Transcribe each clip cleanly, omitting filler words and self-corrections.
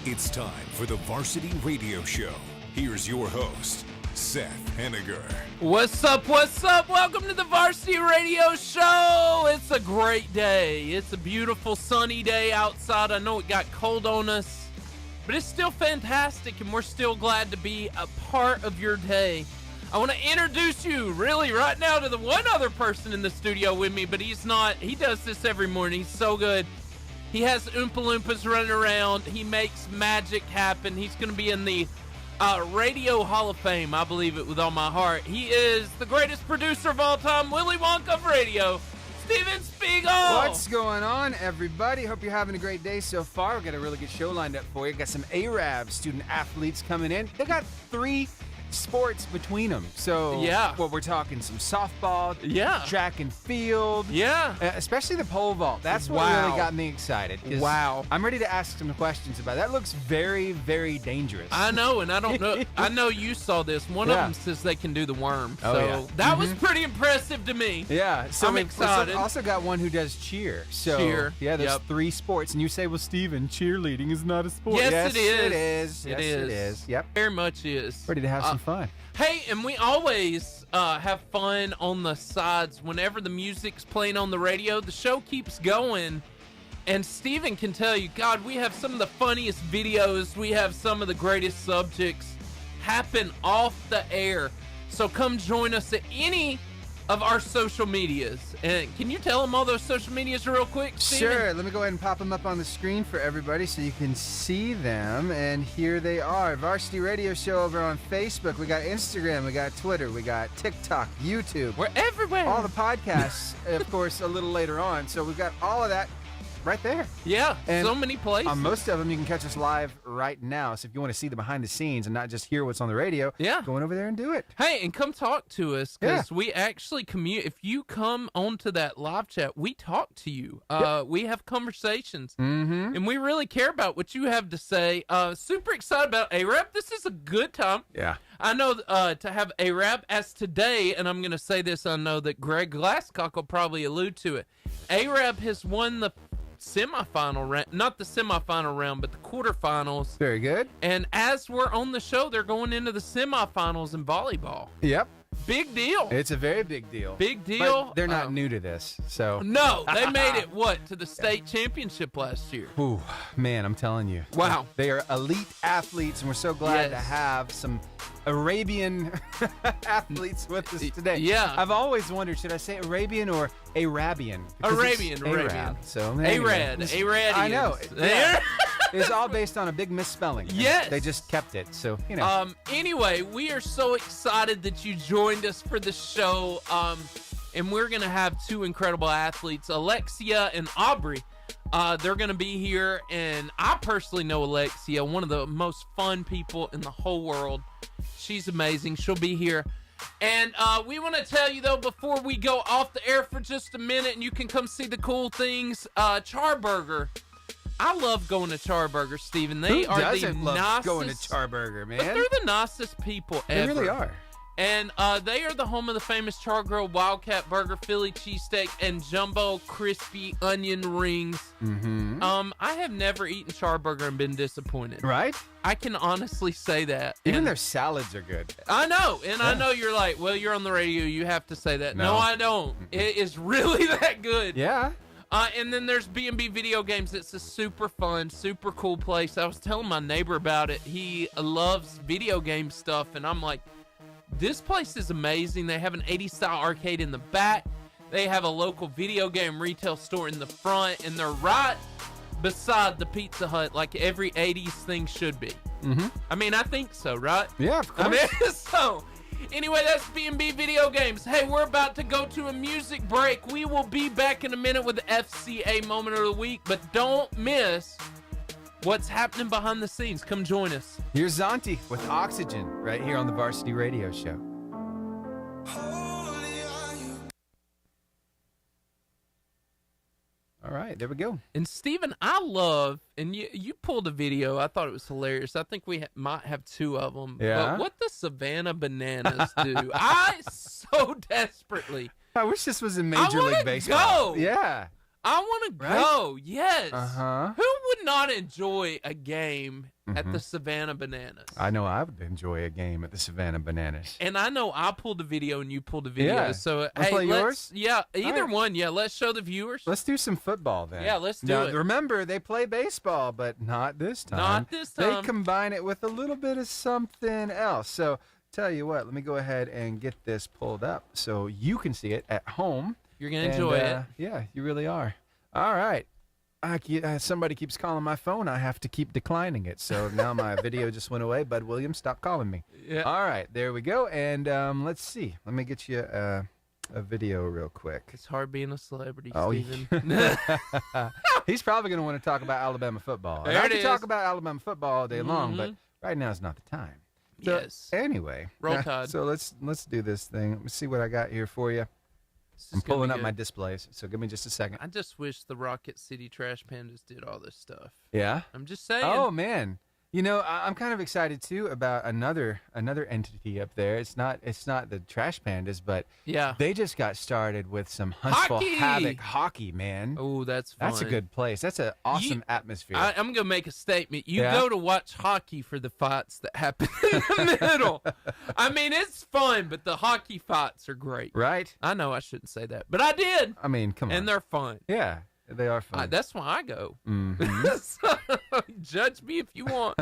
It's time for the Varsity Radio Show. Here's your host, Seth Henniger. What's up? What's up? Welcome to the Varsity Radio Show. It's a great day. It's a beautiful sunny day outside. I know it got cold on us, but it's still fantastic, and we're still glad to be a part of your day. I want to introduce you really right now to the one other person in the studio with me, but he's not. He does this every morning. He's so good. He has Oompa Loompas running around. He makes magic happen. He's going to be in the Radio Hall of Fame. I believe it with all my heart. He is the greatest producer of all time, Willy Wonka of radio, Steven Spiegel. What's going on, everybody? Hope you're having a great day so far. We've got a really good show lined up for you. Got some Arab student athletes coming in. They got 3 sports between them. So, yeah. Well, we're talking some softball, yeah, track and field, yeah, especially the pole vault. That's what really got me excited. Wow. I'm ready to ask some questions about it. That looks very, very dangerous. I know, and I don't know. I know you saw this. One of them says they can do the worm. So that was pretty impressive to me. Yeah. So I'm excited. We've also got one who does cheer. So, yeah, there's 3 sports. And you say, well, Steven, cheerleading is not a sport. Yes, it is. It is. It is. Yep. Very much is. Ready to have some fun. Hey, and we always have fun on the sides. Whenever the music's playing on the radio, the show keeps going. And Steven can tell you, God, we have some of the funniest videos. We have some of the greatest subjects happen off the air. So come join us at any of our social medias. And can you tell them all those social medias real quick, Steven? Sure. Let me go ahead and pop them up on the screen for everybody so you can see them. And here they are. Varsity Radio Show over on Facebook. We got Instagram. We got Twitter. We got TikTok, YouTube. We're everywhere. All the podcasts, of course, a little later on. So we've got all of that right there. Yeah, and so many places. On most of them, you can catch us live right now. So if you want to see the behind the scenes and not just hear what's on the radio, go on over there and do it. Hey, and come talk to us, because we actually commute. If you come onto that live chat, we talk to you. We have conversations, and we really care about what you have to say. Super excited about Arab. This is a good time. Yeah. I know to have Arab as today, and I'm going to say this, I know that Greg Glasscock will probably allude to it. Arab has won the semifinal round, not the semifinal round, but the quarterfinals. Very good. And as we're on the show, they're going into the semifinals in volleyball. Yep. Big deal. It's a very big deal. Big deal. But they're not new to this, so. No, they made it, to the state championship last year. Ooh, man, I'm telling you. Wow. They are elite athletes, and we're so glad to have some Arabian athletes with us today. Yeah. I've always wondered, should I say Arabian or Arabian? Arabian. So, Arad. I know. Yeah. It's all based on a big misspelling. Yes. They just kept it, so, you know. Anyway, we are so excited that you joined us for the show, and we're going to have 2 incredible athletes, Alexia and Aubrey. They're going to be here, and I personally know Alexia, one of the most fun people in the whole world. She's amazing. She'll be here. And we want to tell you, though, before we go off the air for just a minute, and you can come see the cool things, Charburger. I love going to Charburger, Steven. They are the nicest. Going to Charburger, man. But they're the nicest people ever. They really are. And they are the home of the famous Char-Grilled Wildcat Burger, Philly cheesesteak, and jumbo crispy onion rings. I have never eaten Charburger and been disappointed. Right? I can honestly say that. Even their salads are good. I know. And I know you're like, well, you're on the radio. You have to say that. No, I don't. It is really that good. Yeah. And then there's B&B Video Games. It's a super fun, super cool place. I was telling my neighbor about it. He loves video game stuff, and I'm like, this place is amazing. They have an 80s style arcade in the back. They have a local video game retail store in the front, and they're right beside the Pizza Hut, like every 80s thing should be. I mean, I think so, right? Yeah, of course. I mean, so anyway, that's B&B Video Games. Hey, we're about to go to a music break. We will be back in a minute with the FCA Moment of the Week, but don't miss what's happening behind the scenes. Come join us. Here's Zonti with Oxygen right here on the Varsity Radio Show. All right, there we go. And Steven, I love, and you pulled a video. I thought it was hilarious. I think we might have 2 of them. Yeah. But what the Savannah Bananas do, I so desperately. I wish this was in Major League Baseball. Go. Yeah. I want to Right? go. Yes. Uh-huh. Who would not enjoy a game at the Savannah Bananas? I know I would enjoy a game at the Savannah Bananas. And I know I pulled a video and you pulled a video. Yeah. So, Wanna play yours? Yeah, either All right. one. Yeah, let's show the viewers. Let's do some football then. Yeah, let's do now, it. Remember, they play baseball, but not this time. Not this time. They combine it with a little bit of something else. So, tell you what, let me go ahead and get this pulled up so you can see it at home. You're going to enjoy it. Yeah, you really are. All right. Somebody keeps calling my phone. I have to keep declining it. So now my video just went away. Bud Williams, stop calling me. Yeah. All right, there we go. And let's see. Let me get you a video real quick. It's hard being a celebrity, Oh, Steven. He's probably going to want to talk about Alabama football. And There I it can is. talk about Alabama football all day long, but Mhm. right now is not the time. So, Yes. Anyway. Roll Tide. So let's do this thing. Let me see what I got here for you. This is I'm gonna pulling be up my good. displays, so give me just a second. I just wish the Rocket City Trash Pandas did all this stuff. Yeah? I'm just saying. Oh man, you know I'm kind of excited too about another entity up there. It's not the Trash Pandas, but Yeah. they just got started with some Huntsville Hockey! Havoc hockey, man. Oh, that's fun. That's a good place. That's an awesome atmosphere. I'm going to make a statement. You Yeah? go to watch hockey for the fights that happen in the middle. I mean, it's fun, but the hockey fights are great. Right? I know I shouldn't say that, but I did. I mean, come on. And they're fun. Yeah, they are fun. That's why I go. Mhm. So, judge me if you want.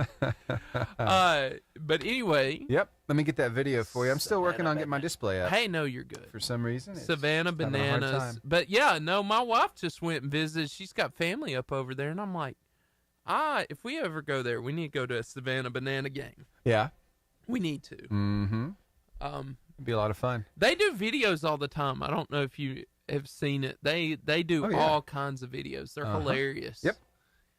But anyway. Yep. Let me get that video for you. I'm still working Savannah on getting my display up. Hey, no, you're good. For some reason, it's Savannah just having a hard Bananas. time. But yeah, no, my wife just went and visited. She's got family up over there, and I'm like, if we ever go there, we need to go to a Savannah Banana game. Yeah. We need to. Mm-hmm. It'd be a lot of fun. They do videos all the time. I don't know if you have seen it. They do Oh, yeah. all kinds of videos. They're Uh-huh. hilarious. Yep.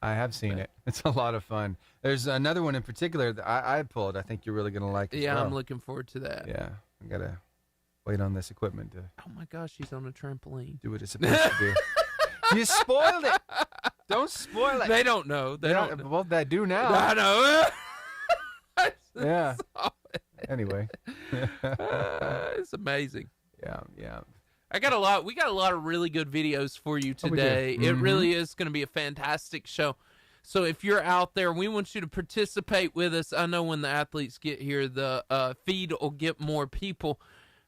I have seen it. It's a lot of fun. There's another one in particular that I pulled. I think you're really going to like as Yeah, well. I'm looking forward to that. Yeah. I got to wait on this equipment to Oh my gosh, she's on a trampoline. do what it's supposed to do. You spoiled it. Don't spoil it. They don't know. They Yeah, don't know. well, they do now. I know. Yeah. Anyway. It's amazing. Yeah. We got a lot of really good videos for you Oh, we do. today. It Mhm. really is going to be a fantastic show. So if you're out there, we want you to participate with us. I know when the athletes get here, the feed will get more people,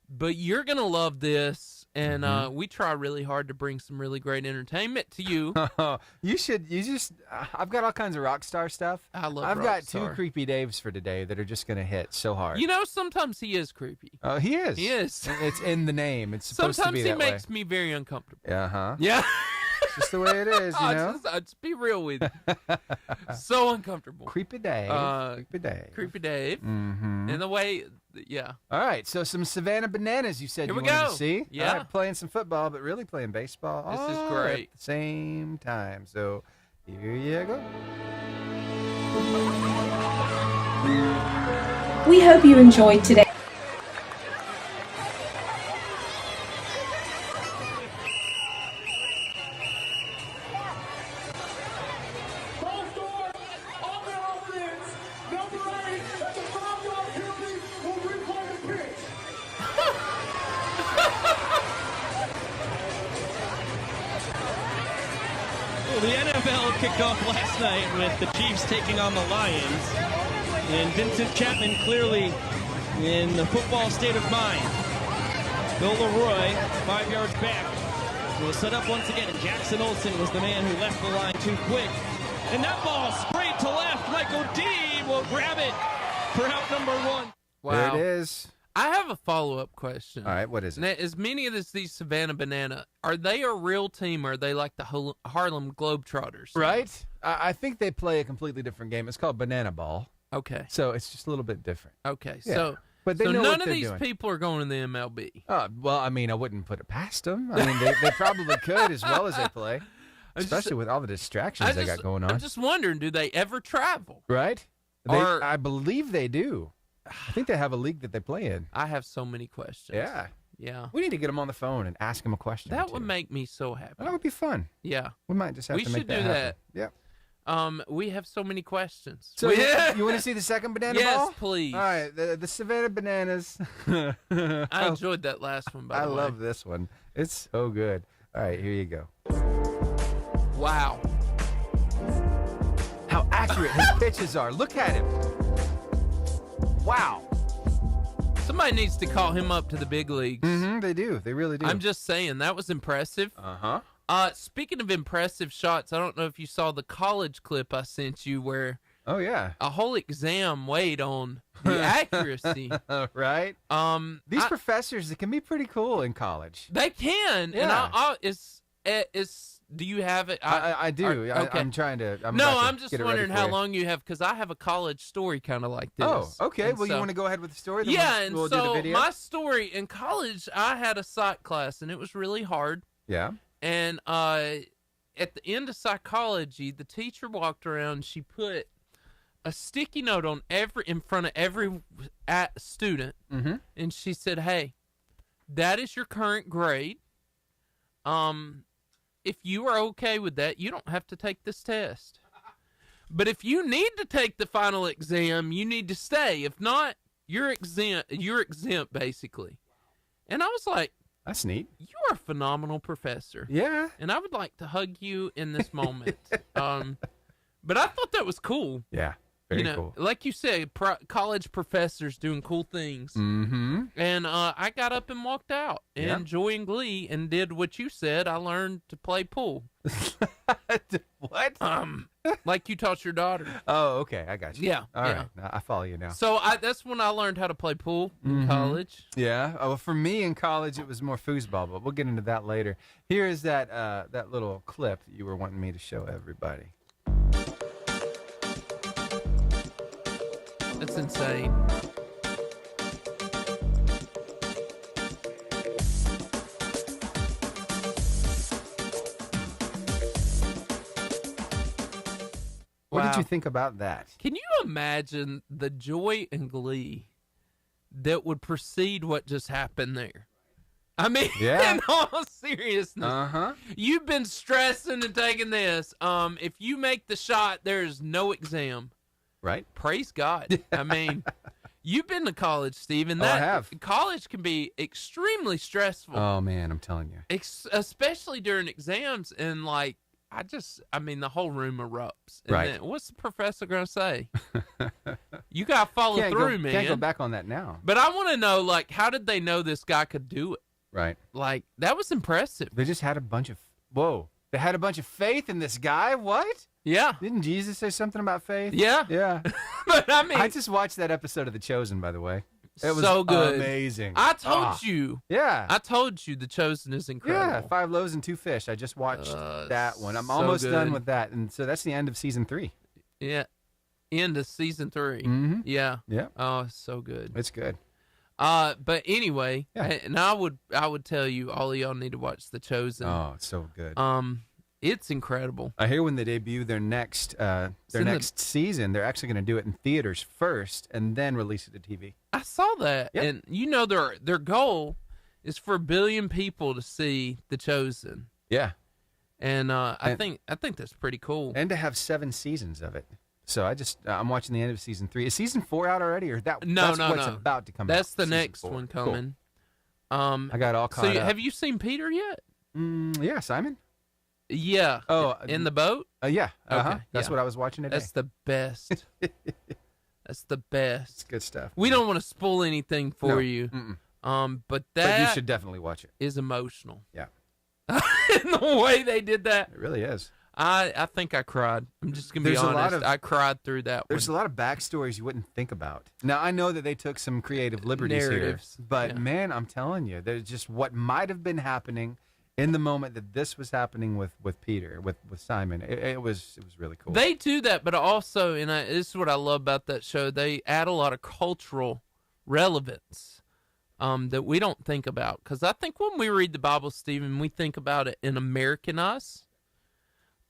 but you're going to love this. And we try really hard to bring some really great entertainment to you. I've got all kinds of rock star stuff. I love I've got Rockstar. 2 creepy Daves for today that are just going to hit so hard. You know, sometimes he is creepy. Oh, he is. He is. It's in the name. It's supposed Sometimes to be he that makes me very uncomfortable. way. Uh-huh. Yeah. It's just the way it is, you know? I'll just be real with you. So uncomfortable. Creepy Dave. Creepy Dave. Creepy Dave. Mm-hmm. And the way, yeah. All right, so some Savannah Bananas you said Here you we wanted go. to see. Yeah. All right, playing some football, but really playing baseball. This is all great. At the same time. So here you go. We hope you enjoyed today. Well, the NFL kicked off last night with the Chiefs taking on the Lions. And Vincent Chapman clearly in the football state of mind. Bill Leroy, 5 yards back, will set up once again. And Jackson Olsen was the man who left the line too quick. And that ball straight to left. Michael D will grab it for out number 1. Wow. There it is. I have a follow-up question. All right, what is it? Now, as many of these Savannah Banana, are they a real team or are they like the Harlem Globetrotters? Right? I think they play a completely different game. It's called Banana Ball. Okay. So it's just a little bit different. Okay. Yeah. So, But they know none what of they're these doing. people are going to the MLB. Well, I mean, I wouldn't put it past them. I mean, they probably could as well as they play, especially with all the distractions they got going on. I'm just wondering, do they ever travel? Right? Or- I believe they do. I think they have a league that they play in. I have so many questions. Yeah. Yeah. We need to get them on the phone and ask them a question. or That two. would make me so happy. That would be fun. Yeah. We might just have We to make should that do happen. that. Yep. We have so many questions. So you want to see the second banana Yes, ball? please. All right, the Savannah Bananas. I enjoyed that last one, by I the way. love this one. It's so good. All right, here you go. Wow. How accurate his pitches are. Look at him. Wow. Somebody needs to call him up to the big leagues. Mm-hmm, they do. They really do. I'm just saying, that was impressive. Uh-huh. Speaking of impressive shots, I don't know if you saw the college clip I sent you where Oh, yeah. a whole exam weighed on the accuracy. Right? These professors, it can be pretty cool in college. They can. Yeah. And do you have it? I do. Okay. I'm trying to. I'm just wondering how long you have, because I have a college story kind of like this. Oh, okay. And well, you want to go ahead with the story? Then and we'll do the video? my story in college, I had a psych class, and it was really hard. Yeah. And at the end of psychology, the teacher walked around. She put a sticky note on in front of every student, and she said, "Hey, that is your current grade. If you are okay with that, you don't have to take this test. But if you need to take the final exam, you need to stay. If not, you're exempt. You're exempt, basically." And I was like, "That's neat. You are a phenomenal professor." Yeah. And I would like to hug you in this moment. But I thought that was cool. Yeah. Very cool. Like you said, college professors doing cool things. Mm-hmm. And I got up and walked out, and joy and glee, and did what you said. I learned to play pool. What? Like you taught your daughter. Oh, okay. I got you. Yeah. All right. I follow you now. So that's when I learned how to play pool in college. Yeah. Oh, well, for me in college, it was more foosball, but we'll get into that later. Here is that little clip that you were wanting me to show everybody. That's insane. What did you think about that? Can you imagine the joy and glee that would precede what just happened there? I mean, in all seriousness, you've been stressing and taking this. If you make the shot, there's no exam. Right. Praise God. I mean, you've been to college, Stephen. I have. College can be extremely stressful. Oh, man, I'm telling you. Especially during exams. And, like, the whole room erupts. And Right. then, what's the professor going to say? You got to follow through, man. Can't go back on that now. But I want to know, like, how did they know this guy could do it? Right. Like, that was impressive. They just had a bunch of, they had a bunch of faith in this guy? What? Yeah. Didn't Jesus say something about faith? Yeah. Yeah. But, I mean, I just watched that episode of The Chosen, by the way. It was so good. Amazing. I told you. Yeah. I told you The Chosen is incredible. Yeah, 5 loaves and 2 fish. I just watched that one. I'm so almost good. done with that. And so that's the end of season 3. Yeah. End of season 3. Mm-hmm. Yeah. Yeah. Oh, it's so good. It's good. But anyway, Yeah. and I would tell you, all of y'all need to watch The Chosen. Oh, it's so good. It's incredible. I hear when they debut their next season, they're actually going to do it in theaters first and then release it to TV. I saw that, Yep. and you know their goal is for 1 billion people to see The Chosen. Yeah. And I think that's pretty cool. And to have 7 seasons of it. So I'm watching the end of season 3. Is season 4 out already, or that's what's about to come out? That's the season next 4. one coming. Cool. I got all caught up. Have you seen Peter yet? Yeah, Simon. Yeah. Oh, in the boat? Yeah. Okay, That's yeah. what I was watching today. That's the best. That's the best. It's good stuff. We don't want to spoil anything for you. But you should definitely watch it. Is emotional. Yeah. In the way they did that. It really is. I think I cried. I'm just going to be honest. I cried through that There's one. a lot of backstories you wouldn't think about. Now, I know that they took some creative liberties Narratives, here. But, yeah. man, I'm telling you, there's just what might have been happening in the moment that this was happening with Peter, with Simon. It was really cool. They do that, but also, and this is what I love about that show, they add a lot of cultural relevance that we don't think about. Because I think when we read the Bible, Stephen, we think about it in American us.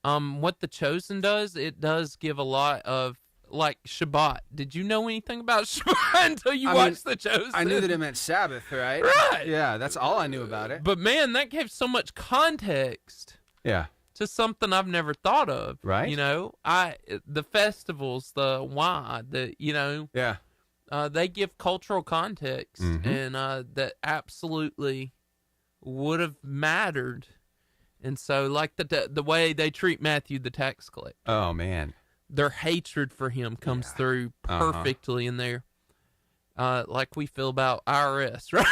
What The Chosen does, it does give a lot of, like, Shabbat. Did you know anything about Shabbat until you watched The Chosen? I knew that it meant Sabbath, right? Right. Yeah, that's all I knew about it. But, man, that gave so much context Yeah. to something I've never thought of. Right. You know, the festivals, the why, Yeah. they give cultural context, Mhm. and that absolutely would have mattered And so, like the way they treat Matthew the tax collector. Oh, man. Their hatred for him comes through perfectly in there. Like we feel about IRS, right?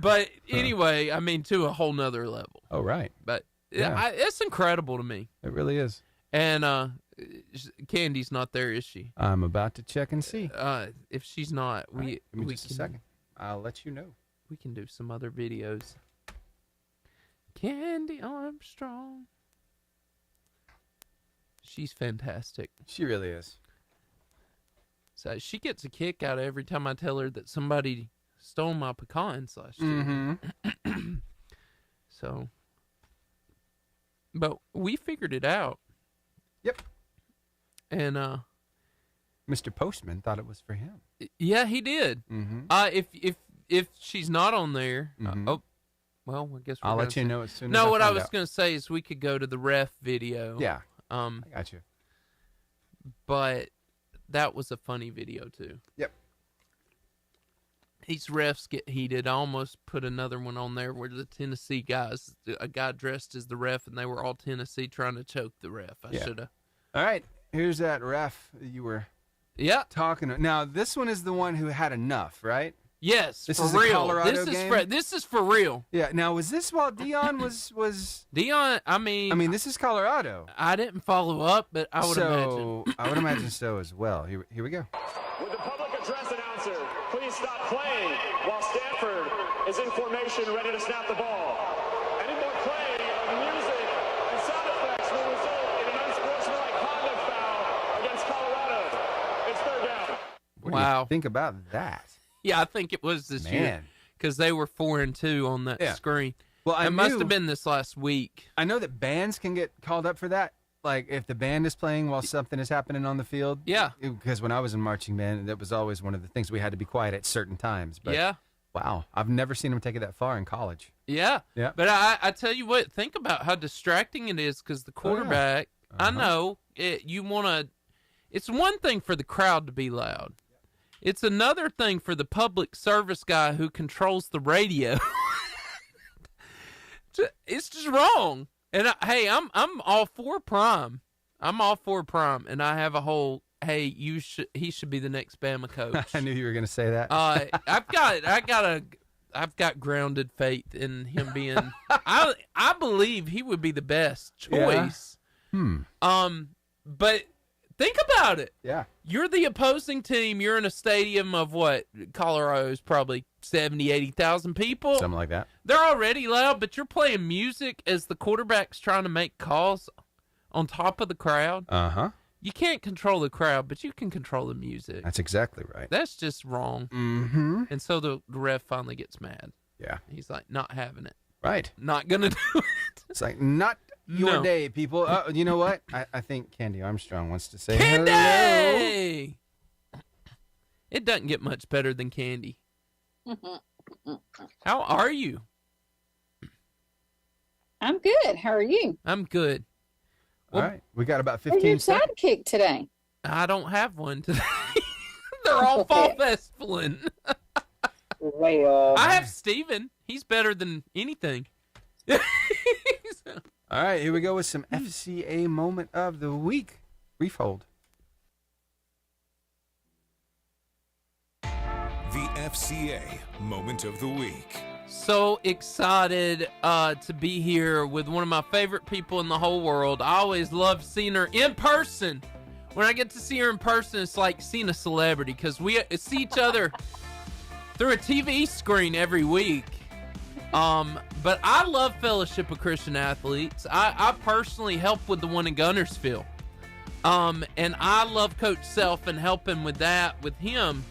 But anyway, I mean, to a whole nother level. Oh, right. But it's incredible to me. It really is. And Candy's not there, is she? I'm about to check and see. If she's not, Give me just a second. I'll let you know. We can do some other videos. Candy Armstrong. She's fantastic. She really is. So she gets a kick out of every time I tell her that somebody stole my pecans last year. Mm-hmm. So, but we figured it out. Yep. And Mr. Postman thought it was for him. Yeah, he did. Mm-hmm. If she's not on there, Mhm. well, I guess I'll let you know as soon as No, I what I find was out. going to say is we could go to the ref video. Yeah. I got you. But that was a funny video too. Yep. These refs get heated. I almost put another one on there where the Tennessee guys, a guy dressed as the ref, and they were all Tennessee trying to choke the ref. I should have. All right. Here's that ref you were talking about. Now, this one is the one who had enough, right? Yes, This for is a real. Colorado game? This is for real. Yeah. Now, was this while Dion was? Dion, I mean, this is Colorado. I didn't follow up, but I would imagine. I would imagine so as well. Here we go. With the public address announcer, please stop playing while Stanford is in formation ready to snap the ball. Any more playing of music and sound effects will result in an unsportsmanlike conduct foul against Colorado. It's third down. What do you think about that? Yeah, I think it was this year because they were 4-2 on that screen. Well, it must have been this last week. I know that bands can get called up for that. Like if the band is playing while something is happening on the field. Yeah. Because when I was in marching band, that was always one of the things we had to be quiet at certain times. But wow, I've never seen them take it that far in college. Yeah. Yeah. But I tell you what, think about how distracting it is because the quarterback, I know, it's one thing for the crowd to be loud. It's another thing for the public service guy who controls the radio. It's just wrong. And hey, I'm all for Prime. I'm all for Prime, and I have a whole he should be the next Bama coach. I knew you were going to say that. I've got grounded faith in him being. I believe he would be the best choice. Yeah. But think about it. Yeah. You're the opposing team. You're in a stadium of what? Colorado's probably 70, 80,000 people. Something like that. They're already loud, but you're playing music as the quarterback's trying to make calls on top of the crowd. Uh-huh. You can't control the crowd, but you can control the music. That's exactly right. That's just wrong. Mm-hmm. And so the ref finally gets mad. Yeah. He's like, not having it. Right. Not going to do it. It's like, not your day, people. You know what? I think Candy Armstrong wants to say hello. Candy! It doesn't get much better than Candy. How are you? I'm good. How are you? I'm good. All right. We got about Where's 15 your seconds. sidekick today? I don't have one today. They're all fall festivaling. Well, I have Steven. He's better than anything. All right, here we go with some FCA moment of the week. Brief hold. The FCA moment of the week. So excited to be here with one of my favorite people in the whole world. I always love seeing her in person. When I get to see her in person, it's like seeing a celebrity because we see each other through a TV screen every week. But I love Fellowship of Christian Athletes. I personally help with the one in Gunnersville. And I love Coach Self and helping with that with him.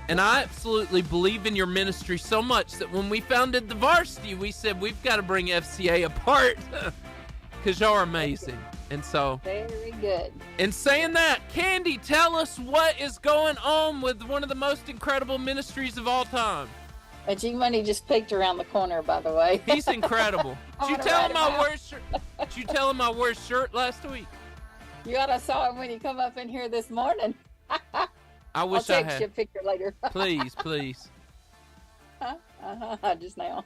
And I absolutely believe in your ministry so much that when we founded the varsity, we said we've got to bring FCA apart because y'all are amazing. And so, very good. In saying that, Candy, tell us what is going on with one of the most incredible ministries of all time. G-Money just peeked around the corner, by the way. He's incredible. Did you tell him I wore shirt? Did you tell him I wore a shirt last week? You ought to saw him when he come up in here this morning. I wish I'll I text had. you a picture later. Please. Just now.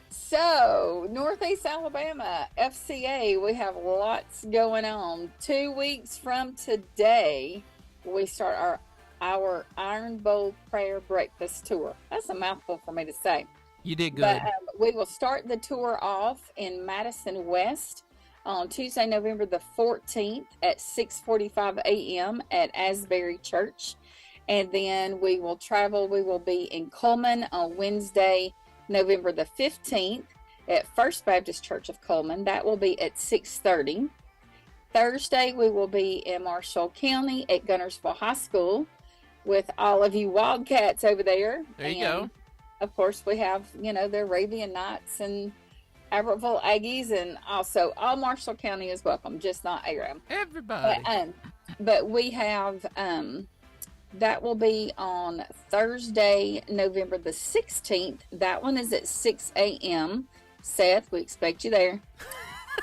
So, Northeast Alabama, FCA, we have lots going on. 2 weeks from today, we start our Iron Bowl Prayer Breakfast Tour. That's a mouthful for me to say. You did good. But we will start the tour off in Madison West on Tuesday, November the 14th at 6:45 a.m. at Asbury Church. And then we will travel. We will be in Coleman on Wednesday, November the 15th at First Baptist Church of Coleman. That will be at 6:30. Thursday, we will be in Marshall County at Gunnersville High School with all of you Wildcats over there. There you go. Of course, we have, the Arabian Knights and Abertville Aggies, and also all Marshall County is welcome, just not Aram. Everybody. But we have... that will be on Thursday, November the 16th. That one is at 6 a.m. Seth, we expect you there.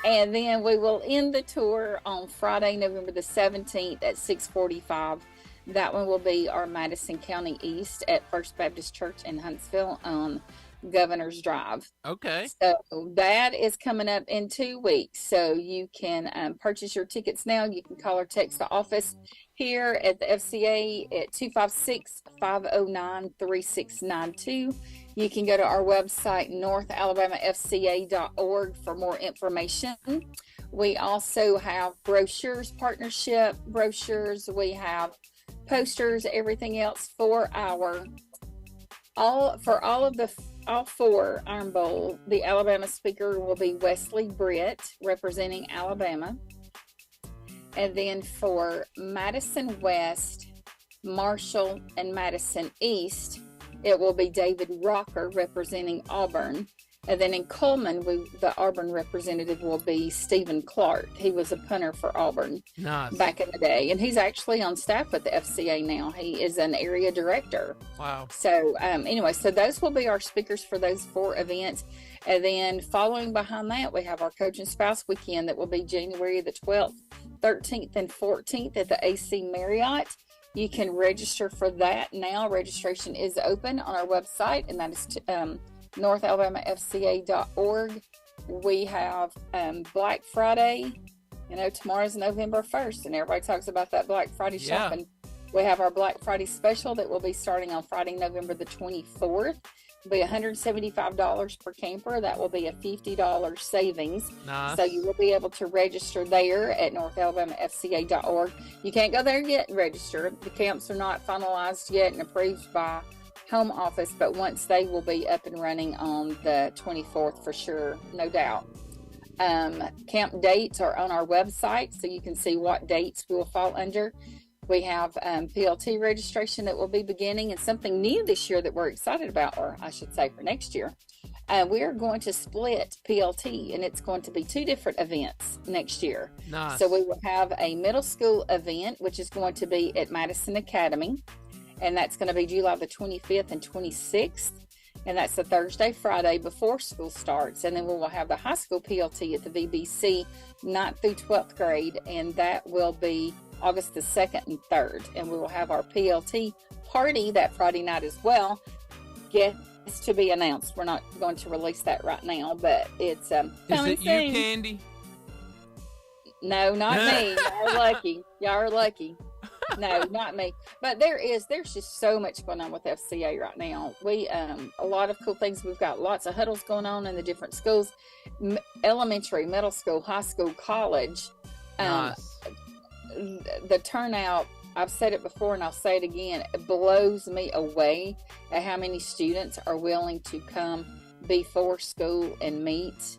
And then we will end the tour on Friday, November the 17th at 6:45. That one will be our Madison County East at First Baptist Church in Huntsville on Governor's Drive. Okay. So that is coming up in 2 weeks. So you can purchase your tickets now. You can call or text the office here at the FCA at 256-509-3692. You can go to our website, northalabamafca.org, for more information. We also have brochures, partnership brochures. We have posters, everything else for all four Iron Bowl. The Alabama speaker will be Wesley Britt, representing Alabama. And then for Madison West, Marshall, and Madison East, it will be David Rocker, representing Auburn. And then in Coleman, the Auburn representative will be Stephen Clark. He was a punter for Auburn back in the day. And he's actually on staff with the FCA now. He is an area director. Wow. So anyway, so those will be our speakers for those 4 events. And then following behind that, we have our Coach and Spouse Weekend that will be January the 12th, 13th, and 14th at the AC Marriott. You can register for that now. Registration is open on our website, and that is northalabamafca.org. We have Black Friday. Tomorrow's November 1st, and everybody talks about that Black Friday shopping. We have our Black Friday special that will be starting on Friday, November the 24th. It'll be $175 per camper. That will be a $50 savings. Nice. So you will be able to register there at northalabamafca.org. You can't go there yet and register. The camps are not finalized yet and approved by home office, but once they will be up and running on the 24th for sure, no doubt. Camp dates are on our website, so you can see what dates we will fall under. We have PLT registration that will be beginning, and something new this year that we're excited about, or I should say for next year. We are going to split PLT, and it's going to be 2 different events next year. Nice. So we will have a middle school event, which is going to be at Madison Academy, and that's going to be July the 25th and 26th. And that's the Thursday, Friday before school starts. And then we will have the high school PLT at the VBC 9th through 12th grade. And that will be August the 2nd and 3rd. And we will have our PLT party that Friday night as well. Guests to be announced. We're not going to release that right now, but it's Is it you, Candy? No, not me. Y'all are lucky. Y'all are lucky. No, not me. But there's just so much going on with FCA right now. We a lot of cool things. We've got lots of huddles going on in the different schools, elementary, middle school, high school, college. Nice. The turnout, I've said it before and I'll say it again, it blows me away at how many students are willing to come before school and meet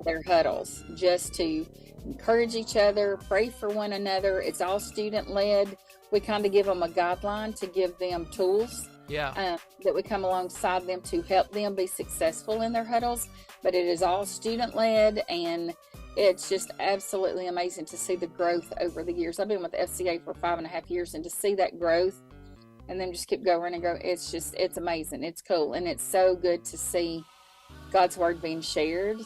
their huddles, just to encourage each other, pray for one another. It's all student led. We kind of give them a guideline to give them tools that we come alongside them to help them be successful in their huddles. But it is all student led, and it's just absolutely amazing to see the growth over the years. I've been with the FCA for 5.5 years, and to see that growth and then just keep going and go, it's amazing. It's cool. And it's so good to see God's word being shared.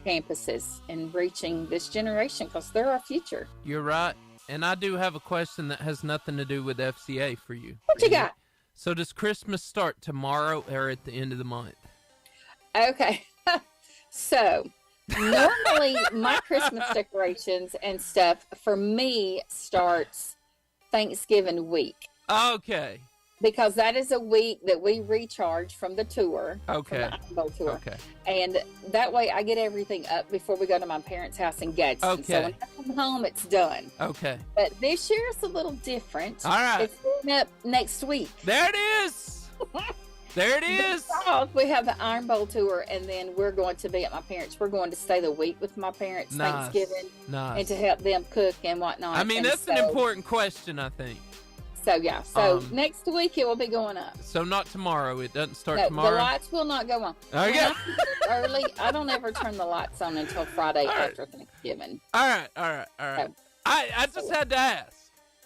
Campuses and reaching this generation, because they're our future. You're right. And I do have a question that has nothing to do with FCA for you. What you got? So does Christmas start tomorrow or at the end of the month? Okay. So, normally my Christmas decorations and stuff for me starts Thanksgiving week. Okay. Because that is a week that we recharge from the tour. Okay. From the Iron Bowl tour. Okay. And that way I get everything up before we go to my parents' house in Gadsden. Okay. So when I come home, it's done. Okay. But this year it's a little different. All right. It's going up next week. There it is. There it is. Because we have the Iron Bowl tour, and then we're going to be at my parents'. We're going to stay the week with my parents, Nice. Thanksgiving, Nice. and to help them cook and whatnot. I mean, And that's an important question, I think. So, yeah. So, Um, next week it will be going up. So not tomorrow. It doesn't start No, tomorrow. the lights will not go on. Okay. When I get early, I don't ever turn the lights on until Friday All right. after Thanksgiving. All right. So, I just had to ask.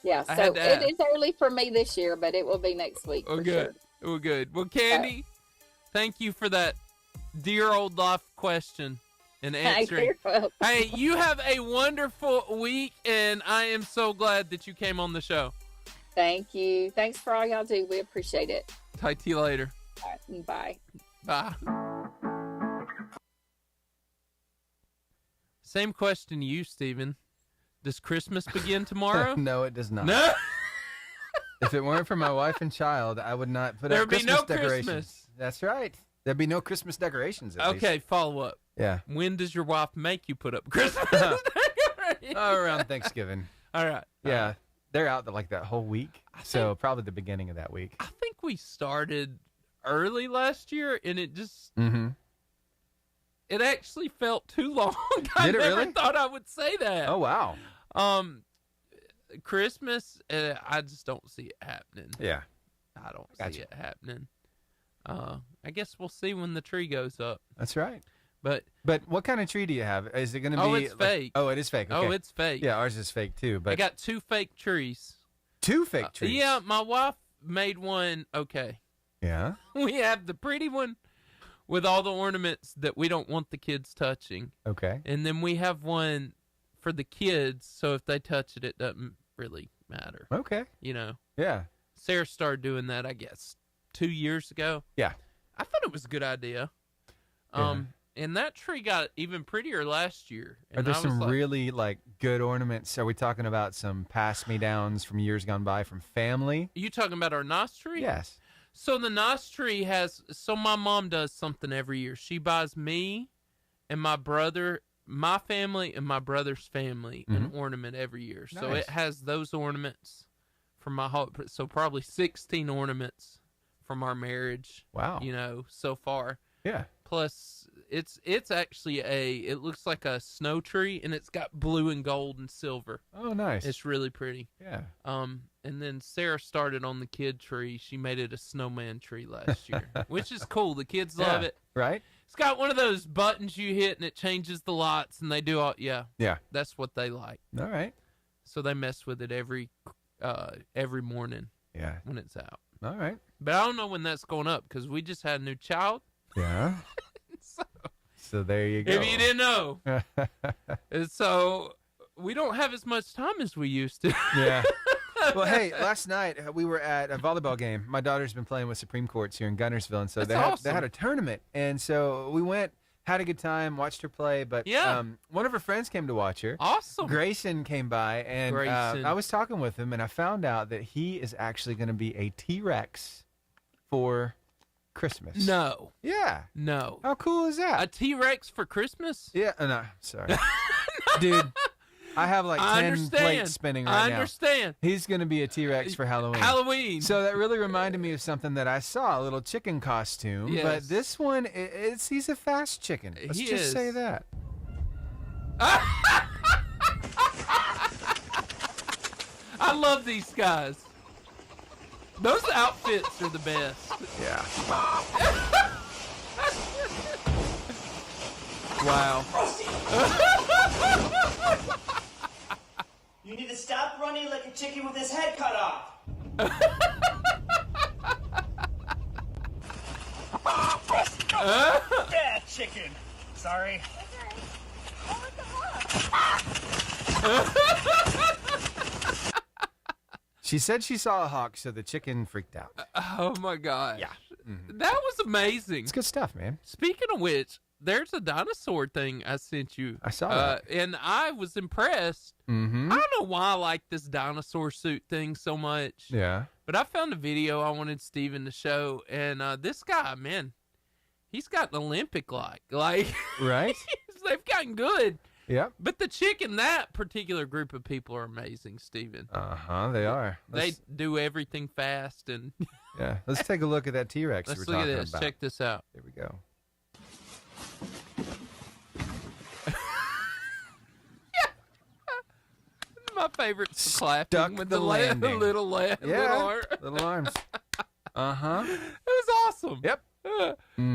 yeah, I so had to ask. it is early for me this year, but it will be next week. Well, for good. Sure. Well, good. Well, Candy, thank you for that dear old life question and answering. You're welcome. Hey, you have a wonderful week, and I am so glad that you came on the show. Thank you. Thanks for all y'all do. We appreciate it. Talk to you later. All right, bye. Bye. Same question to you, Steven. Does Christmas begin tomorrow? No, it does not. No? If it weren't for my wife and child, I would not put There'd up be Christmas no decorations. Christmas. That's right. There'd be no Christmas decorations. At Okay, least. follow up. Yeah. When does your wife make you put up Christmas decorations? Around Thanksgiving. All right. Yeah. They're out like that whole week. So probably the beginning of that week. I think we started early last year, and it just it actually felt too long. I Did it never really? thought I would say that. Oh, wow. Christmas, I just don't see it happening. Yeah. I don't Gotcha. see it happening. I guess we'll see when the tree goes up. That's right. But what kind of tree do you have? Is it going to be? Oh, it's fake. Oh, it is fake. Okay. Oh, it's fake. Yeah, ours is fake too. But I got 2 fake trees. 2 fake trees. Yeah, my wife made one. Okay. Yeah. We have the pretty one with all the ornaments that we don't want the kids touching. Okay. And then we have one for the kids, so if they touch it, it doesn't really matter. Okay. You know? Yeah. Sarah started doing that, I guess, 2 years ago. Yeah. I thought it was a good idea. And that tree got even prettier last year. Are And there I was some like, really good ornaments? Are we talking about some pass-me-downs from years gone by from family? Are you talking about our Nos tree? Yes. So the Nos tree so my mom does something every year. She buys me and my brother, my family and my brother's family an ornament every year. So Nice. it has those ornaments from my whole, so probably 16 ornaments from our marriage. Wow. You know, so far. Yeah. Plus, it's actually it looks like a snow tree, and it's got blue and gold and silver. Oh, nice. It's really pretty. Yeah. And then Sarah started on the kid tree. She made it a snowman tree last year, which is cool. The kids love it. Right? It's got one of those buttons you hit, and it changes the lights, and they do all, yeah. That's what they like. All right. So they mess with it every morning. Yeah. When it's out. All right. But I don't know when that's going up, because we just had a new child. Yeah. So there you go. If you didn't know. And so we don't have as much time as we used to. Yeah. Well, hey, last night we were at a volleyball game. My daughter's been playing with Supreme Courts here in Gunnersville, and so they had a tournament. And so we went, had a good time, watched her play. But one of her friends came to watch her. Awesome. Grayson came by, and I was talking with him, and I found out that he is actually going to be a T-Rex for Christmas. No. Yeah. No. How cool is that? A T-Rex for Christmas? Yeah. No, sorry. Dude, I have like 10 plates spinning right now. I understand. He's going to be a T-Rex for Halloween. Halloween. So that really reminded me of something that I saw, a little chicken costume. Yes. But this one, he's a fast chicken. Let's just say that. I love these guys. Those outfits are the best. Yeah. Wow. You need to stop running like a chicken with his head cut off. Bad chicken. Sorry. She said she saw a hawk, so the chicken freaked out. Oh my God. Yeah. That was amazing. It's good stuff, man. Speaking of which, there's a dinosaur thing I sent you. I saw that. And I was impressed. Mm-hmm. I don't know why I like this dinosaur suit thing so much. Yeah. But I found a video I wanted Steven to show. And this guy, man, he's got an Olympic-like. Like, right? They've gotten good. Yep. But the chick in that particular group of people are amazing, Steven. They are. They do everything fast. And yeah. Let's take a look at that T-Rex Let's you look were at talking this. about. Check this out. Here we go. My favorite's clapping Stuck with the the landing. little arm. Little arms. Uh-huh. It was awesome. Yep.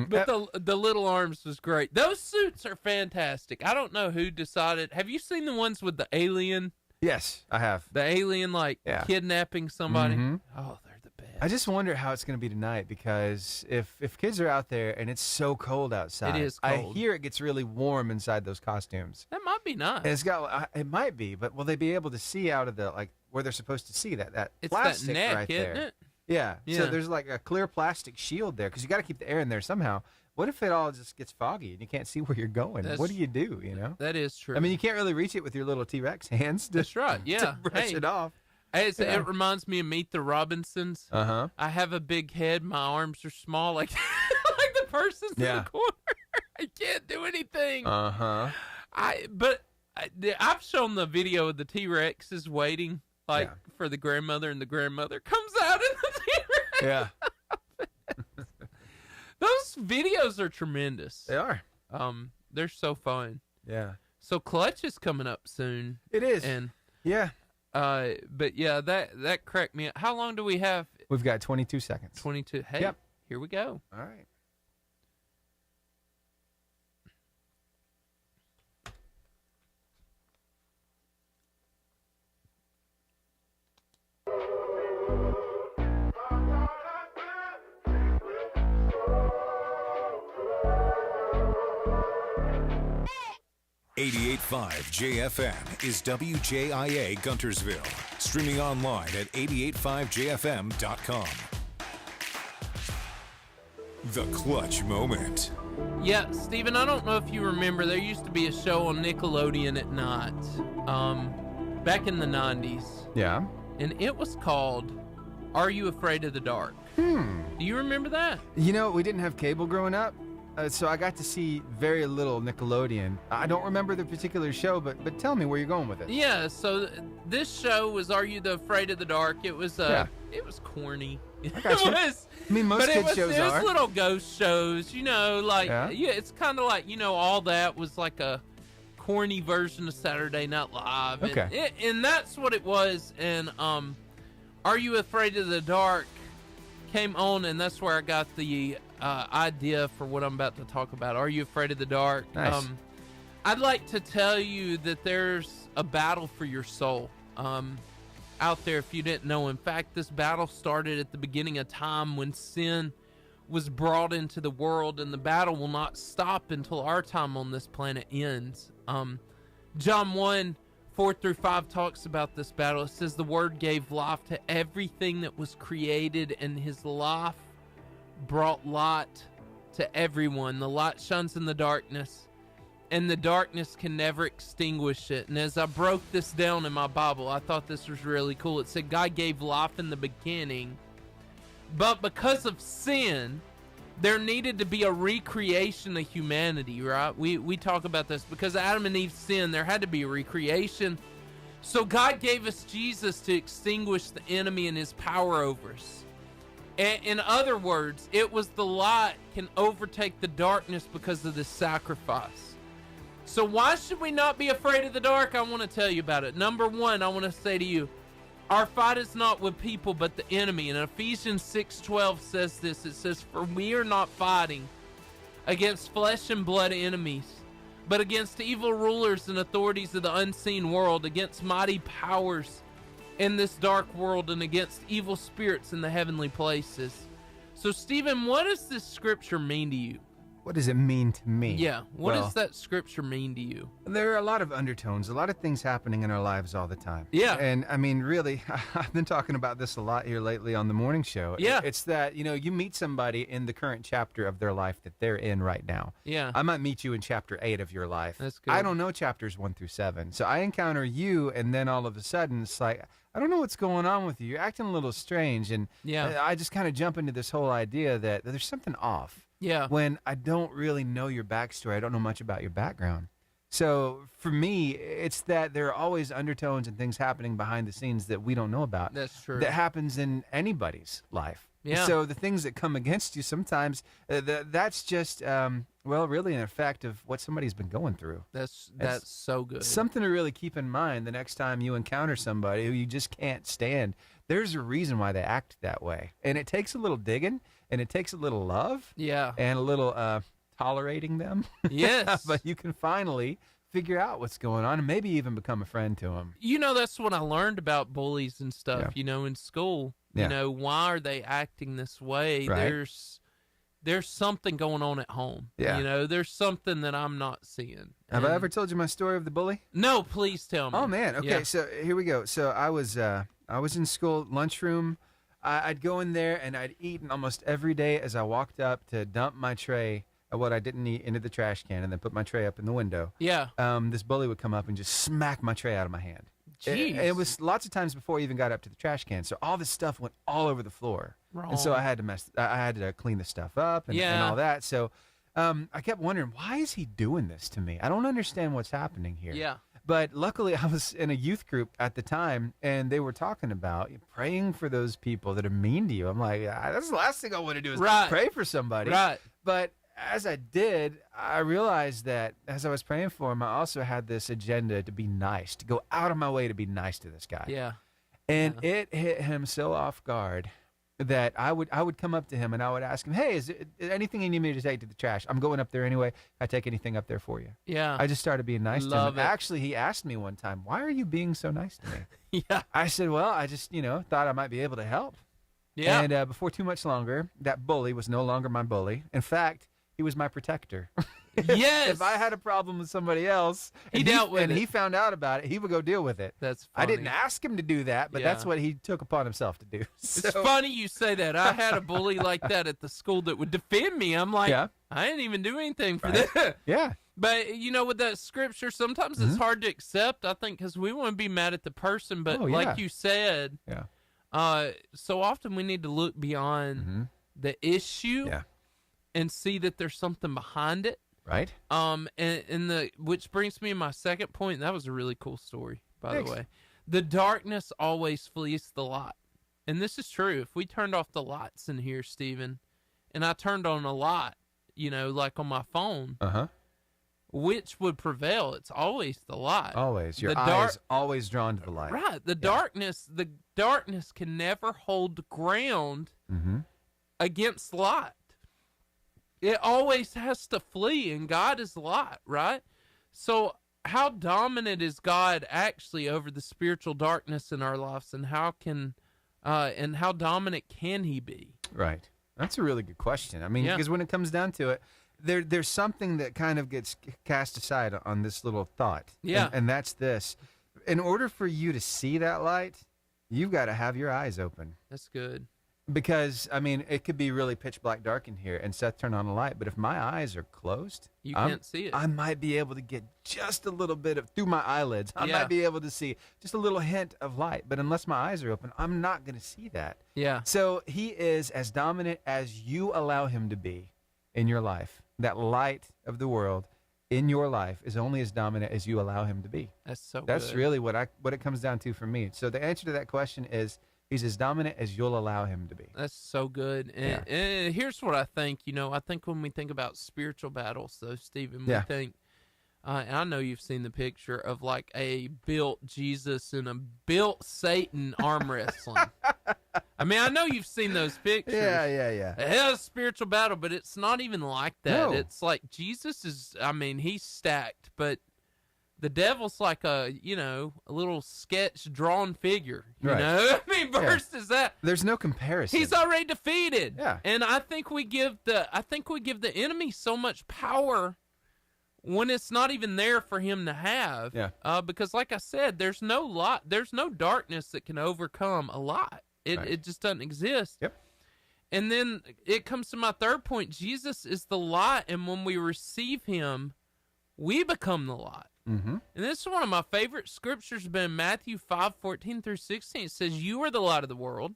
But the little arms was great. Those suits are fantastic. I don't know who decided. Have you seen the ones with the alien? Yes, I have. The alien kidnapping somebody. Mhm. Oh, they're the best. I just wonder how it's going to be tonight because if kids are out there and it's so cold outside, It is I cold. hear it gets really warm inside those costumes. That might be nice. And it's got it might be, but will they be able to see out of the where they're supposed to see that It's plastic that neck, right isn't there? it? Yeah. Yeah. So there's like a clear plastic shield there because you got to keep the air in there somehow. What if it all just gets foggy and you can't see where you're going? What do you do? You know. That is true. I mean, you can't really reach it with your little T-Rex hands. That's right. Yeah. To brush it off. Hey, it reminds me of Meet the Robinsons. Uh-huh. I have a big head. My arms are small, like like the person's in the corner. I can't do anything. Uh-huh. I've shown the video of the T-Rexes waiting, for the grandmother, and the grandmother comes out in the T-Rex. Yeah. Those videos are tremendous. They are. They're so fun. Yeah. So Clutch is coming up soon. It is. And yeah. But yeah, that cracked me up. How long do we have? We've got 22 seconds. 22. Hey, Yep. Here we go. All right. .5 JFM is WJIA Guntersville. Streaming online at 885jfm.com. The Clutch Moment. Yeah, Steven, I don't know if you remember, there used to be a show on Nickelodeon at night, back in the 90s. Yeah. And it was called Are You Afraid of the Dark? Do you remember that? You know, we didn't have cable growing up, so I got to see very little Nickelodeon. I don't remember the particular show, but tell me where you're going with it. Yeah, so this show was Are You Afraid of the Dark? It was it was corny. I got you. I mean, most kids shows it was are. little ghost shows, you know, like it's kind of like, you know, all that was like a corny version of Saturday Night Live. Okay. And that's what it was. And Are You Afraid of the Dark came on, and that's where I got the idea for what I'm about to talk about. Are You Afraid of the Dark? Nice. I'd like to tell you that there's a battle for your soul out there if you didn't know. In fact, this battle started at the beginning of time when sin was brought into the world, and the battle will not stop until our time on this planet ends. John 1:4-5 talks about this battle. It says the Word gave life to everything that was created, and his life brought light to everyone. The light shines in the darkness, and the darkness can never extinguish it. And as I broke this down in my Bible, I thought this was really cool. It said God gave life in the beginning, but because of sin, there needed to be a recreation of humanity, right? We talk about this. Because Adam and Eve sinned, there had to be a recreation. So God gave us Jesus to extinguish the enemy and his power over us. In other words, it was the light can overtake the darkness because of this sacrifice. So why should we not be afraid of the dark? I want to tell you about it. Number one, I want to say to you, our fight is not with people but the enemy. And Ephesians 6:12 says this. It says, for we are not fighting against flesh and blood enemies, but against evil rulers and authorities of the unseen world, against mighty powers in this dark world, and against evil spirits in the heavenly places. So, Stephen, what does this scripture mean to you? what does it mean to me? Yeah. What does that scripture mean to you? There are a lot of undertones, a lot of things happening in our lives all the time. Yeah. And I mean, really, I've been talking about this a lot here lately on the morning show. Yeah. It's that, you meet somebody in the current chapter of their life that they're in right now. Yeah. I might meet you in chapter 8 of your life. That's good. I don't know chapters 1 through 7. So I encounter you, and then all of a sudden it's like, I don't know what's going on with you. You're acting a little strange. And I just kind of jump into this whole idea that there's something off. Yeah. When I don't really know your backstory, I don't know much about your background. So for me, it's that there are always undertones and things happening behind the scenes that we don't know about. That's true. That happens in anybody's life. Yeah. So the things that come against you sometimes, that's just, really an effect of what somebody's been going through. That's so good. Something to really keep in mind the next time you encounter somebody who you just can't stand. There's a reason why they act that way. And it takes a little digging, and it takes a little love. Yeah. And a little tolerating them. Yes. But you can finally figure out what's going on and maybe even become a friend to them. That's what I learned about bullies and stuff, in school. Yeah. Why are they acting this way? Right. There's something going on at home. Yeah. There's something that I'm not seeing. Have I ever told you my story of the bully? No, please tell me. Oh, man. Okay, so here we go. So I was in school, lunchroom. I'd go in there, and I'd eat almost every day as I walked up to dump my tray of what I didn't eat into the trash can and then put my tray up in the window. Yeah. This bully would come up and just smack my tray out of my hand. Jeez. It was lots of times before I even got up to the trash can. So all this stuff went all over the floor. Wrong. And so I had to clean the stuff up and all that. So I kept wondering, why is he doing this to me? I don't understand what's happening here. Yeah. But luckily, I was in a youth group at the time, and they were talking about praying for those people that are mean to you. I'm like, that's the last thing I want to do is pray for somebody. Right. But as I did, I realized that as I was praying for him, I also had this agenda to be nice, to go out of my way to be nice to this guy. Yeah. And it hit him so off guard that I would come up to him and I would ask him, hey, is there anything you need me to take to the trash? I'm going up there anyway. I take anything up there for you. Yeah. I just started being nice to him. Actually, he asked me one time, why are you being so nice to me? Yeah. I said, well, I just, thought I might be able to help. Yeah. And before too much longer, that bully was no longer my bully. In fact, he was my protector. Yes. If I had a problem with somebody else, he dealt with it. And he found out about it, he would go deal with it. That's funny. I didn't ask him to do that, but that's what he took upon himself to do. It's funny you say that. I had a bully like that at the school that would defend me. I'm like, I didn't even do anything for that. Yeah. But, with that scripture, sometimes it's hard to accept, I think, because we want to be mad at the person. But like you said, so often we need to look beyond the issue and see that there's something behind it. Right. Which brings me to my second point. That was a really cool story, by the way. The darkness always flees the light. And this is true. If we turned off the lights in here, Stephen, and I turned on a light, like on my phone, which would prevail? It's always the light. Always. Your eyes always drawn to the light. Right. The darkness can never hold ground against light. It always has to flee, and God is light, right? So how dominant is God actually over the spiritual darkness in our lives, and how dominant can he be? Right. That's a really good question. I mean, because when it comes down to it, there's something that kind of gets cast aside on this little thought. Yeah. And that's this. In order for you to see that light, you've got to have your eyes open. That's good. Because, I mean, it could be really pitch black dark in here, and Seth turned on a light, but if my eyes are closed, you can't see it. I might be able to get just a little bit through my eyelids. I might be able to see just a little hint of light, but unless my eyes are open, I'm not going to see that. Yeah. So he is as dominant as you allow him to be in your life. That light of the world in your life is only as dominant as you allow him to be. That's really what it comes down to for me. So the answer to that question is, he's as dominant as you'll allow him to be. That's so good. And here's what I think. I think when we think about spiritual battles, though, Stephen, we think, and I know you've seen the picture of like a built Jesus and a built Satan arm wrestling. I mean, I know you've seen those pictures. Yeah. It has a spiritual battle, but it's not even like that. No. It's like Jesus is, he's stacked, but the devil's like a little sketch drawn figure. You Right. know, I mean, versus that. There's no comparison. He's already defeated. Yeah. And I think we give the enemy so much power when it's not even there for him to have. Yeah. Because like I said, there's no darkness that can overcome a light. It just doesn't exist. Yep. And then it comes to my third point. Jesus is the light, and when we receive him, we become the light. Mm-hmm. And this is one of my favorite scriptures, but in Matthew 5:14-16, it says, "You are the light of the world.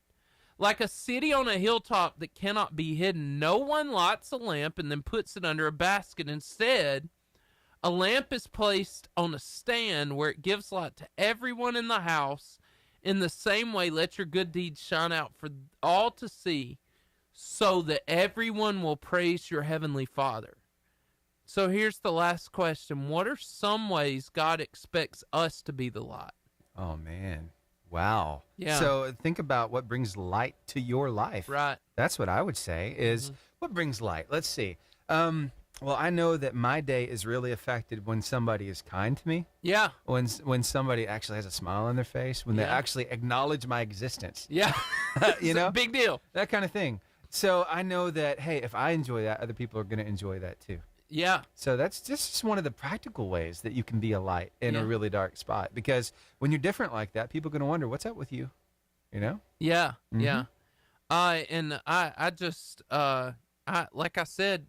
Like a city on a hilltop that cannot be hidden, no one lights a lamp and then puts it under a basket. Instead, a lamp is placed on a stand where it gives light to everyone in the house. In the same way, let your good deeds shine out for all to see, so that everyone will praise your heavenly Father." So here's the last question. What are some ways God expects us to be the light? Oh, man. Wow. Yeah. So think about what brings light to your life. Right. That's what I would say is what brings light. Let's see. Well, I know that my day is really affected when somebody is kind to me. Yeah. When somebody actually has a smile on their face, when they actually acknowledge my existence. Yeah. You know? Big deal. That kind of thing. So I know that, hey, if I enjoy that, other people are going to enjoy that too. Yeah. So that's just one of the practical ways that you can be a light in a really dark spot. Because when you're different like that, people are going to wonder, what's up with you? You know? Yeah. Mhm. Yeah. And I just, like I said,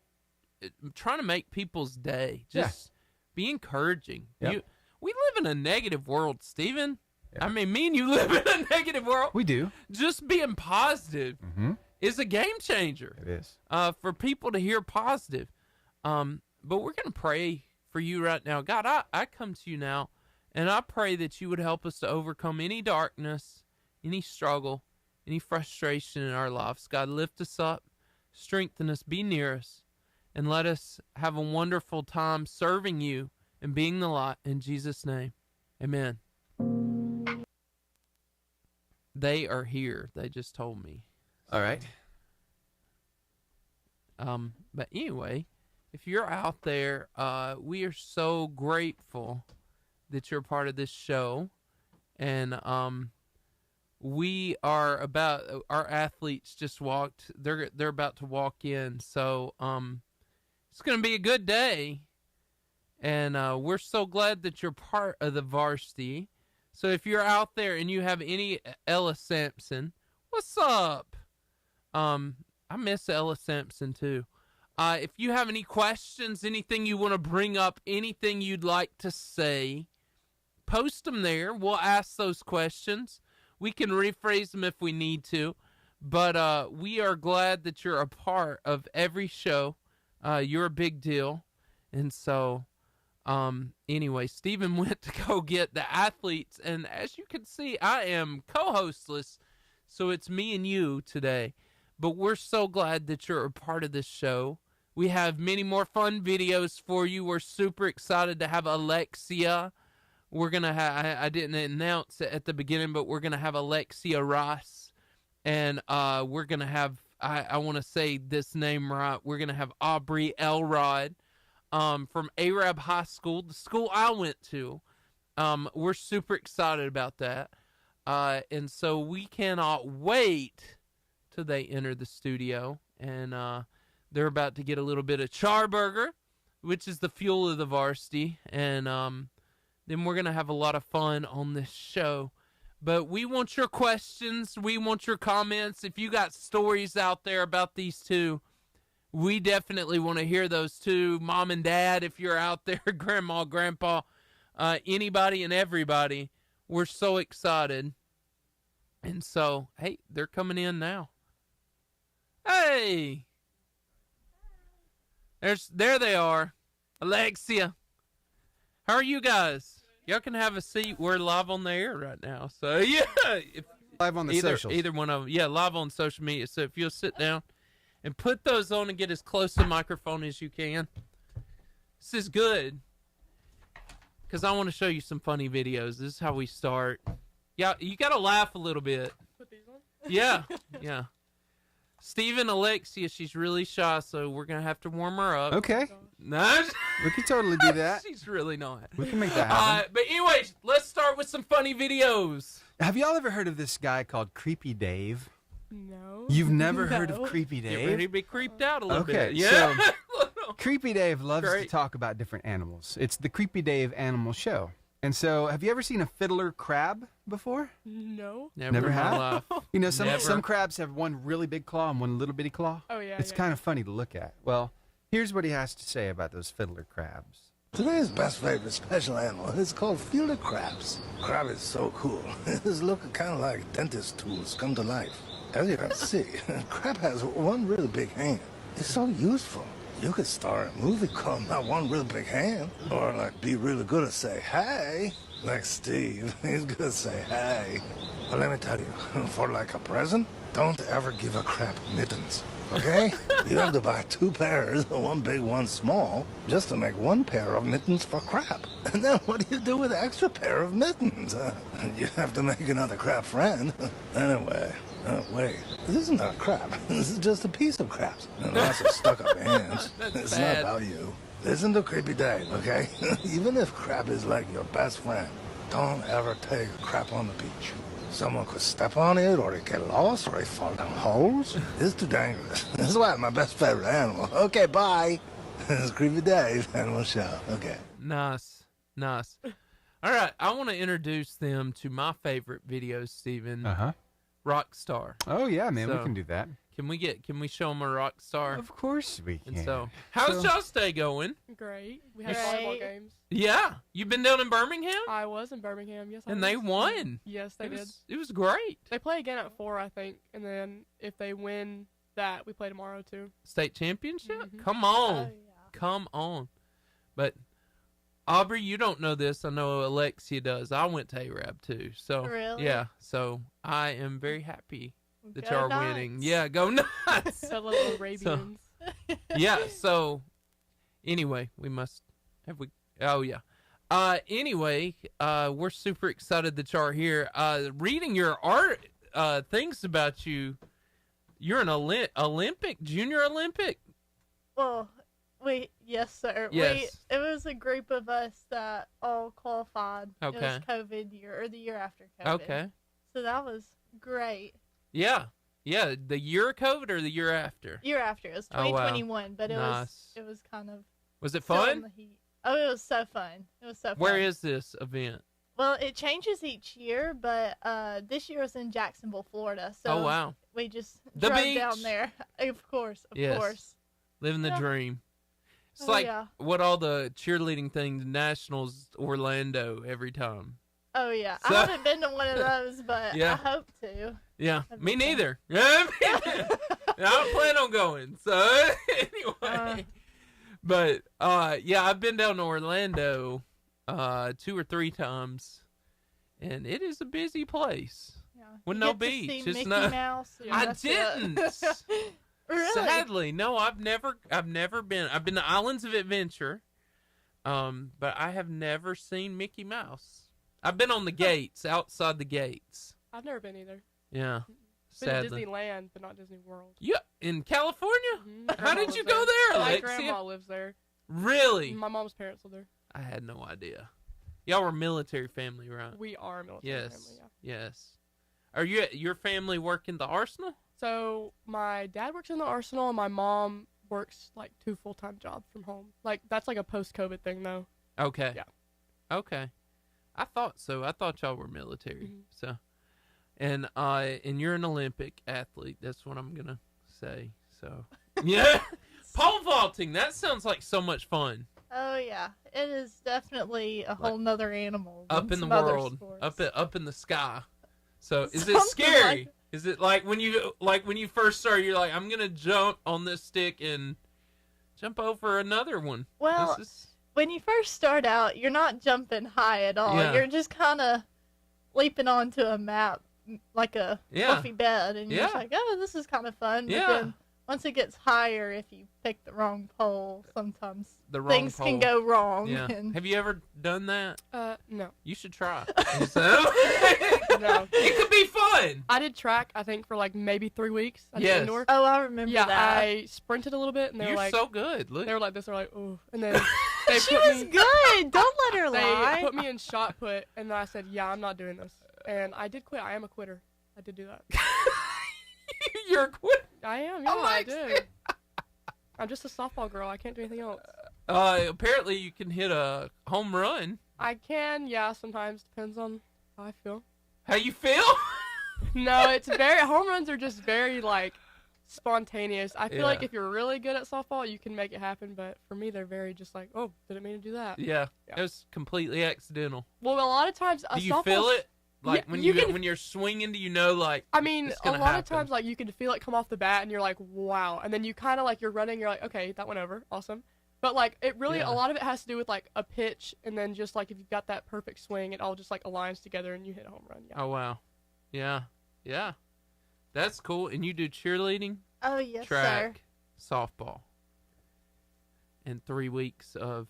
I'm trying to make people's day. Just be encouraging. Yep. We live in a negative world, Stephen. Yeah. I mean, me and you live in a negative world. We do. Just being positive is a game changer. It is. For people to hear positive. But we're going to pray for you right now. God, I come to you now, and I pray that you would help us to overcome any darkness, any struggle, any frustration in our lives. God, lift us up, strengthen us, be near us, and let us have a wonderful time serving you and being the light. In Jesus' name, amen. They are here. They just told me. All right. But anyway, if you're out there, we are so grateful that you're part of this show. And we are about, our athletes just walked, they're about to walk in. So it's going to be a good day. And we're so glad that you're part of the varsity. So if you're out there and you have any Ella Sampson, what's up? I miss Ella Sampson too. If you have any questions, anything you want to bring up, anything you'd like to say, post them there. We'll ask those questions. We can rephrase them if we need to. But we are glad that you're a part of every show. You're a big deal. And so, anyway, Stephen went to go get the athletes. And as you can see, I am co-hostless. So it's me and you today. But we're so glad that you're a part of this show. We have many more fun videos for you. We're super excited to have Alexia. We're going to have, I didn't announce it at the beginning, but we're going to have Alexia Ross. And we're going to have, I want to say this name right, we're going to have Aubrey Elrod from Arab High School, the school I went to. We're super excited about that. And so we cannot wait till they enter the studio. And they're about to get a little bit of charburger, which is the fuel of the varsity. And then we're going to have a lot of fun on this show. But we want your questions. We want your comments. If you got stories out there about these two, we definitely want to hear those too. Mom and Dad, if you're out there, Grandma, Grandpa, anybody and everybody, we're so excited. And so, hey, they're coming in now. Hey! There they are. Alexia. How are you guys? Y'all can have a seat. We're live on the air right now. So, yeah. Live on the socials. Either one of them. Yeah, live on social media. So, if you'll sit down and put those on and get as close to the microphone as you can. This is good. Because I want to show you some funny videos. This is how we start. Yeah, you got to laugh a little bit. Put these on? Yeah, yeah. Stephen, Alexia, she's really shy, so we're going to have to warm her up. Okay. No. We can totally do that. She's really not. We can make that happen. But anyway, let's start with some funny videos. Have y'all ever heard of this guy called Creepy Dave? No. You've never heard of Creepy Dave? Get ready to be creeped out a little bit. Okay, Yeah. so Creepy Dave loves to talk about different animals. It's the Creepy Dave Animal Show. And so, have you ever seen a fiddler crab before? No. Never in my have? life. You know, some crabs have one really big claw and one little bitty claw. Oh, yeah. It's kind of funny to look at. Well, here's what he has to say about those fiddler crabs. Today's best favorite special animal is called fiddler crabs. Crab is so cool. His look kind of like dentist tools come to life. As you can see, crab has one really big hand. It's so useful. You could star in a movie called Not One Real Big Hand. Or like be really good at say, hey. Like Steve, he's good at say, hey. But let me tell you, for like a present, don't ever give a crab mittens. Okay? You have to buy 2 pairs, one big, one small, just to make 1 pair of mittens for crab. And then what do you do with the extra pair of mittens? You have to make another crab friend. Anyway, wait, this isn't a crab. This is just a piece of crabs. And lots of stuck-up hands. It's not about you. Listen to Creepy Dave, okay? Even if crab is like your best friend, don't ever take a crap on the beach. Someone could step on it, or it get lost, or it fall down holes. It's too dangerous. That's why it's my best favorite animal. Okay, bye. It's Creepy Dave Animal Show. Okay. Nice. All right, I want to introduce them to my favorite videos, Steven. Rockstar. Oh yeah, man, we can do that. Can we show them a Rockstar? Of course we can. And so, how's y'all's day going? Great. We had volleyball games. Yeah, you've been down in Birmingham. I was in Birmingham. Yes, and they won. Yes, they did. It was great. They play again at 4, I think, and then if they win that, we play tomorrow too. State championship? Come on, yeah. Come on. But Aubrey, you don't know this. I know Alexia does. I went to Arab too. So really? Yeah. So I am very happy that y'all are winning. Yeah, go nuts. So little Arabians. Yeah. So anyway, Oh yeah. Anyway, we're super excited that y'all are here. Reading your art things about you. You're an Junior Olympic. Well, yes, sir. Yes. It was a group of us that all qualified. Okay. It was COVID year, or the year after COVID. Okay. So that was great. Yeah. Yeah. The year of COVID or the year after? Year after. It was 2021, but it was kind of. Was it fun? Oh, it was so fun. Where is this event? Well, it changes each year, but this year was in Jacksonville, Florida. So oh, wow. We just the drove beach. Down there. Of course. Living the dream. It's like what all the cheerleading things, Nationals, Orlando, every time. Oh, yeah. So, I haven't been to one of those, but I hope to. Yeah, me neither. I don't plan on going. So, anyway. But, I've been down to Orlando 2 or 3 times, and it is a busy place. Yeah. With no beach. It's Mouse. I didn't. Really? Sadly, no, I've never been. I've been to Islands of Adventure, but I have never seen Mickey Mouse. I've been on the gates, outside the gates. I've never been either. Yeah, been to Disneyland, but not Disney World. Yeah, in California? Mm-hmm. How did you go there, Alexia? My grandma lives there. Really? My mom's parents live there. I had no idea. Y'all were a military family, right? We are a military family, yeah. Yes. Are your family working the Arsenal? So my dad works in the Arsenal, and my mom works like 2 full-time jobs from home. Like that's like a post-COVID thing, though. Okay. Yeah. Okay. I thought so. I thought y'all were military. Mm-hmm. So, and you're an Olympic athlete. That's what I'm gonna say. So, yeah. Pole vaulting. That sounds like so much fun. Oh yeah, it is definitely a whole nother animal. Up in the world, up in the sky. So, is it scary? Is it like when you first start, you're like, I'm gonna jump on this stick and jump over another one? Well, when you first start out, you're not jumping high at all. Yeah. You're just kind of leaping onto a map like a fluffy bed, and you're just like, oh, this is kind of fun. Yeah. But then once it gets higher, if you pick the wrong pole, sometimes things can go wrong. Yeah. Have you ever done that? No. You should try. No. It could be fun. fun. I did track, I think, for like maybe 3 weeks. I did indoor. Oh, I remember that. I sprinted a little bit, and they were like, "You're so good." Look. They were like this. They're like, "Ooh," and then she was good. Don't let her lie. They put me in shot put, and then I said, "Yeah, I'm not doing this." And I did quit. I am a quitter. I did do that. You're a quitter. I am. Yeah, I did. I'm just a softball girl. I can't do anything else. Apparently, you can hit a home run. I can. Yeah, sometimes depends on how I feel. How you feel? No, it's very. Home runs are just very like spontaneous. I feel like if you're really good at softball, you can make it happen. But for me, they're very just like, oh, didn't mean to do that. Yeah, it was completely accidental. Well, a lot of times, do you feel it? Like when you're swinging, do you know like? I mean, a lot of times like you can feel it come off the bat, and you're like, wow, and then you kind of like you're running, you're like, okay, that went over, awesome. But like it really, a lot of it has to do with like a pitch, and then just like if you've got that perfect swing, it all just like aligns together, and you hit a home run. Yeah. Oh wow, yeah, that's cool. And you do cheerleading? Oh yes, track, softball, and 3 weeks of.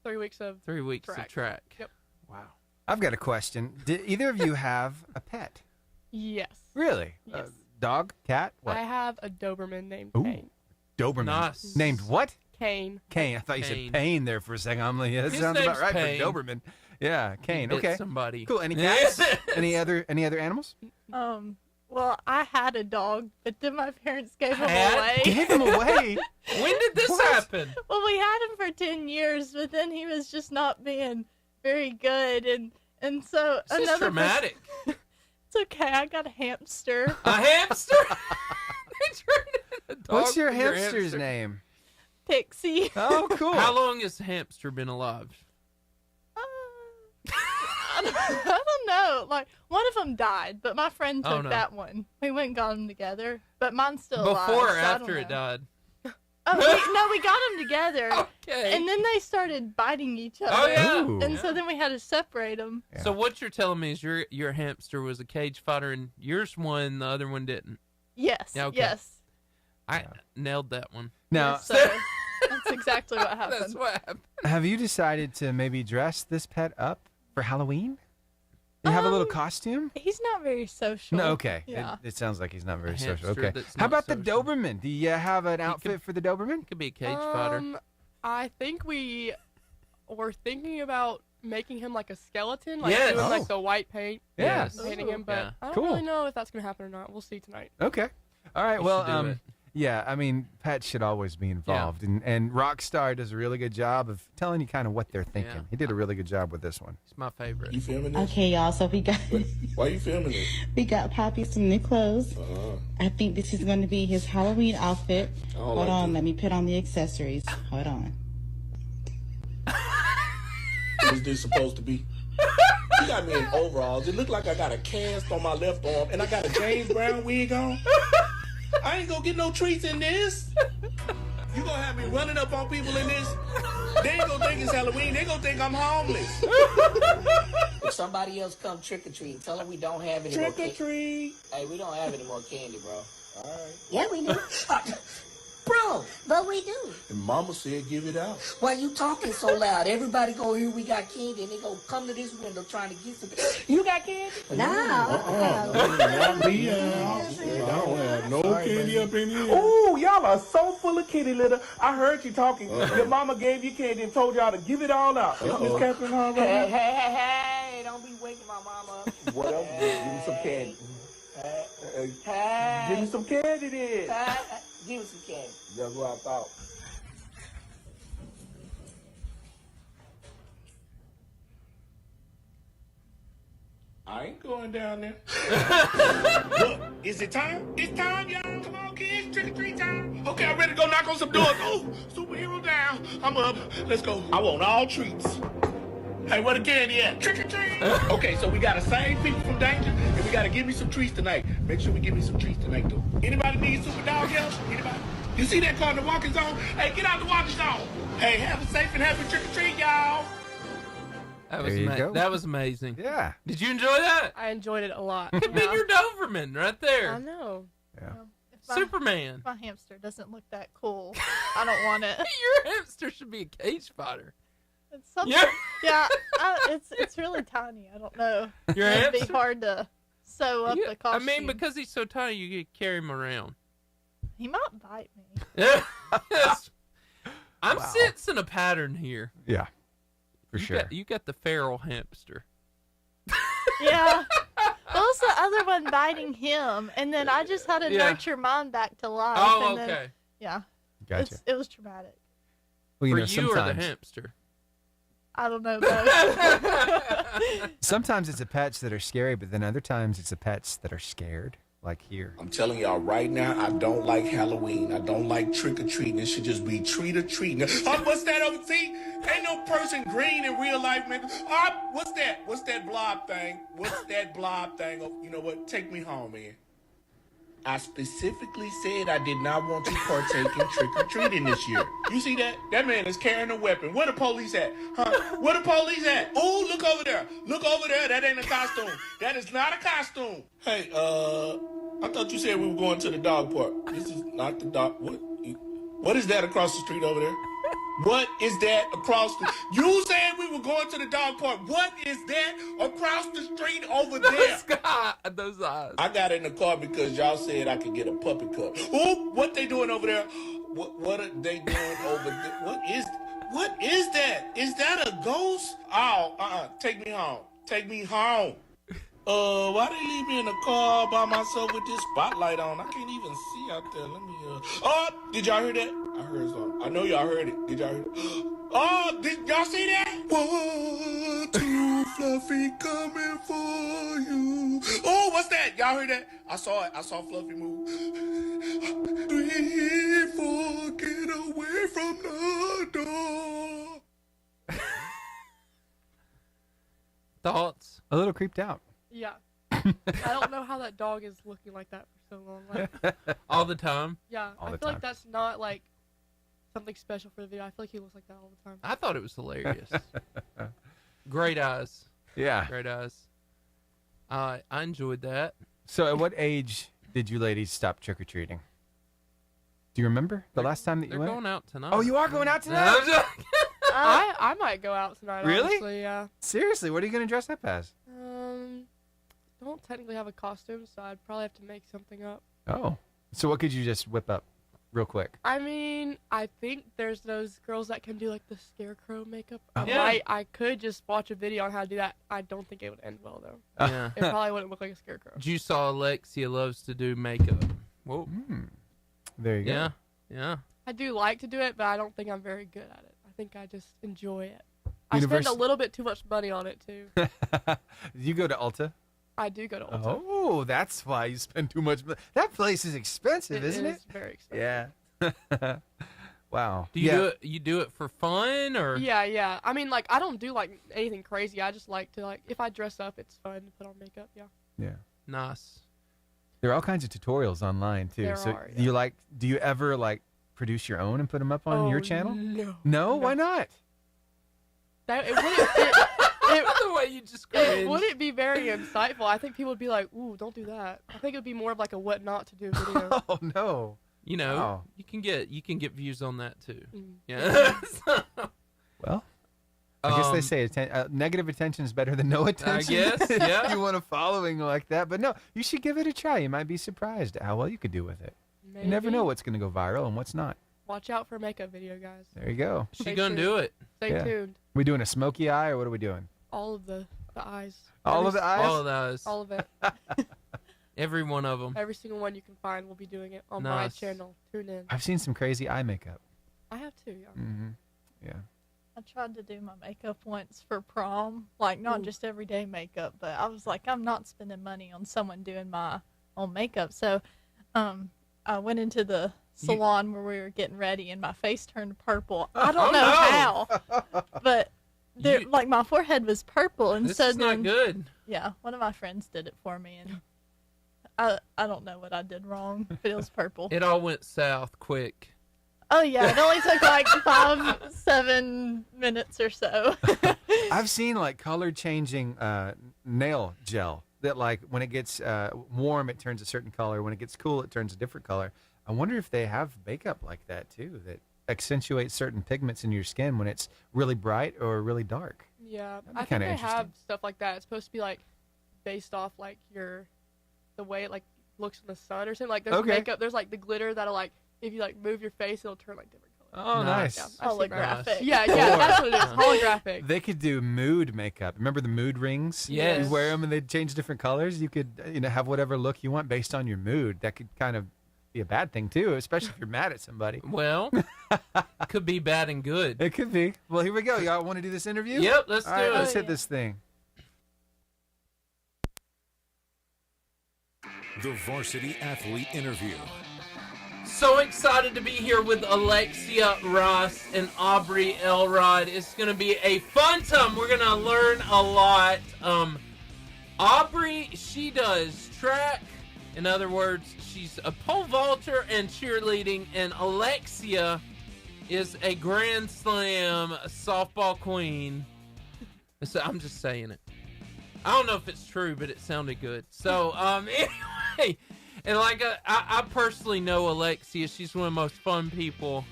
3 weeks of. 3 weeks of track. Yep. Wow. I've got a question. Did either of you have a pet? Yes. Really? Yes. Dog? Cat? What? I have a Doberman named Kane. Doberman. Nice. Named what? Kane. Kane. I thought you said pain there for a second. I'm like, yeah, that His sounds about name's right Pain. for Doberman. Yeah, Kane. He bit Okay. somebody. Cool. Any cats? any other animals? Well, I had a dog, but then my parents gave him away. Gave him away? When did this happen? Well, we had him for 10 years, but then he was just not being very good, and so This is dramatic. It's okay. I got a hamster. A hamster? What's your hamster's name? Pixie. Oh, cool. How long has the hamster been alive? I don't know. Like, one of them died, but my friend took that one. We went and got them together, but mine's still alive. Before or after it died? Oh, we got them together. Okay. And then they started biting each other. Oh, yeah. And so then we had to separate them. Yeah. So what you're telling me is your hamster was a cage fighter and yours won, the other one didn't? Yes. Yeah, okay. Yes. I nailed that one. Now, so that's exactly what happened. That's what happened. Have you decided to maybe dress this pet up for Halloween? You have a little costume? He's not very social. No, okay. Yeah. It sounds like he's not very social. hamster Okay. that's How not about the Doberman? Do you have an outfit for the Doberman? Could be a cage fighter. I think we were thinking about making him like a skeleton, like Yes. doing like the white paint. Yes. Painting him, but Yeah. I don't Cool. really know if that's gonna happen or not. We'll see tonight. Okay. All right. You Well, should do it. yeah, I mean, pets should always be involved. And Rockstar does a really good job of telling you kind of what they're thinking. Yeah. He did a really good job with this one. It's my favorite. You filming this? Okay, y'all, so we got... Why are you filming this? We got Poppy some new clothes. I think this is going to be his Halloween outfit. Hold like on, this. let me put on the accessories. Hold on. What is this supposed to be? You got me in overalls. It looked like I got a cast on my left arm, and I got a James Brown wig on. I ain't gonna get no treats in this. You gonna have me running up on people in this? They ain't gonna think it's Halloween. They gonna think I'm homeless. If somebody else come trick-or-treat, tell them we don't have any more candy. Trick-or-treat. Hey, we don't have any more candy, bro. All right. Yeah, we do. Bro, but we do. And Mama said give it out. Why you talking so loud? Everybody go here, we got candy, and they go come to this window trying to get some. You got candy? No. Not me. I don't have no candy up in here. Ooh, y'all are so full of kitty litter. I heard you talking. Your mama gave you candy and told y'all to give it all out. Miss Catherine Harvey. Hey, don't be waking my mama up. What else? Give me some candy. Give me some candy then. Give me some candy. That's what I thought. I ain't going down there. Look, is it time? It's time, y'all. Come on, kids. Trick-or-treat time. Okay, I'm ready to go knock on some doors. Oh, superhero down. I'm up. Let's go. I want all treats. Hey, where the candy at? Trick-or-treat. Okay, so we got to save people from danger, and we got to give me some treats tonight. Make sure we give me some treats tonight, though. Anybody need super dog help? Anybody? You see that car in the walking zone? Hey, get out the walking zone. Hey, have a safe and happy trick-or-treat, y'all. That was There you go. That was amazing. Yeah. Did you enjoy that? I enjoed it a lot. Could be your Doberman right there. I know. Yeah. Superman. If my hamster doesn't look that cool, I don't want it. Your hamster should be a cage fighter. It's something. Yeah. Yeah, it's really tiny. I don't know. Your It'd be hamster? hard to sew up the costume. I mean, because he's so tiny, you could carry him around. He might bite me. I'm sensing a pattern here. Yeah, for sure. You got the feral hamster. Yeah. What was the other one biting him? And then I just had to nurture mine back to life. Oh, and okay. Then, yeah. Gotcha. It was traumatic. Well, For know, you or the hamster? I don't know both. Sometimes it's the pets that are scary, but then other times it's the pets that are scared. Like here. I'm telling y'all right now, I don't like Halloween. I don't like trick-or-treating. It should just be treat-or-treating. What's that over? See, ain't no person green in real life, man. What's that? What's that blob thing? What's that blob thing? Oh, you know what? Take me home, man. I specifically said I did not want to partake in trick-or-treating this year. You see that? That man is carrying a weapon. Where the police at? Huh? Where the police at? Oh, look over there. Look over there. That ain't a costume. That is not a costume. Hey, I thought you said we were going to the dog park. This is not the dog. What is that across the street over there? What is that across the... You said we were going to the dog park. What is that across the street over there? Those eyes. I got in the car because y'all said I could get a puppy cup. Oh, what they doing over there? What are they doing over there? What is that? Is that a ghost? Oh, take me home. Take me home. Why they leave me in the car by myself with this spotlight on? I can't even see out there. Let me, Oh, did y'all hear that? I heard something. I know y'all heard it. Did y'all hear it? Oh, did y'all see that? 1, 2, Fluffy coming for you. Oh, what's that? Y'all heard that? I saw it. I saw Fluffy move. 3, 4, get away from the door. Thoughts? A little creeped out. Yeah. I don't know how that dog is looking like that for so long. Like, all the time? Yeah. I feel like that's not like something special for the video. I feel like he looks like that all the time. I thought it was hilarious. Great eyes. Yeah. Great eyes. I enjoyed that. So at what age did you ladies stop trick-or-treating? Do you remember the last time that you went? They're going out tonight. Oh, you are going out tonight? I might go out tonight. Really? Honestly, yeah. Seriously, what are you going to dress up as? Don't technically have a costume, so I'd probably have to make something up. Oh. So what could you just whip up real quick? I mean, I think there's those girls that can do like the scarecrow makeup. Oh. I could just watch a video on how to do that. I don't think it would end well though. Yeah. It probably wouldn't look like a scarecrow. You saw Alexia loves to do makeup. Whoa. There you go. Yeah. Yeah. I do like to do it, but I don't think I'm very good at it. I think I just enjoy it. I spend a little bit too much money on it too. You go to Ulta? I do go to Ulta. Oh, that's why you spend too much money. That place is expensive, isn't it? It is very expensive. Yeah. Wow. Do you do it? You do it for fun, or? Yeah. I mean, like, I don't do like anything crazy. I just like to if I dress up, it's fun to put on makeup. Yeah. Yeah. Nice. There are all kinds of tutorials online too. Do you ever produce your own and put them up on your channel? No. Why not? The way you just it wouldn't be very insightful. I think people would be like, "Ooh, don't do that." I think it would be more of like a what not to do video. Oh no! You know, wow. you can get views on that too. Yeah. Well, I guess they say negative attention is better than no attention. I guess. Yeah. If you want a following like that, but no, you should give it a try. You might be surprised at how well you could do with it. Maybe. You never know what's going to go viral and what's not. Watch out for a makeup video, guys. There you go. She's gonna do it. Stay tuned. We doing a smoky eye or what are we doing? All of the eyes. All of the eyes? All of the eyes. All of it. Every one of them. Every single one you can find, we'll be doing it on my channel. Tune in. I've seen some crazy eye makeup. I have too, yeah. Mm-hmm. Yeah. I tried to do my makeup once for prom, like not just everyday makeup, but I was like, I'm not spending money on someone doing my own makeup. So I went into the salon where we were getting ready and my face turned purple. I don't know how, but my forehead was purple. And this so is not good. Yeah, one of my friends did it for me and I don't know what I did wrong, but it was purple. It all went south quick. Oh yeah, it only took like 5-7 minutes or so. I've seen color changing nail gel that when it gets warm it turns a certain color, when it gets cool it turns a different color. I wonder if they have makeup like that too that accentuates certain pigments in your skin when it's really bright or really dark. Yeah, I think they have stuff like that. It's supposed to be based off your the way it like looks in the sun or something. Like there's makeup, there's like the glitter that'll like if you like move your face, it'll turn like different colors. Oh, nice. Yeah, holographic. Yeah, that's what it is. Holographic. They could do mood makeup. Remember the mood rings? Yes. You wear them and they change different colors. You could, have whatever look you want based on your mood. That could kind of be a bad thing too, especially if you're mad at somebody. Well, could be bad and good. It could be. Well, here we go. Y'all want to do this interview? Yep, let's do it. Let's hit this thing. The Varsity Athlete Interview. So excited to be here with Alexia Ross and Aubrey Elrod. It's going to be a fun time. We're going to learn a lot. Aubrey, she does track. In other words, she's a pole vaulter and cheerleading. And Alexia is a Grand Slam softball queen. So I'm just saying it. I don't know if it's true, but it sounded good. So, anyway, and like I personally know Alexia. She's one of the most fun people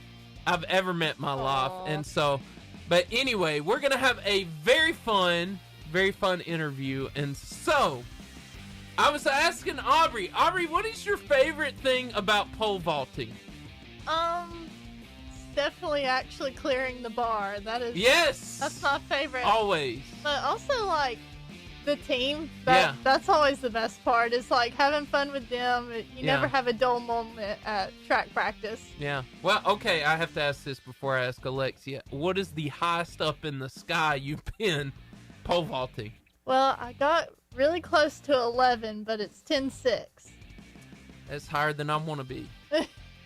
I've ever met in my life. And so, but anyway, we're going to have a very fun interview. And so, I was asking Aubrey, what is your favorite thing about pole vaulting? Definitely actually clearing the bar. That's my favorite. Always. But also like the team. That's always the best part. Is like having fun with them. You never have a dull moment at track practice. Yeah. Well, okay, I have to ask this before I ask Alexia. What is the highest up in the sky you've been pole vaulting? Well, I got really close to 11, but it's 10.6. That's higher than I want to be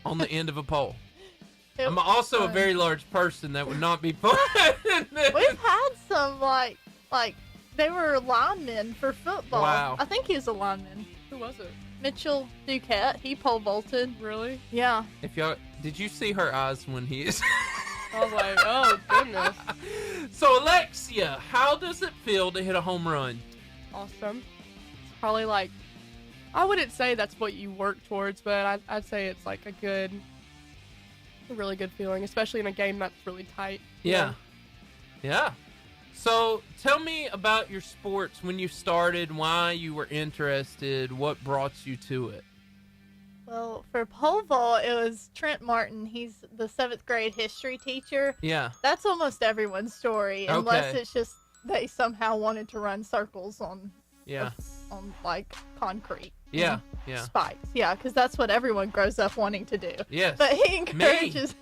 on the end of a pole. I'm was also fun. a very large person. That would not be fun. We've had some like they were linemen for football. Wow. I think he was a lineman. Who was it? Mitchell Duquette. He pole vaulted. Really? Yeah. Did you see her eyes when he is? I was like, oh goodness. So Alexia, how does it feel to hit a home run? Awesome. It's probably like, I wouldn't say that's what you work towards, but I'd say it's like a really good feeling, especially in a game that's really tight. Yeah. So tell me about your sports, when you started, why you were interested, what brought you to it. Well, for pole vault, it was Trent Martin. He's the 7th grade history teacher. Yeah. That's almost everyone's story, unless it's just they somehow wanted to run circles on like concrete. Yeah. Spikes. Yeah, because that's what everyone grows up wanting to do. Yes. But he encourages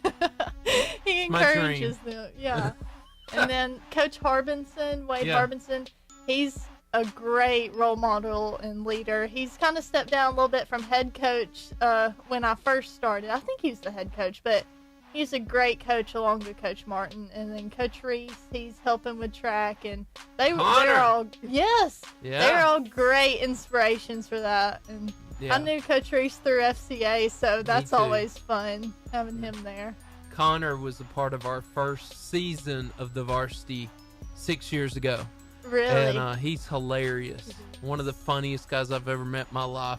them. Yeah. And then Coach Harbinson, Wade Harbinson, he's a great role model and leader. He's kind of stepped down a little bit from head coach when I first started. I think he was the head coach, but he's a great coach along with Coach Martin. And then Coach Reese, he's helping with track, and they're all they're all great inspirations for that. And I knew Coach Reese through FCA, so that's always fun having him there. Connor was a part of our first season of the varsity 6 years ago. Really? And he's hilarious. One of the funniest guys I've ever met in my life.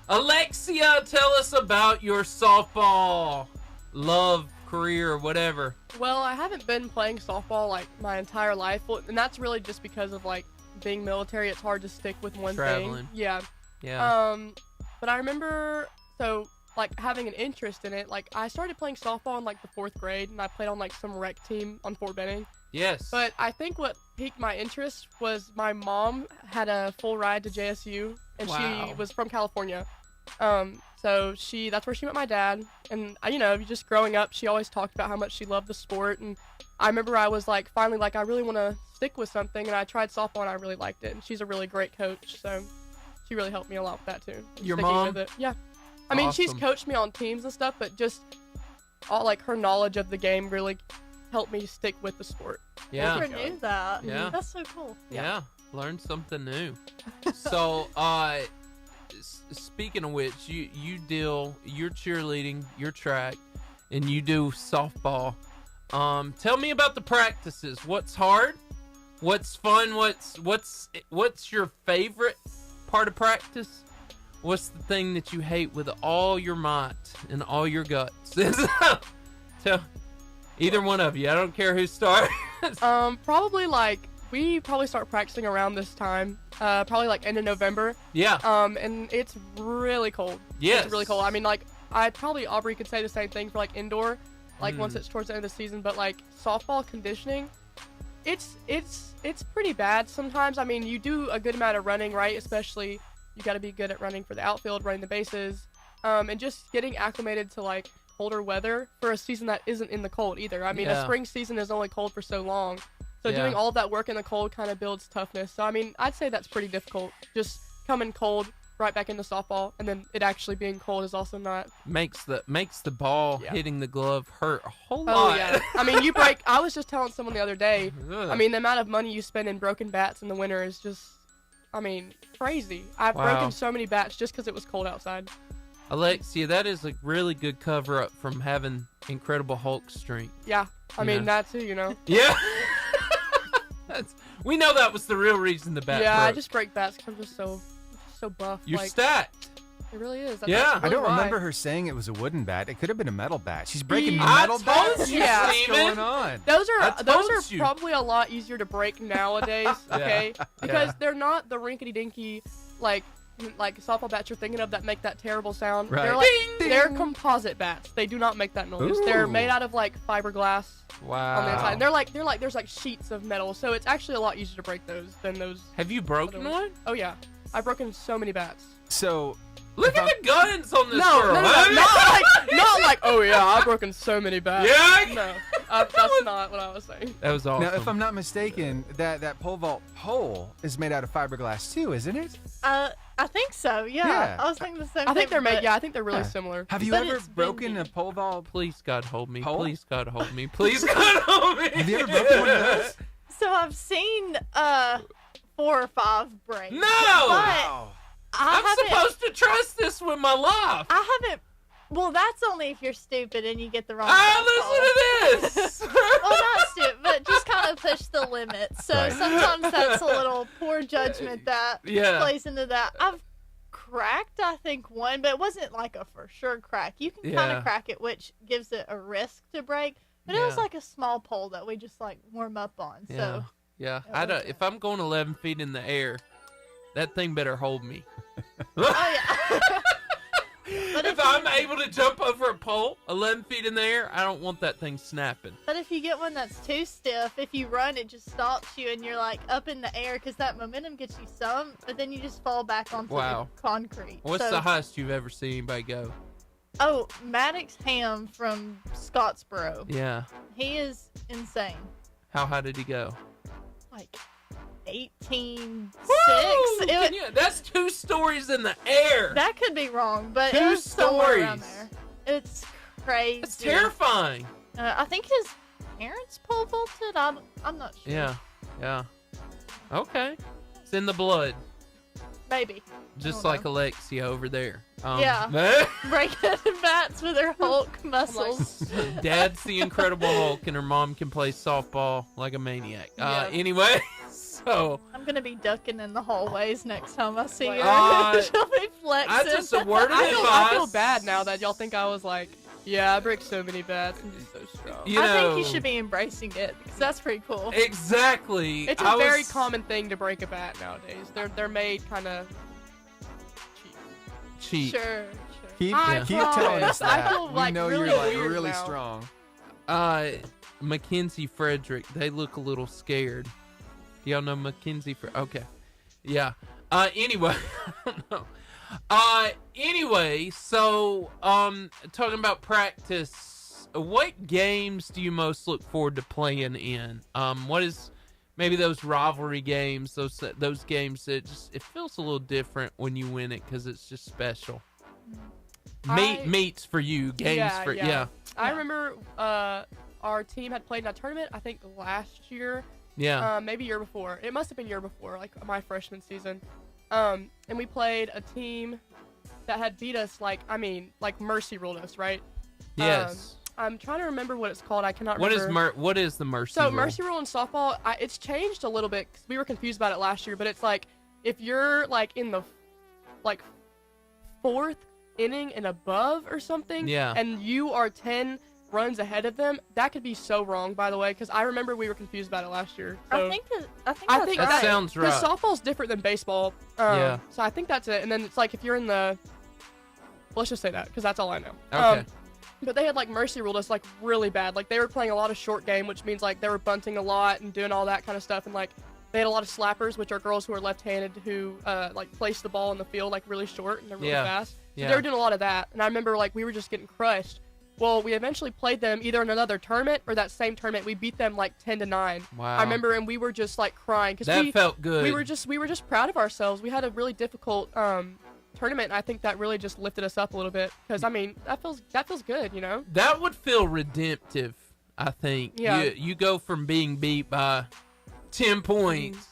Alexia, tell us about your softball love, career, or whatever. Well, I haven't been playing softball like my entire life, and that's really just because of like being military. It's hard to stick with one thing. Yeah. But I remember like having an interest in it. Like I started playing softball in like the 4th grade, and I played on like some rec team on Fort Benning. Yes. But I think what piqued my interest was my mom had a full ride to JSU, and she was from California. So that's where she met my dad. And just growing up, she always talked about how much she loved the sport. And I remember I was like, finally, like I really want to stick with something. And I tried softball, and I really liked it. And she's a really great coach, so she really helped me a lot with that too. Your mom? With it. Yeah. I mean, she's coached me on teams and stuff, but just all like her knowledge of the game really helped me stick with the sport. Yeah. I never knew that. Yeah. That's so cool. Yeah. Learn something new. So, speaking of which, you're cheerleading, you're track, and you do softball. Tell me about the practices. What's hard? What's fun? What's your favorite part of practice? What's the thing that you hate with all your might and all your guts? Tell either one of you. I don't care who starts. Probably like we probably start practicing around this time, probably like end of November. Yeah. And it's really cold. Yes. It's really cold. I mean, like, Aubrey could say the same thing for like indoor, like once it's towards the end of the season, but like softball conditioning, it's pretty bad sometimes. I mean, you do a good amount of running, right? Especially you got to be good at running for the outfield, running the bases, and just getting acclimated to like colder weather for a season that isn't in the cold either. I mean, a spring season is only cold for so long, so doing all of that work in the cold kind of builds toughness. So I mean, I'd say that's pretty difficult. Just coming cold right back into softball, and then it actually being cold is also not makes the ball hitting the glove hurt a whole lot. Oh yeah. I mean, you break. I was just telling someone the other day. I mean, the amount of money you spend in broken bats in the winter is just, I mean, crazy. I've broken so many bats just because it was cold outside. Alexia, that is a really good cover up from having Incredible Hulk strength. Yeah, I mean that too. Yeah. We know that was the real reason the bat. Yeah, broke. I just break bats because I'm just so buff. You're like, stacked. It really is. I don't remember her saying it was a wooden bat. It could have been a metal bat. She's breaking metal bats. What's going on? Those are probably a lot easier to break nowadays. Okay, because they're not the rinkety-dinky like softball bats you're thinking of that make that terrible sound. Right. They're they're composite bats. They do not make that noise. Ooh. They're made out of like fiberglass. Wow. On the inside. And they're like there's like sheets of metal, so it's actually a lot easier to break those than those. Have you broken one? Oh yeah, I've broken so many bats. So look at the guns on this No, girl. not like oh yeah, I've broken so many bats. Yeah. No, that's not what I was saying. That was awesome. Now, if I'm not mistaken, that pole vault pole is made out of fiberglass too, isn't it? I think so. Yeah. I was thinking the same thing. I think they're made. Yeah, I think they're really similar. Have you ever broken a pole vault? Please God hold me. Pole? Please God hold me. Please God hold me. Have you ever broken one of those? So I've seen 4 or 5 breaks. No. But I'm supposed to trust this with my life. I haven't. Well, that's only if you're stupid and you get the wrong. Listen to this. Well, not stupid, but just kind of push the limits. So sometimes that's a little poor judgment that plays into that. I've cracked, I think, one, but it wasn't like a for sure crack. You can kind of crack it, which gives it a risk to break. But it was like a small pole that we just like warm up on. So I don't. If I'm going 11 feet in the air, that thing better hold me. Oh yeah. But if I'm able to jump over a pole 11 feet in the air, I don't want that thing snapping. But if you get one that's too stiff, if you run, it just stops you and you're like up in the air because that momentum gets you some, but then you just fall back onto the concrete. What's the highest you've ever seen anybody go? Oh, Maddox Ham from Scottsboro. Yeah. He is insane. How high did he go? Like 18.6. That's 2 stories in the air. That could be wrong, but 2 it was somewhere around stories. there. It's crazy. It's terrifying. I think his parents pole vaulted. I'm not sure. Yeah. Okay. It's in the blood. Maybe. Just like Alexia over there. Breaking bats with her Hulk muscles. Dad's the Incredible Hulk, and her mom can play softball like a maniac. Anyway, so I'm gonna be ducking in the hallways next time I see her. She'll be flexing. That's just a word of advice. I feel bad now that y'all think I was like, I break so many bats. I'm just so strong. I think you should be embracing it because that's pretty cool. Exactly. It's a very common thing to break a bat nowadays. They're made kind of cheap. Sure. Keep telling us that. I feel like we know really you're like weird really now. strong. Mackenzie Frederick, they look a little scared. Do y'all know Mackenzie? Okay. Yeah. Anyway, I don't know. Anyway, so, talking about practice, what games do you most look forward to playing in? What is maybe those rivalry games, those games that it feels a little different when you win it because it's just special. Meets for you, games for I remember our team had played in a tournament, I think last year. Yeah. Maybe year before. It must have been year before, like my freshman season. And we played a team that had beat us, like mercy ruled us, right? Yes. I'm trying to remember what it's called. I cannot remember. What is the mercy rule? So mercy rule in softball, it's changed a little bit because we were confused about it last year. But it's like if you're like in the 4th inning and above or something, and you are 10 runs ahead of them, that could be so wrong, by the way, because I remember we were confused about it last year. So I think that's that sounds right. Because softball's different than baseball. Yeah. So I think that's it. And then it's like if you're in the, let's just say that, because that's all I know. Okay. But they had like mercy ruled us like really bad. Like they were playing a lot of short game, which means like they were bunting a lot and doing all that kind of stuff. And like they had a lot of slappers, which are girls who are left-handed who like place the ball in the field like really short and they're really fast. So they were doing a lot of that. And I remember like we were just getting crushed. Well, we eventually played them either in another tournament or that same tournament. We beat them like 10-9. Wow. I remember, and we were just like crying because that felt good. We were just proud of ourselves. We had a really difficult tournament, and I think that really just lifted us up a little bit. Because I mean, that feels good, you know. That would feel redemptive, I think. Yeah. You go from being beat by 10 points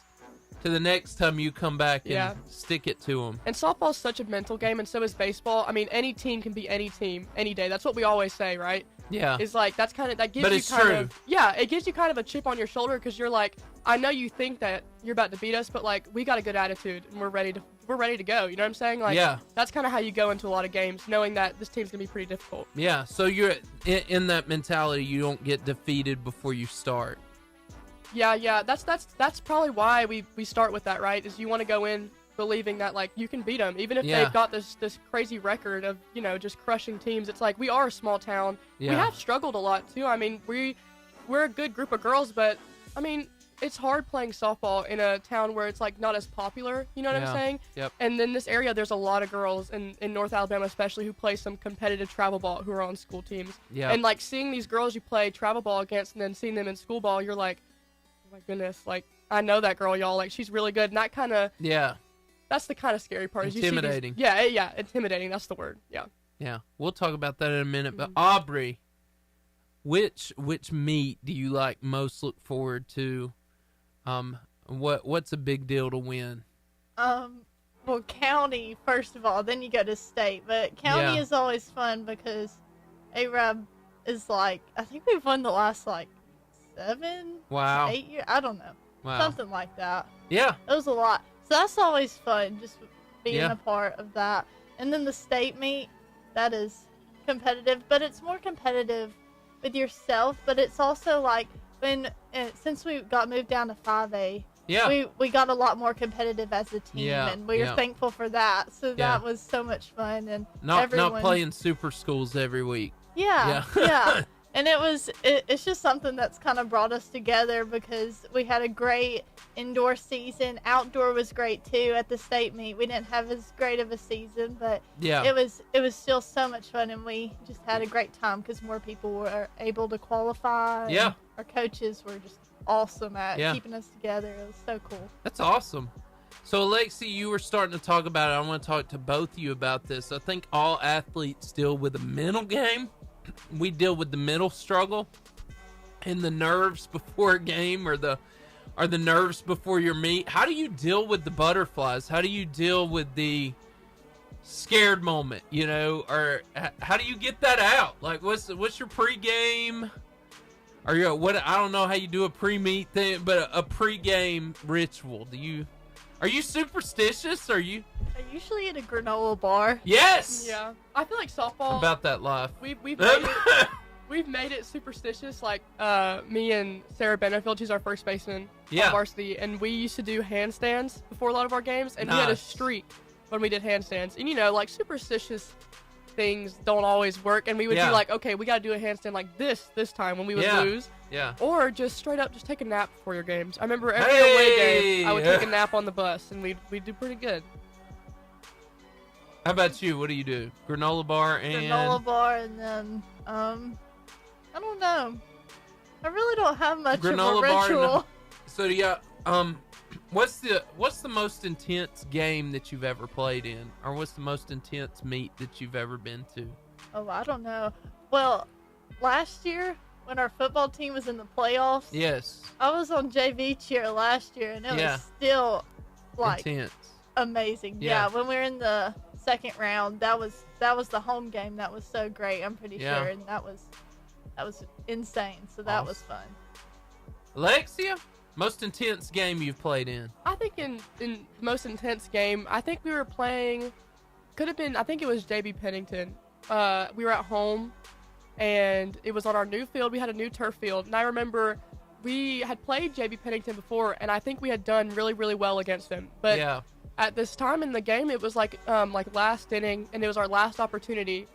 to the next time you come back and stick it to them. And softball's such a mental game, and so is baseball. I mean, any team can beat any team any day. That's what we always say, right? Yeah. It's like that gives but you it's kind true. of it gives you kind of a chip on your shoulder because you're like, I know you think that you're about to beat us, but like we got a good attitude and we're ready to go. You know what I'm saying? Like that's kind of how you go into a lot of games, knowing that this team's gonna be pretty difficult. Yeah. So you're in that mentality. You don't get defeated before you start. Yeah. That's probably why we start with that, right? Is you want to go in believing that like you can beat them, even if they've got this crazy record of just crushing teams. It's like we are a small town. We have struggled a lot too. I mean, we're a good group of girls, but I mean it's hard playing softball in a town where it's like not as popular. You know what I'm saying? Yep. And in this area, there's a lot of girls in North Alabama, especially who play some competitive travel ball, who are on school teams. Yeah. And like seeing these girls you play travel ball against, and then seeing them in school ball, you're like, oh my goodness, like I know that girl, y'all. Like she's really good, and that kind of that's the kind of scary part. Intimidating. Intimidating. That's the word. Yeah. Yeah. We'll talk about that in a minute. But Aubrey, which meet do you like most look forward to? What's a big deal to win? Well, county first of all, then you go to state. But county is always fun because Arab is like, I think we've won the last like 7, 8 years. I don't know, something like that. Yeah, it was a lot. So that's always fun, just being a part of that. And then the state meet, that is competitive, but it's more competitive with yourself. But it's also like since we got moved down to 5A, we got a lot more competitive as a team, and we are thankful for that. So that was so much fun, and not playing super schools every week. Yeah. And it's just something that's kind of brought us together because we had a great indoor season. Outdoor was great too at the state meet. We didn't have as great of a season, but it was still so much fun, and we just had a great time because more people were able to qualify. Yeah. Our coaches were just awesome at keeping us together. It was so cool. That's awesome. So, Alexia, you were starting to talk about it. I want to talk to both of you about this. I think all athletes deal with a mental game. We deal with the mental struggle and the nerves before a game or the nerves before your meet. How do you deal with the butterflies? How do you deal with the scared moment, or how do you get that out? Like, what's your pregame? Are you I don't know how you do a pre-meet thing, but a pre-game ritual. Are you superstitious? I usually eat a granola bar. Yes. Yeah. I feel like softball. About that life. We've made it superstitious. Like me and Sarah Benefield, she's our first baseman on varsity, and we used to do handstands before a lot of our games, and we had a streak when we did handstands. And like superstitious things don't always work, and we would be like, okay, we got to do a handstand like this time when we would lose. Yeah. Or just straight up just take a nap before your games. I remember every away game I would take a nap on the bus, and we'd do pretty good. How about you? What do you do? Granola bar and then I don't know. I really don't have much granola of a ritual. Bar so what's the most intense game that you've ever played in, or what's the most intense meet that you've ever been to? Oh, I don't know. Well, last year when our football team was in the playoffs, I was on JV cheer last year, and it was still like intense, amazing. Yeah, when we were in the second round, that was the home game. That was so great. I'm pretty sure, and that was insane. So that was fun. Alexia, most intense game you've played in? I think in most intense game, I think we were playing. Could have been. I think it was JB Pennington. We were at home, and it was on our new field. We had a new turf field, and I remember we had played JB Pennington before, and I think we had done really, really well against them. But at this time in the game, it was like last inning, and it was our last opportunity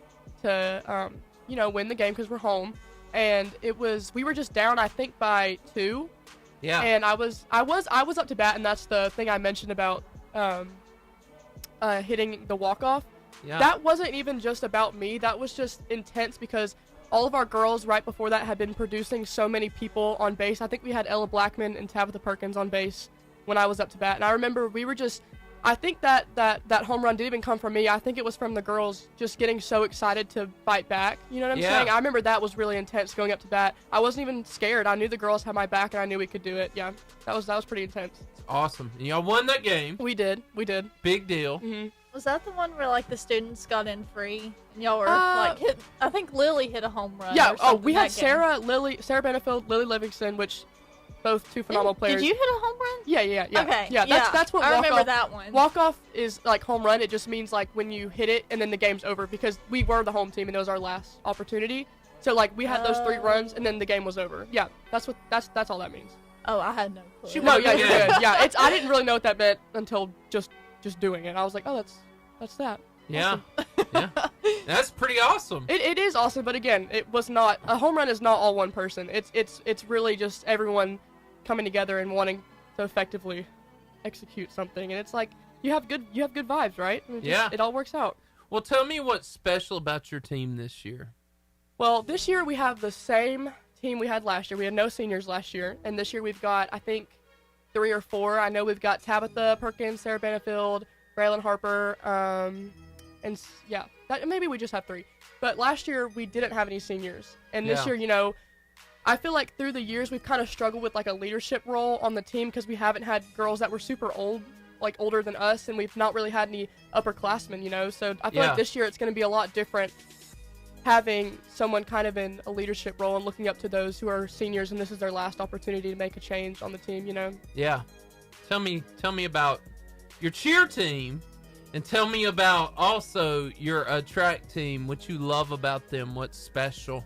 to win the game because we're home. And we were just down, I think, by 2. Yeah. And I was up to bat, and that's the thing I mentioned about hitting the walk-off. Yeah. That wasn't even just about me. That was just intense because all of our girls right before that had been producing so many people on base. I think we had Ella Blackman and Tabitha Perkins on base when I was up to bat. And I remember we were just, I think that home run didn't even come from me. I think it was from the girls just getting so excited to fight back. You know what I'm saying? I remember that was really intense going up to bat. I wasn't even scared. I knew the girls had my back, and I knew we could do it. Yeah, that was pretty intense. Awesome. And y'all won that game. We did. Big deal. Mm-hmm. Was that the one where like the students got in free and y'all were I think Lily hit a home run. Yeah. We had Sarah Benefield, Lily Livingston, which both two phenomenal players. Did you hit a home run? Yeah. Okay. Yeah. That's what I walk-off, remember that one. Walk off is like home run. It just means like when you hit it and then the game's over because we were the home team and it was our last opportunity. So like we had those 3 runs and then the game was over. Yeah. That's all that means. Oh, I had no clue. No, yeah, you're good. Yeah, I didn't really know what that meant until just doing it. I was like, oh, that's that. Yeah. Awesome. Yeah. That's pretty awesome. It is awesome, but again, it was not a home run. Is not all one person. It's really just everyone coming together and wanting to effectively execute something. And it's like you have good vibes, right? It all works out. Well, tell me what's special about your team this year. Well, this year we have the same team we had last year. We had no seniors last year, and this year we've got, I think, 3 or 4. I know we've got Tabitha Perkins, Sarah Benefield, Braylon Harper, and yeah, maybe we just have 3. But last year we didn't have any seniors, and this year, I feel like through the years we've kind of struggled with like a leadership role on the team because we haven't had girls that were super old, like older than us, and we've not really had any upperclassmen, So I feel like this year it's going to be a lot different, having someone kind of in a leadership role and looking up to those who are seniors, and this is their last opportunity to make a change on the team, Yeah. Tell me about your cheer team, and tell me about also your track team, what you love about them, what's special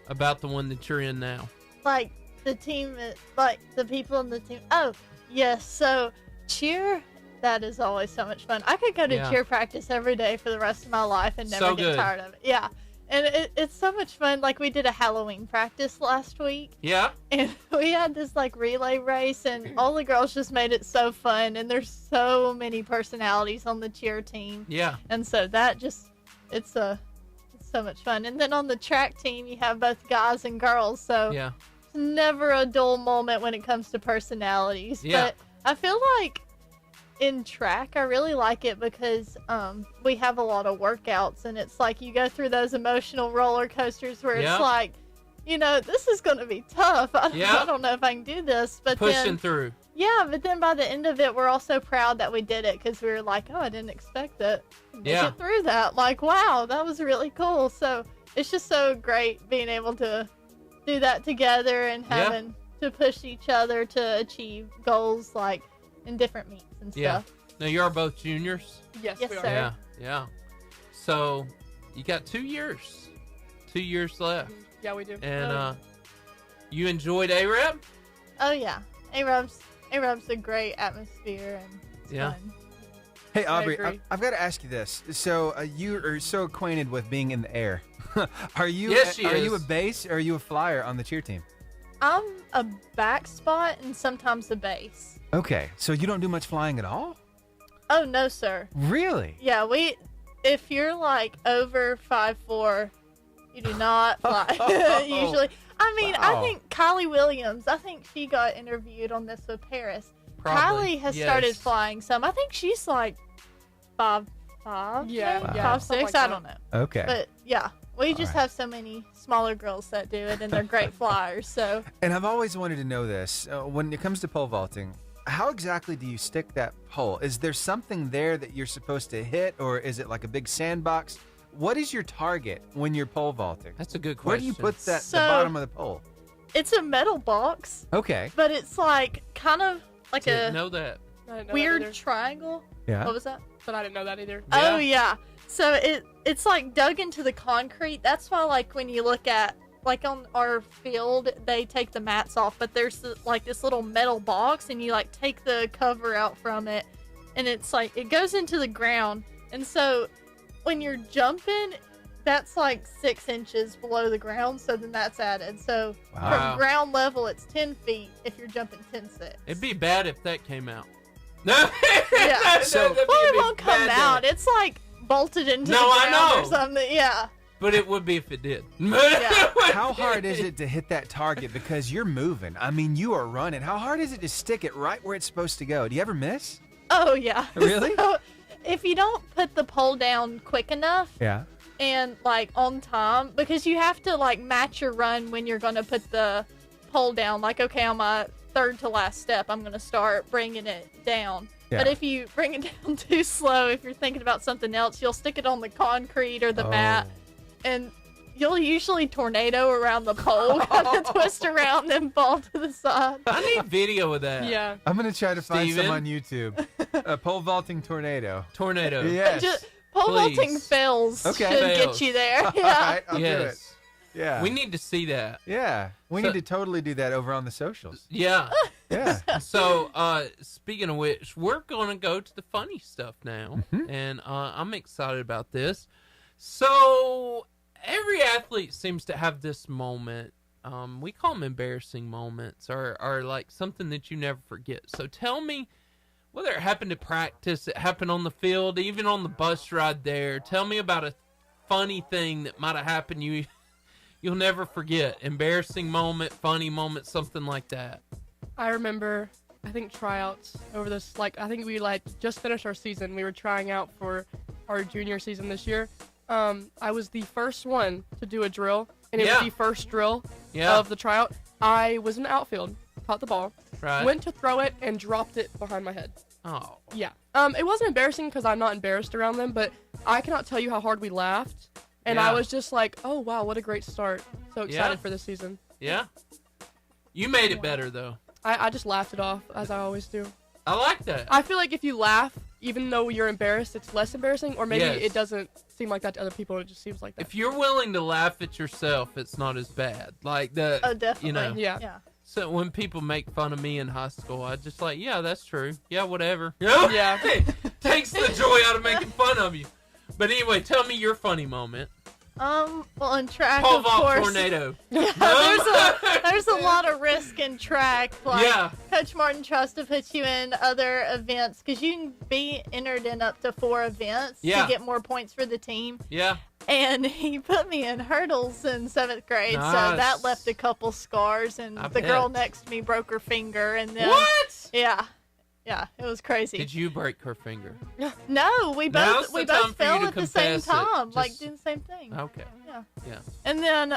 about the one that you're in now. Like the team, like the people in the team. Oh, yes. So cheer, that is always so much fun. I could go to cheer practice every day for the rest of my life and never get tired of it. Yeah. And it's so much fun. Like, we did a Halloween practice last week. Yeah. And we had this, like, relay race, and all the girls just made it so fun. And there's so many personalities on the cheer team. Yeah. And so that just, it's so much fun. And then on the track team, you have both guys and girls. So it's never a dull moment when it comes to personalities. Yeah. But I feel like in track, I really like it because we have a lot of workouts, and it's like you go through those emotional roller coasters where it's like, this is going to be tough. I don't know if I can do this, but pushing through. Yeah, but then by the end of it, we're all so proud that we did it because we were like, oh, I didn't expect it. Get through that. Like, wow, that was really cool. So it's just so great being able to do that together and having to push each other to achieve goals like in different meets and stuff. Yeah. Now, you are both juniors? Yes, we are. Sir. Yeah. So you got 2 years. 2 years left. Yeah, we do. And you enjoyed A-Rep? Oh, yeah. A-Rep's a great atmosphere, and it's fun. Hey, Aubrey, I've got to ask you this. So you are so acquainted with being in the air. Are you a base or are you a flyer on the cheer team? I'm a back spot and sometimes a base. Okay, so you don't do much flying at all? Oh, no, sir. Really? Yeah, if you're like over 5'4", you do not fly. Usually. I mean, I think Kylie Williams, she got interviewed on This with Paris. Probably, Kylie has started flying some. I think she's like 5'5". Yeah, maybe? wow. 5'6". Like I don't know. Okay. But yeah, we just have so many smaller girls that do it, and they're great flyers. So. And I've always wanted to know this. When it comes to pole vaulting, how exactly do you stick that pole? Is there something there that you're supposed to hit, or is it like a big sandbox? What is your target when you're pole vaulting? That's a good question. Where do you put the bottom of the pole? It's a metal box. Okay. But it's like kind of like Didn't know that. weird triangle. Yeah. What was that? But I didn't know that either. Oh yeah. So it's like dug into the concrete. That's why, like, when you look at, like, on our field, they take the mats off, but there's like this little metal box, and you like take the cover out from it, and it's like it goes into the ground, and so when you're jumping, that's like 6 inches below the ground, so then that's added. So from ground level, it's 10 feet if you're jumping 10-6. It'd be bad if that came out. Yeah. Well, it won't come out. It's like bolted into the ground or something. Yeah. But it would be if it did. Yeah. How hard is it to hit that target? Because you're moving. I mean, you are running. How hard is it to stick it right where it's supposed to go? Do you ever miss? Oh, yeah. Really? So, if you don't put the pole down quick enough and, like, on time, because you have to, like, match your run when you're going to put the pole down. Like, okay, on my third to last step, I'm going to start bringing it down. Yeah. But if you bring it down too slow, if you're thinking about something else, you'll stick it on the concrete or the mat. And you'll usually tornado around the pole, kind of twist around and fall to the side. I need video of that. Yeah. I'm going to try to find some on YouTube. A pole vaulting tornado. Tornado. Yes. Pole vaulting fails should get you there. Yeah. All right, I'll do it. Yeah. We need to see that. Yeah. We need to totally do that over on the socials. Yeah. Yeah. So, speaking of which, we're going to go to the funny stuff now. Mm-hmm. And I'm excited about this. So, every athlete seems to have this moment. We call them embarrassing moments or like something that you never forget. So, tell me, whether it happened at practice, it happened on the field, even on the bus ride there, tell me about a funny thing that might have happened you'll never forget. Embarrassing moment, funny moment, something like that. I remember, I think, tryouts over this, like, I think we, like, just finished our season. We were trying out for our junior season this year. I was the first one to do a drill, and it was the first drill of the tryout. I was in the outfield, caught the ball, went to throw it, and dropped it behind my head. Oh. Yeah. It wasn't embarrassing because I'm not embarrassed around them, but I cannot tell you how hard we laughed. And I was just like, oh, wow, what a great start. So excited for this season. Yeah. You made it better, though. I just laughed it off, as I always do. I like that. I feel like if you laugh, even though you're embarrassed, it's less embarrassing, or maybe it doesn't seem like that to other people, it just seems like that. If you're willing to laugh at yourself, it's not as bad. Like the, definitely. You know. Yeah. So when people make fun of me in high school, I just like, yeah, that's true. Yeah, whatever. Yeah. Hey, takes the joy out of making fun of you. But anyway, tell me your funny moment. Well, in track, Pole of vault course. Tornado. There's a lot of risk in track. Like, Coach Martin tries to put you in other events because you can be entered in up to 4 events to get more points for the team. Yeah. And he put me in hurdles in 7th grade, so that left a couple scars. And the girl next to me broke her finger. And then what? Yeah. Yeah, it was crazy. Did you break her finger? No, we both fell at the same time, like doing the same thing. Okay. Yeah. And then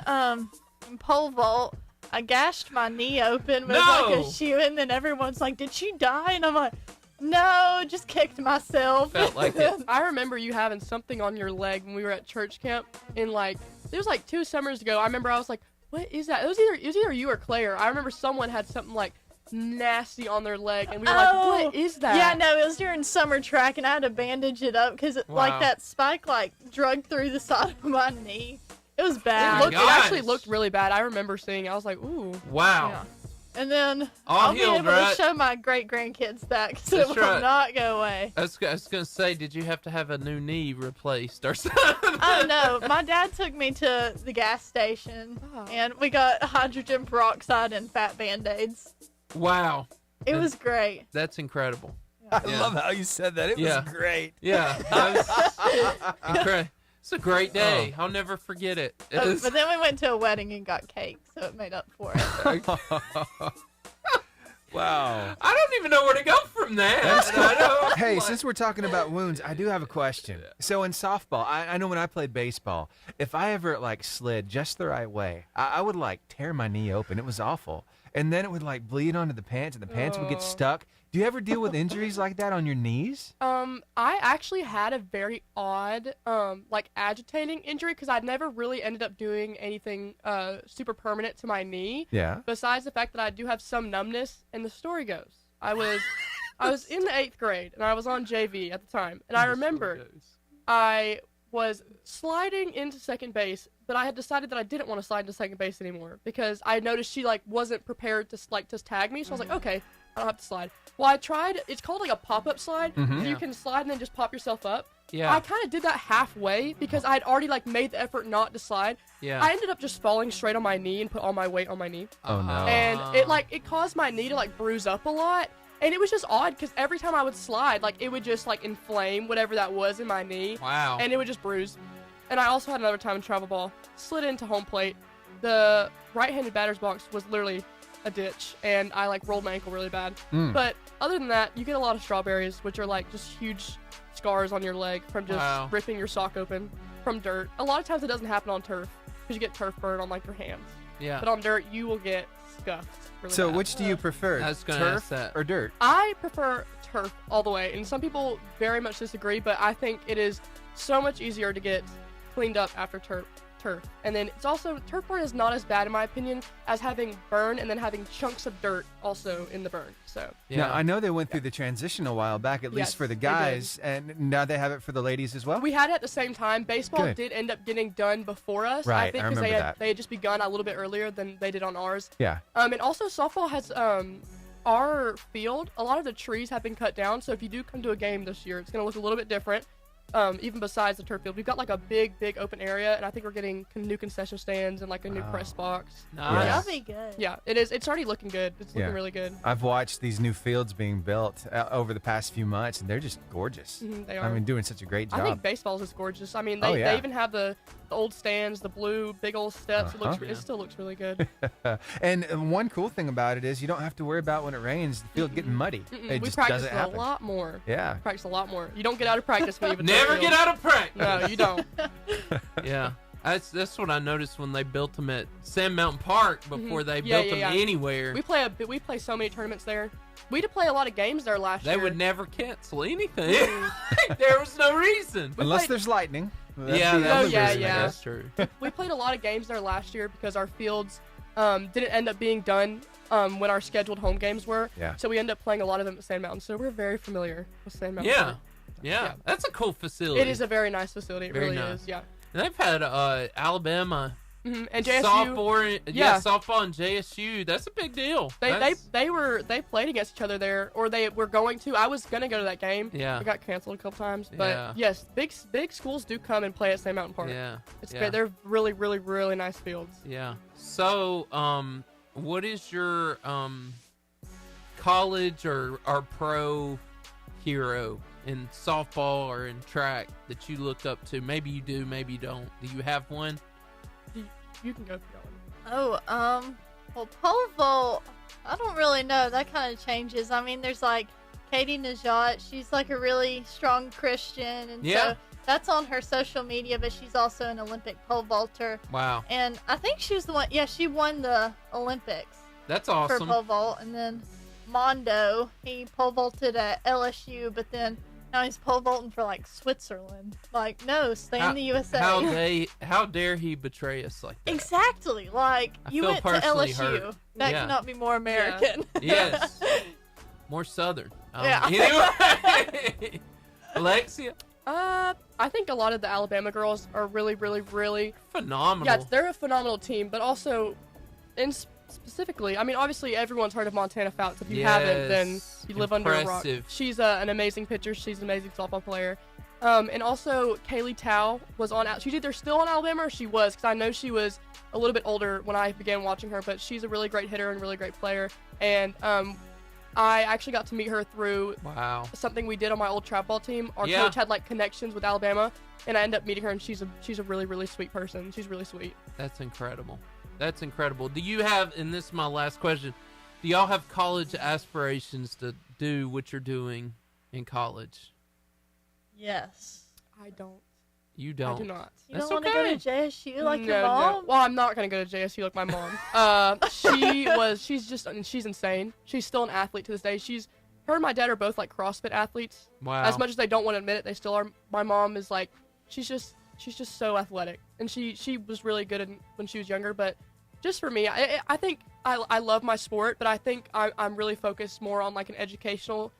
in pole vault, I gashed my knee open with like a shoe, and then everyone's like, "Did she die?" And I'm like, "No, just kicked myself." Felt like it. I remember you having something on your leg when we were at church camp, and like it was like 2 summers ago. I remember I was like, "What is that?" It was either you or Claire. I remember someone had something like nasty on their leg, and we were like, what is that? Yeah, no, it was during summer track, and I had to bandage it up because like that spike like drug through the side of my knee. It was bad. It actually looked really bad. I remember seeing it. I was like, ooh. Wow. Yeah. And then I'll be able to show my great-grandkids that because it will not go away. I was going to say, did you have to have a new knee replaced or something? Oh, no. My dad took me to the gas station, and we got hydrogen peroxide and fat Band-Aids. Wow. It was great. That's incredible. I love how you said that. It was great. Yeah. Incredible. It's a great day. I'll never forget it. But then we went to a wedding and got cake, so it made up for it. Wow. I don't even know where to go from that. Hey, since we're talking about wounds, I do have a question. So in softball, I know when I played baseball, if I ever like slid just the right way, I would like tear my knee open. It was awful. And then it would like bleed onto the pants, and the pants would get stuck. Do you ever deal with injuries like that on your knees? I actually had a very odd, like agitating injury because I'd never really ended up doing anything super permanent to my knee. Yeah. Besides the fact that I do have some numbness, and the story goes, I was in the 8th grade, and I was on JV at the time, and I remember I was sliding into second base, but I had decided that I didn't want to slide into second base anymore because I noticed she like wasn't prepared to just tag me. So I was like, okay, I don't have to slide. Well, I tried. It's called like a pop-up slide. Mm-hmm. You can slide and then just pop yourself up. Yeah. I kind of did that halfway because I'd already like made the effort not to slide. Yeah. I ended up just falling straight on my knee and put all my weight on my knee. Oh no. And it caused my knee to like bruise up a lot. And it was just odd because every time I would slide, like it would just like inflame whatever that was in my knee. Wow. And it would just bruise. And I also had another time in travel ball, slid into home plate. The right-handed batter's box was literally a ditch, and I like rolled my ankle really bad. But other than that, you get a lot of strawberries, which are like just huge scars on your leg from just ripping your sock open from dirt. A lot of times it doesn't happen on turf because you get turf burn on like your hands. Yeah. But on dirt, you will get scuffed. Really So bad. which do you prefer, turf or dirt? I prefer turf all the way, and some people very much disagree, but I think it is so much easier to get cleaned up after turf. And then it's also, turf burn is not as bad in my opinion as having burn and then having chunks of dirt also in the burn. So Now, I know they went through the transition a while back, at least for the guys, and now they have it for the ladies as well? We had it at the same time. Baseball did end up getting done before us. Right, I think I because remember they had just begun a little bit earlier than they did on ours. Yeah. And also softball has our field, a lot of the trees have been cut down, so if you do come to a game this year, it's going to look a little bit different. Even besides the turf field, we've got like a big open area, and I think we're getting new concession stands and like a new press box. Nice. That'll be good. Yeah, it is. It's already looking good. It's looking really good. I've watched these new fields being built over the past few months, and they're just gorgeous. They are. I mean, doing such a great job. I think baseball's is gorgeous. I mean, they even have the old stands, the blue big old steps. It still looks really good. And one cool thing about it is you don't have to worry about when it rains the field getting muddy. It We just practice doesn't a happen. lot more. Yeah. Practice a lot more. You don't get out of practice when you have a Never turf get field. out of practice. No, you don't. Yeah. That's what I noticed when they built them at Sand Mountain Park before they built them anywhere. We play so many tournaments there. We had to play a lot of games there last year. They would never cancel anything. There was no reason. Unless there's lightning. That's true. We played a lot of games there last year because our fields didn't end up being done when our scheduled home games were. Yeah. So we ended up playing a lot of them at Sand Mountain. So we're very familiar with Sand Mountain. Yeah. That's a cool facility. It is a very nice facility. It really is. Yeah. And they've had Alabama and JSU. Softball and JSU. That's a big deal. They played against each other there, or they were going to. I was gonna go to that game. Yeah. It got canceled a couple times, but yes, big schools do come and play at Sand Mountain Park. Yeah. It's great. They're really, really, really nice fields. Yeah. So, what is your college or pro hero in softball or in track that you look up to? Maybe you do, maybe you don't. Do you have one? You can go for that one. Well, pole vault, I don't really know. That kind of changes. I mean, there's like Katie Najat. She's like a really strong Christian, and so that's on her social media, but she's also an Olympic pole vaulter. Wow. And I think she was the one, she won the Olympics. That's awesome. For pole vault. And then Mondo, he pole vaulted at LSU, but then now he's pole vaulting for like Switzerland. Like, no, stay in the USA. How dare he betray us like that? Exactly. Like, you went to LSU. Hurt. That cannot be more American. Yes. More Southern. Anyway. Alexia? I think a lot of the Alabama girls are really, really, really phenomenal. Yeah, they're a phenomenal team, but also, specifically, I mean, obviously everyone's heard of Montana Fouts. If you haven't, then you live under a rock. She's an amazing pitcher. She's an amazing softball player. And also, Kaylee Tao was on. She's either still on Alabama or she was, because I know she was a little bit older when I began watching her. But she's a really great hitter and a really great player. And I actually got to meet her through something we did on my old trap ball team. Our coach had like connections with Alabama, and I ended up meeting her, and she's a really, really sweet person. She's really sweet. That's incredible. That's incredible. Do you have, and this is my last question, do y'all have college aspirations to do what you're doing in college? Yes. I don't. You don't? I do not. You don't want to go to JSU like your mom? No. Well, I'm not going to go to JSU like my mom. She's insane. She's still an athlete to this day. Her and my dad are both like CrossFit athletes. Wow. As much as they don't want to admit it, they still are. My mom is like, she's just so athletic. And she was really good when she was younger, but just for me, I think I love my sport, but I think I'm really focused more on like an educational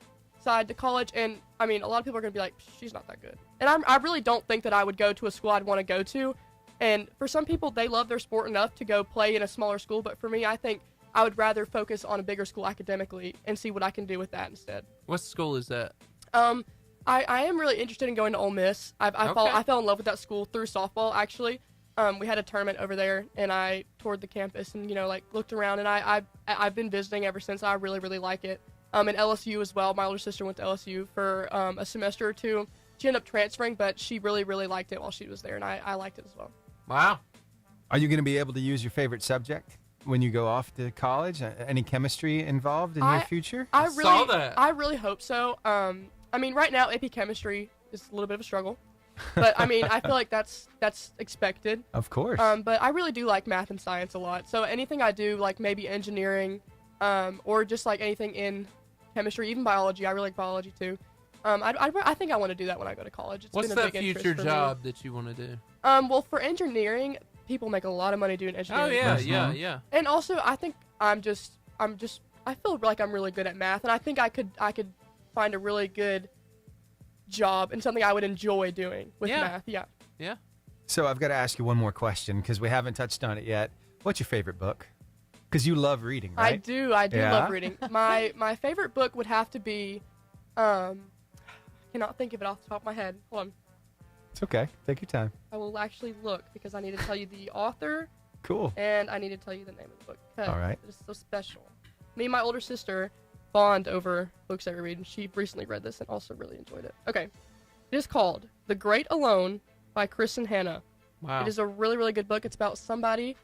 side to college, and I mean, a lot of people are gonna be like, she's not that good, and I really don't think that I would go to a school I'd want to go to. And for some people, they love their sport enough to go play in a smaller school, but for me, I think I would rather focus on a bigger school academically and see what I can do with that instead. What school is that? I am really interested in going to Ole Miss. I fell in love with that school through softball, actually. We had a tournament over there, and I toured the campus and, looked around, and I've been visiting ever since. I really, really like it. And LSU as well. My older sister went to LSU for a semester or two. She ended up transferring, but she really, really liked it while she was there, and I liked it as well. Wow. Are you going to be able to use your favorite subject when you go off to college? Any chemistry involved in your future? I saw that. I really hope so. I mean, right now, AP chemistry is a little bit of a struggle. But, I mean, I feel like that's expected. Of course. But I really do like math and science a lot. So anything I do, like maybe engineering, or just like anything in chemistry, even biology. I really like biology too. I think I want to do that when I go to college. What's been a that big future job that you want to do? Well, for engineering, people make a lot of money doing engineering. Oh yeah. And also, I think I feel like I'm really good at math, and I think I could find a really good job and something I would enjoy doing with math. Yeah. Yeah. So I've got to ask you one more question because we haven't touched on it yet. What's your favorite book? Because you love reading, right? I do love reading. My favorite book would have to be, I cannot think of it off the top of my head. Hold on. It's okay. Take your time. I will actually look because I need to tell you the author. Cool. And I need to tell you the name of the book. All right. It is so special. Me and my older sister bond over books that we read, and she recently read this and also really enjoyed it. Okay. It is called The Great Alone by Chris and Hannah. Wow. It is a really, really good book. It's about somebody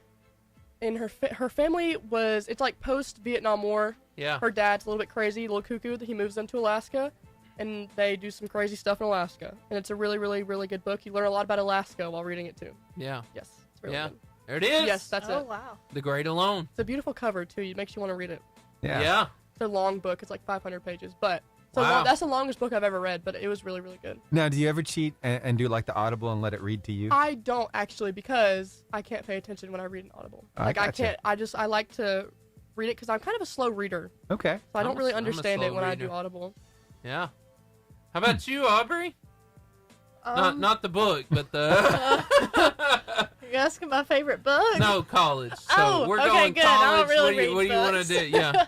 in her family it's like post-Vietnam War. Yeah. Her dad's a little bit crazy, a little cuckoo. He moves them to Alaska, and they do some crazy stuff in Alaska. And it's a really, really, really good book. You learn a lot about Alaska while reading it, too. Yeah. Yes. It's really good. There it is. Yes, that's it. Oh, wow. The Great Alone. It's a beautiful cover, too. It makes you want to read it. Yeah. It's a long book. It's like 500 pages, but Wow. That's the longest book I've ever read, but it was really, really good. Now, do you ever cheat and do like the Audible and let it read to you? I don't actually, because I can't pay attention when I read an Audible. I can't. I like to read it because I'm kind of a slow reader. Okay. So I don't really understand it when I do Audible. Yeah. How about you, Aubrey? Not the book, but the. You're asking my favorite book? No, college. So we're going good. college. I don't really what do you want to do? Yeah.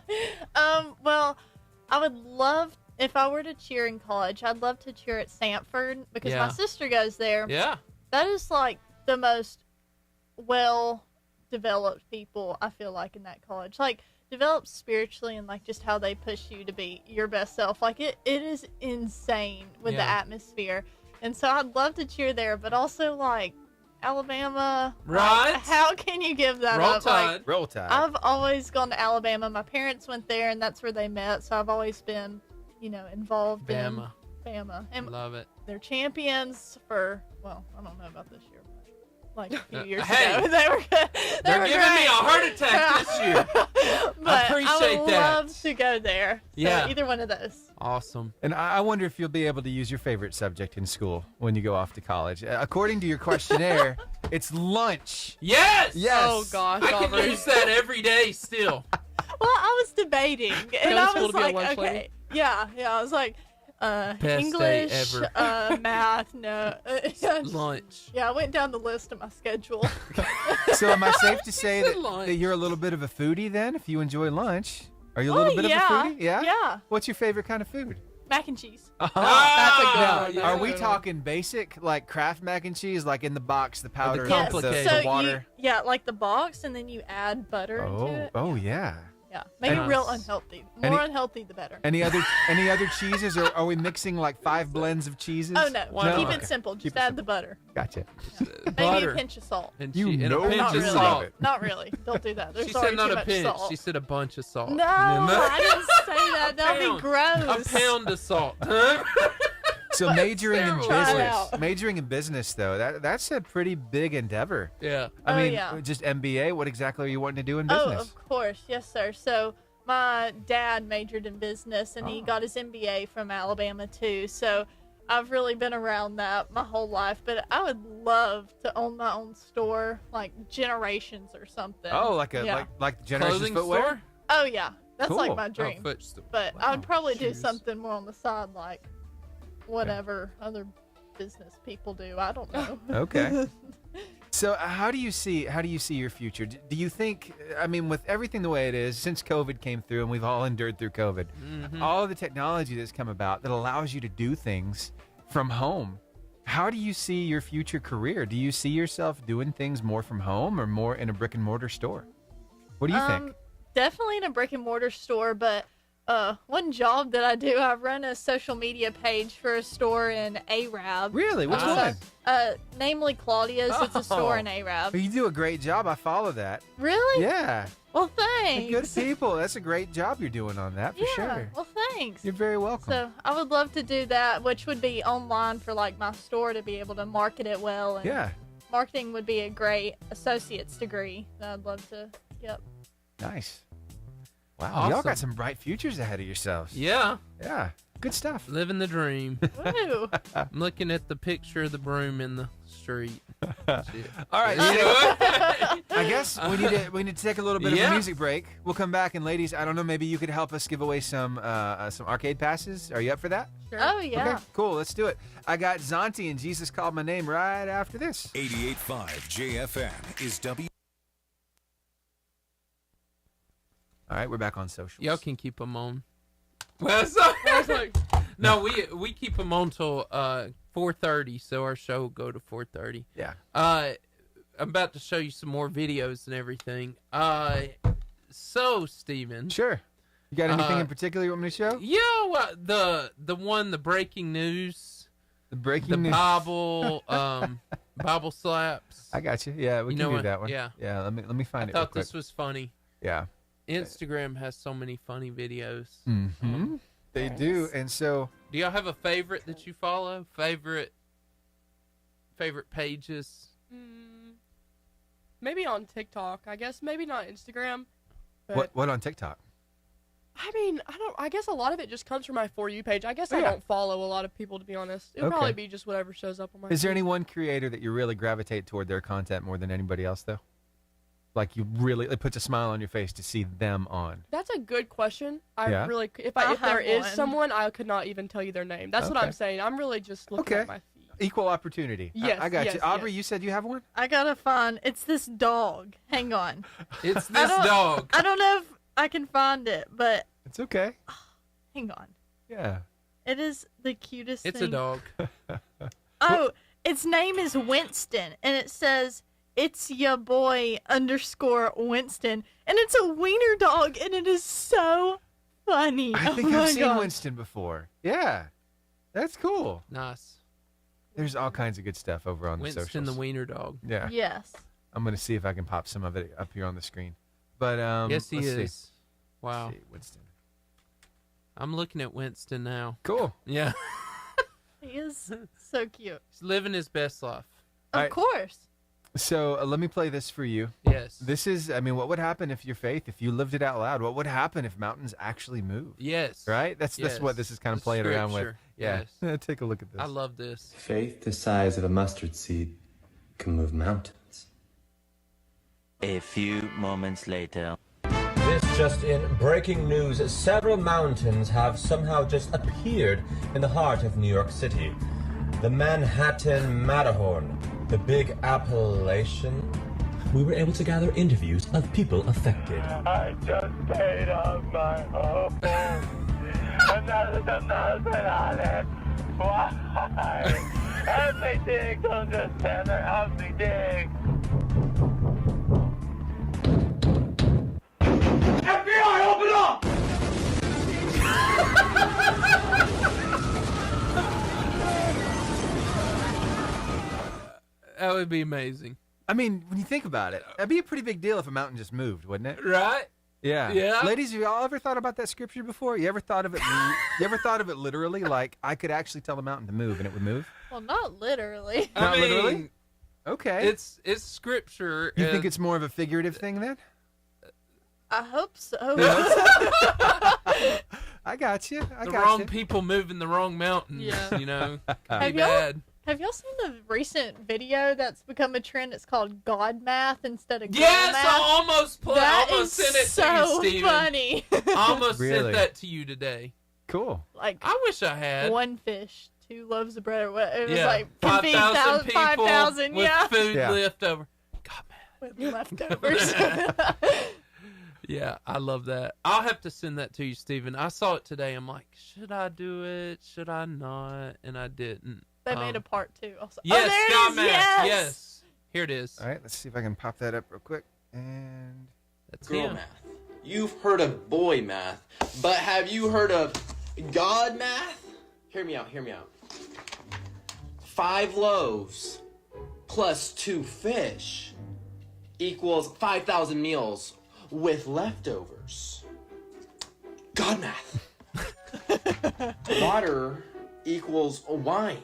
Well, I would love, if I were to cheer in college, I'd love to cheer at Stanford because my sister goes there. Yeah. That is like the most well-developed people, I feel like, in that college. Like, developed spiritually and like just how they push you to be your best self. Like, it is insane with the atmosphere. And so I'd love to cheer there, but also like Alabama. Right. Like, how can you give that Roll up? Tide. Like, Roll Tide. I've always gone to Alabama. My parents went there, and that's where they met. So I've always been, involved in Bama. And love it. They're champions for, well, I don't know about this year, but like a few years Hey, ago. They were good. They're giving me a heart attack this year. But I appreciate I would that. love to go there. So Yeah. either one of those. Awesome. And I wonder if you'll be able to use your favorite subject in school when you go off to college. According to your questionnaire, it's lunch. Yes. Yes. Oh gosh, I can Aubrey. use that every day still. Well, I was debating, and to I school was to be a like, lunch okay, lady? yeah, I was like, day English, ever. math, no, Lunch. Yeah, I went down the list of my schedule. So am I safe to say that lunch. you're a little bit of a foodie then if you enjoy lunch? Are you a little bit of a foodie? Yeah? Yeah. What's your favorite kind of food? Mac and cheese. That's a good one. Now, are we talking basic, like Kraft mac and cheese, like in the box, the powder, complicated. the So water? like the box, and then you add butter into it. Oh, yeah. Yeah, make it And- real unhealthy. More unhealhy, the better. Any other cheeses, or are we mixing like 5 blends of cheeses? Oh, no. Keep Okay. it simple. Just Keep it add simple. the butter. Gotcha. Maybe Butter. a pinch of salt. And You and know a pinch Not of really. salt. Not really. Don't do that. There's She already said not too a much pinch. salt. She said a bunch of salt. No, I didn't say that. That'd be A gross. pound of salt. So majoring in terrible. Try it business, out. majoring in business though, that's a pretty big endeavor. Yeah. I Oh, mean, yeah. just MBA. What exactly are you wanting to do in Oh, business? of course. Yes, sir. So my dad majored in business, and he got his MBA from Alabama, too. So I've really been around that my whole life. But I would love to own my own store, like Generations or something. Oh, like Yeah. like Generations Clothing footwear. store? Oh, yeah. That's like my dream. But I would probably do Shoes. something more on the side, like whatever other business people do. I don't know. Okay. So how do you see your future? Do you think, I mean, with everything the way it is, since COVID came through and we've all endured through COVID, all of the technology that's come about that allows you to do things from home, how do you see your future career? Do you see yourself doing things more from home or more in a brick and mortar store? What do you think? Definitely in a brick and mortar store, but one job that I do, I run a social media page for a store in Arab. Really? Which one? Namely Claudia's. It's a store in Arab. You do a great job. I follow that. Really? Yeah. Well, thanks. Good people. That's a great job you're doing on that, for sure. Well, thanks. You're very welcome. So I would love to do that, which would be online for like my store to be able to market it well. And yeah. Marketing would be a great associate's degree that I'd love to get. Nice. Wow, Awesome. Y'all got some bright futures ahead of yourselves. Yeah. Yeah. Good stuff. Living the dream. Woo. I'm looking at the picture of the broom in the street. All right. I guess we need to take a little bit of a music break. We'll come back, and ladies, I don't know, maybe you could help us give away some arcade passes. Are you up for that? Sure. Oh, yeah. Okay, cool. Let's do it. I got Zonti and Jesus Called My Name right after this. 88.5 JFN is W. All right, we're back on social. Y'all can keep them on. Well, sorry. No, we keep them on till 4:30, so our show will go to 4:30. Yeah. I'm about to show you some more videos and everything. So, Steven. Sure. You got anything in particular you want me to show? Yeah, the breaking news. The breaking news. Bible, Bible slaps. I got you. Yeah, we can do that one. Yeah. Yeah, let me find it I real thought quick. this was funny. Yeah. Instagram has so many funny videos. Mm-hmm. They do, and so... Do y'all have a favorite that you follow? Favorite pages? Maybe on TikTok. I guess maybe not Instagram. But What on TikTok? I mean, I guess a lot of it just comes from my For You page. I guess I don't follow a lot of people, to be honest. It'll probably be just whatever shows up on my Is there feed. any one creator that you really gravitate toward their content more than anybody else, though? Like you really, it puts a smile on your face to see them on. That's a good question. Yeah? If there is someone, I could not even tell you their name. That's what I'm saying. I'm really just looking at my feed. Equal opportunity. Yes, I got yes, you. Aubrey, yes. you said you have one? I gotta find. It's this dog. Hang on. It's this dog. I don't know if I can find it, but it's okay. Hang on. Yeah. It is the cutest thing. It's a dog. Oh, its name is Winston, and it says, "It's ya boy _ Winston," and it's a wiener dog, and it is so funny. I think I've seen Winston before. Yeah. That's cool. Nice. There's all kinds of good stuff over on the socials. Winston the wiener dog. Yeah. Yes. I'm going to see if I can pop some of it up here on the screen. But yes, he let's is. See. Wow. Let's see, Winston. I'm looking at Winston now. Cool. Yeah. He is so cute. He's living his best life. Of course. So let me play this for you. Yes. This is, I mean, what would happen if your faith, if you lived it out loud? What would happen if mountains actually moved? Yes. Right? That's what this is kind of playing around with. Yeah. Yes. Take a look at this. I love this. Faith the size of a mustard seed can move mountains. A few moments later. This just in, breaking news. Several mountains have somehow just appeared in the heart of New York City. The Manhattan Matterhorn, the Big Appalachian. We were able to gather interviews of people affected. I just paid off my home. And there's nothing on it. Why? Help me dig. Don't just stand there. Help me dig. FBI, open up! That would be amazing. I mean, when you think about it, that'd be a pretty big deal if a mountain just moved, wouldn't it? Right? Yeah. Yeah. Ladies, have y'all ever thought about that scripture before? You ever thought of it? You ever thought of it literally? Like I could actually tell the mountain to move and it would move? Well, not literally. Not literally? Okay. It's scripture. You think it's more of a figurative thing then? I hope so. I got you. The wrong people moving the wrong mountains. Yeah. You know, could Have be bad. Have y'all seen the recent video that's become a trend? It's called God Math instead of Girl Yes, Math. I almost sent it so to you, Steven. funny. I almost Really? sent that to you today. Cool. Like, I wish I had. one fish, 2 loaves of bread. Or what? It was Yeah, like can feed 5,000 people 5,000. with Yeah, food Yeah. left over. with leftovers. Yeah, I love that. I'll have to send that to you, Steven. I saw it today. I'm like, should I do it? Should I not? And I didn't. They made a part 2. Also. Yes, there it God is, Math. Yes. Here it is. All right, let's see if I can pop that up real quick. And That's Girl him. math. You've heard of boy math, but have you heard of God math? Hear me out, hear me out. 5 loaves plus 2 fish equals 5,000 meals with leftovers. God math. Water equals wine.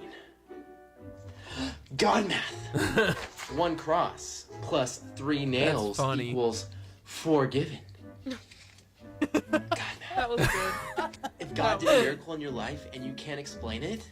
God math. 1 cross plus 3 nails funny. equals forgiven. That was good. If God did a miracle in your life and you can't explain it,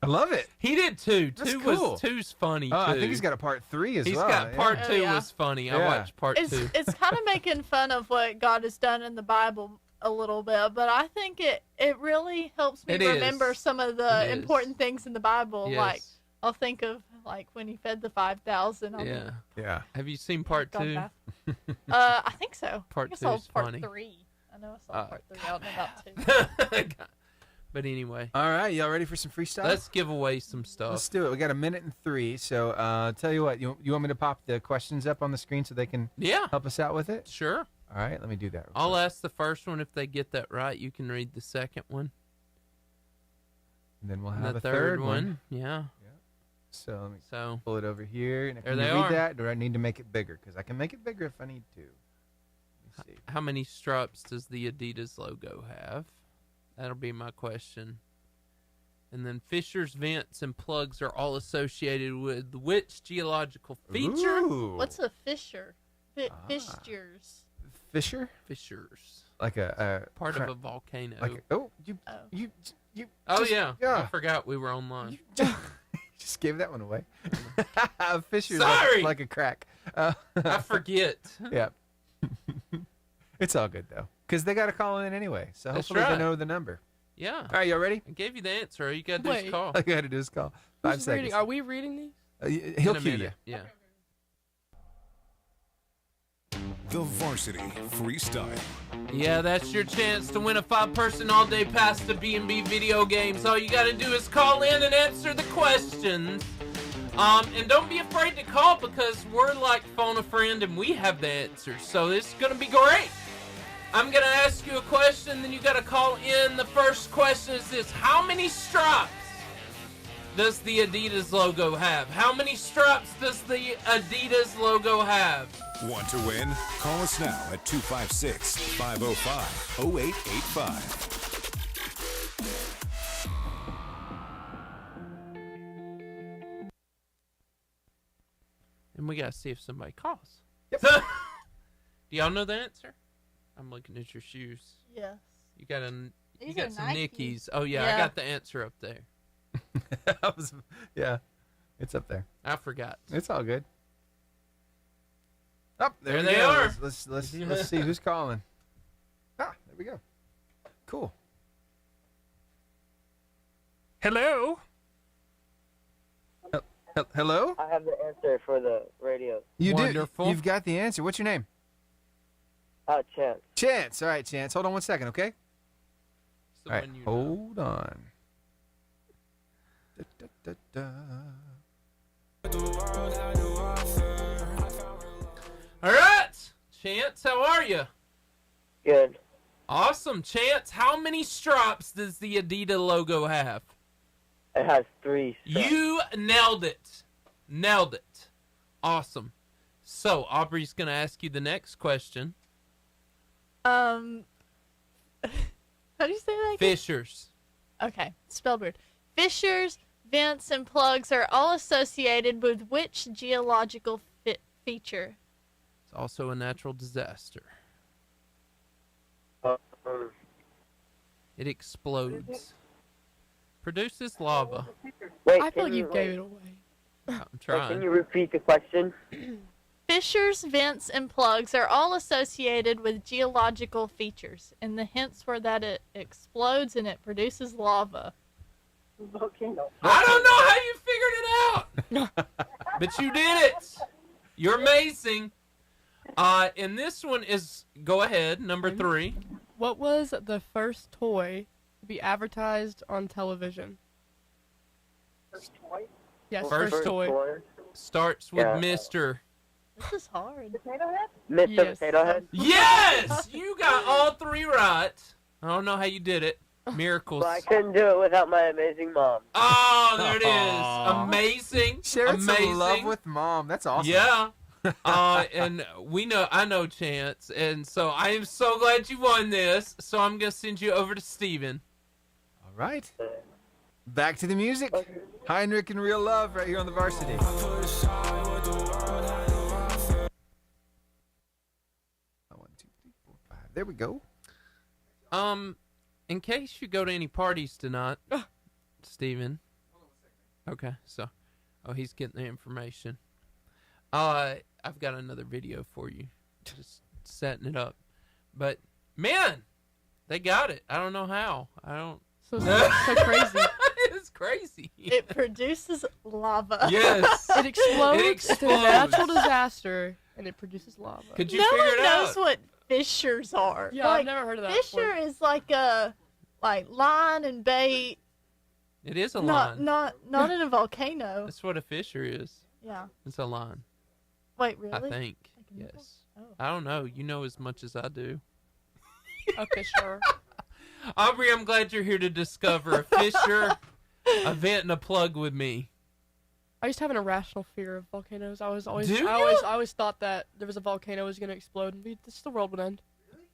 I love it. He did too. That's 2 cool. was 2's funny Oh, too. I think he's got a part 3 as He's well. got part yeah. 2 yeah. was funny. I Yeah. watched part 2. It's kind of making fun of what God has done in the Bible a little bit, but I think it really helps me It is. remember some of the It is. important things in the Bible. Yes. Like, I'll think of like when he fed the 5,000. Yeah. Yeah. Have you seen part God 2? math. I think so. Part I think 2 I saw is part funny. 3. I know I saw part 3. I don't know about 2. But anyway, All right, y'all ready for some freestyle? let's give away some stuff. Let's do it. We got 1 minute and 3. So, tell you what, you want me to pop the questions up on the screen so they can Yeah, help us out with it? sure. All right, let me do that. real I'll quick. ask the first one. If they get that right, you can read the second one. And then we'll And have the a third one. Yeah. So let me So pull it over here. And There can you they read are. that, or do I need to make it bigger? Because I can make it bigger if I need to. Let me see. how many stripes does the Adidas logo have? That'll be my question. And then fissures, vents, and plugs are all associated with which geological feature? Ooh. What's a fissure? Fissures. Fisher? Fissures. Like a Part of a volcano. Like a, you. Oh, just- yeah. I yeah. forgot we were online. Just gave that one away. Fisher's Sorry. like a crack. I forget. Yeah. It's all good though, because they got to call in anyway. So That's hopefully right. they know the number. Yeah. All right, y'all ready? I gave you the answer. All you got to do is Wait. call. All you got to do is call. 5 Who's seconds. reading? Are we reading these? He'll In a cue you. minute. Yeah. The Varsity Freestyle. Yeah, that's your chance to win a 5-person all-day pass to B&B Video Games. All you got to do is call in and answer the questions. And don't be afraid to call, because we're like phone a friend and we have the answers. So this is going to be great. I'm going to ask you a question, then you got to call in. The first question is this: how many stripes does the Adidas logo have? How many stripes does the Adidas logo have? Want to win? Call us now at 256-505-0885. And we got to see if somebody calls. Yep. Do y'all know the answer? I'm looking at your shoes. Yes. You got These got are some Nike. Nikes. Oh yeah, I Yeah. got the answer up there. Yeah, it's up there. I forgot. It's all good. Up there, There we they go. are. Let's see who's calling. Ah, there we go. Cool. Hello. Hello? I have the answer for the radio. You Wonderful. do. You've got the answer. What's your name? Chance. Chance. All right, Chance. Hold on 1 second, okay? It's the All right, one you hold on. Da, da, da. All right, Chance, how are you? Good. Awesome, Chance. How many stripes does the Adidas logo have? It has 3 stripes. You nailed it. Nailed it. Awesome. So, Aubrey's going to ask you the next question. How do you say that again? Fissures. Okay, spelled weird. Fissures, vents, and plugs are all associated with which geological feature? It's also a natural disaster. It explodes. Produces lava. Wait, I feel like you gave it away. I'm Wait, trying. can you repeat the question? Fissures, vents, and plugs are all associated with geological features, and the hints were that it explodes and it produces lava. Volcano. I don't know how you figured it out, but you did it. You're amazing. And this one is, go ahead, number 3. What was the first toy to be advertised on television? First toy? Yes, First toy. Starts with Mr. This is hard. Potato Head? Mr. Yes. Potato Head? Yes! You got all 3 right. I don't know how you did it. Miracles. But I couldn't do it without my amazing mom. Oh, there it is. Amazing. Sharing amazing. some love with mom. That's awesome. Yeah. And I know Chance, and so I am so glad you won this. So I'm gonna send you over to Steven. All right. Back to the music. Heinrich and Real Love right here on the Varsity. 1, 2, 3, 4, 5. There we go. In case you go to any parties tonight, Steven. Okay, so, he's getting the information. I've got another video for you, just setting it up. But man, they got it. I don't know how. So crazy. It's crazy. It produces lava. Yes. It explodes. It's a natural disaster, and it produces lava. Could you No figure one it knows out? what fissures are. Yeah, I've never heard of that Fissure is like a line and bait. It is a line. Not in a volcano. That's what a fissure is. Yeah. It's a line. Wait, really? I think. Yes. I don't know. You know as much as I do. A fissure. Aubrey, I'm glad you're here to discover a fissure, a vent, and a plug with me. I used to have an irrational fear of volcanoes. I Do always thought that there was a volcano was going to explode and the world would end.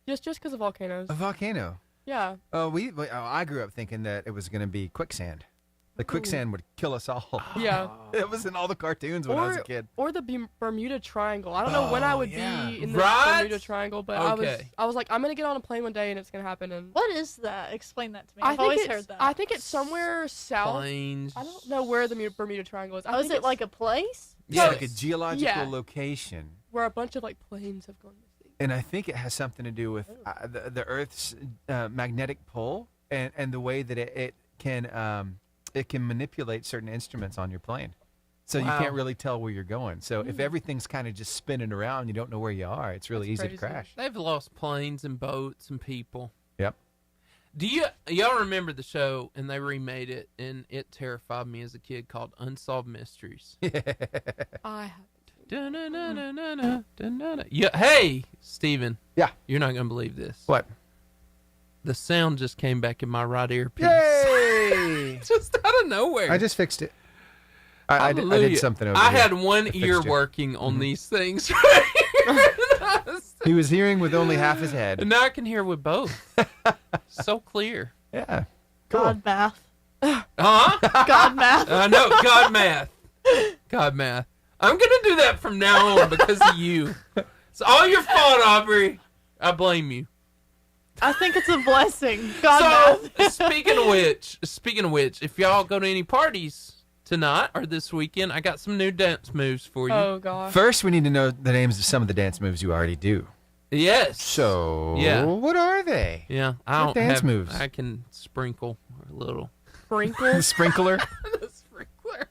Just because of volcanoes. A volcano. Yeah. I grew up thinking that it was going to be quicksand. The quicksand would kill us all. Yeah. It was in all the cartoons when I was a kid. Or the Bermuda Triangle. I don't know when I would be in the Bermuda Triangle, but I was like, I'm going to get on a plane one day and it's going to happen. And what is that? Explain that to me. I've always heard that. I think it's somewhere south. Plains. I don't know where the Bermuda Triangle is. Is it like a place? Yeah, like a geological location. Where a bunch of planes have gone missing. And I think it has something to do with the Earth's magnetic pull and the way that it can manipulate certain instruments on your plane. So you can't really tell where you're going. So if everything's kind of just spinning around, you don't know where you are, it's really easy to crash. They've lost planes and boats and people. Yep. Do y'all remember the show, and they remade it, and it terrified me as a kid, called Unsolved Mysteries? I haven't. Yeah. Hey, Steven. Yeah. You're not going to believe this. What? The sound just came back in my right earpiece. Yay! Just out of nowhere. I just fixed it. I did something over I here. had one ear working on these things. He was hearing with only half his head. And now I can hear with both. So clear. Yeah. Cool. God math. Huh? God math. I know. God math. God math. I'm going to do that from now on because of you. It's all your fault, Aubrey. I blame you. I think it's a blessing. God math. Speaking of which, if y'all go to any parties tonight or this weekend, I got some new dance moves for you. Oh, God. First, we need to know the names of some of the dance moves you already do. Yes. So, what are they? Yeah, I What don't dance have moves? I can sprinkle a little. Sprinkle? Sprinkler? The sprinkler.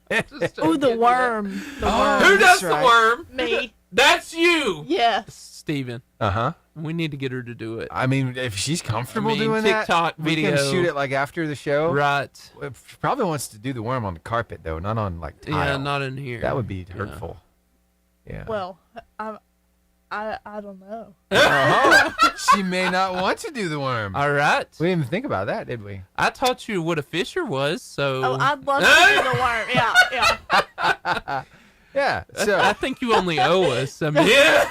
Oh, the worm. Who does the worm? Me. That's you. Yes. Steven. Uh-huh. We need to get her to do it. I mean, if she's comfortable doing TikTok that, video. we can shoot it after the show. Right. She probably wants to do the worm on the carpet, though, not on tile. Yeah, not in here. That would be hurtful. Yeah. Well, I don't know. She may not want to do the worm. All right. We didn't even think about that, did we? I taught you what a fissure was, so. Oh, I'd love to do the worm. Yeah. Yeah. So I think you only owe us. I mean, yeah.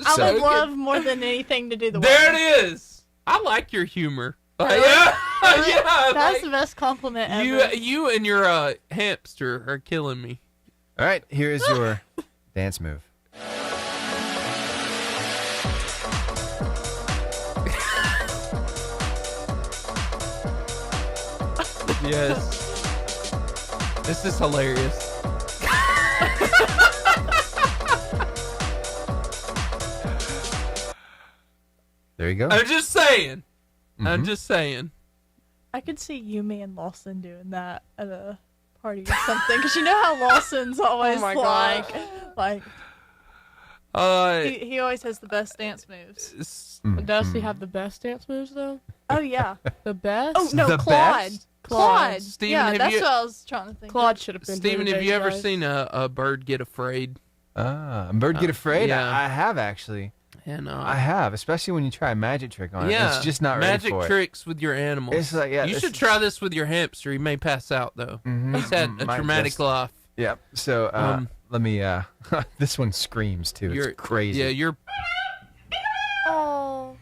I would love more than anything to do the worm. There it is. I like your humor. Really? Yeah. Really? Yeah. That's the best compliment ever. You and your hamster are killing me. All right, here is your dance move. Yes. This is hilarious. There you go. I'm just saying. Mm-hmm. I'm just saying. I could see Yumi and Lawson doing that at a party or something, because you know how Lawson's always he always has the best dance moves. Does he have the best dance moves though? Oh yeah, the best. Oh no, The Claude. best? Claude. Steven, yeah, that's what I was trying to think. Claude should have been. Steven, have you ever seen a bird get afraid? A bird get afraid? Yeah. I have actually. And I have, especially when you try a magic trick on it. It's just not ready for it. Magic tricks with your animals. It's like, you should try this with your hamster. He may pass out though. He's had a traumatic life. Yep. So let me. This one screams too. It's crazy. Yeah, you're. Oh.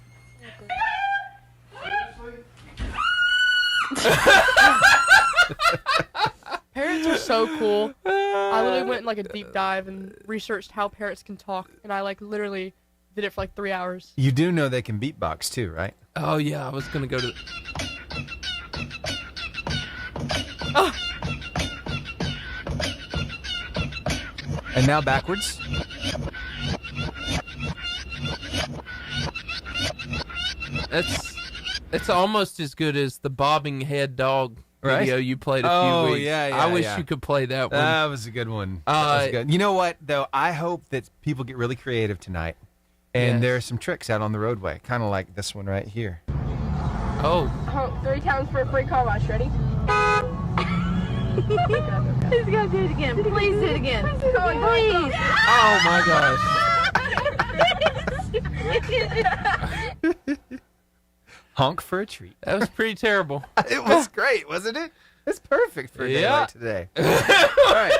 Parrots are so cool. I literally went in like a deep dive and researched how parrots can talk, and I like literally did it for like 3 hours. You do know they can beatbox too, right? Oh yeah, I was gonna go to. And now backwards. It's almost as good as the bobbing head dog video you played a few weeks. Yeah, I wish you could play that one. That was a good one. That was good. You know what though? I hope that people get really creative tonight, and there are some tricks out on the roadway, kind of like this one right here. Oh. 3 times for a free car wash. Ready? He's gonna do it again. Please do it again. Please. Oh my gosh. Honk for a treat. That was pretty terrible. It was great, wasn't it? It's perfect for a day like today. All right.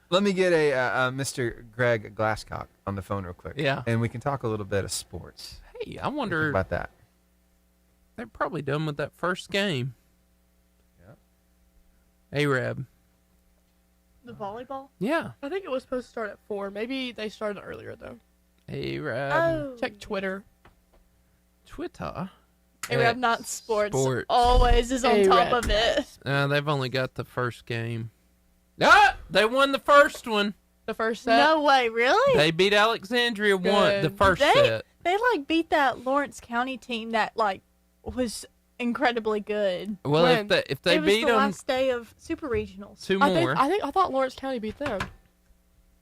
Let me get a Mr. Greg Glasscock on the phone real quick. Yeah. And we can talk a little bit of sports. Hey, I wonder about that. They're probably done with that first game. Yeah. Arab. The volleyball? Yeah. I think it was supposed to start at 4. Maybe they started earlier though. Arab. Oh. Check Twitter. Twitter. Arab not sports. Always is on top of it. They've only got the first game. Ah! They won the first one. The first set? No way, really? They beat Alexandria one the first set. They like beat that Lawrence County team that like was incredibly good. Well, if they beat them, it was the last day of Super Regionals. 2 more. I thought Lawrence County beat them.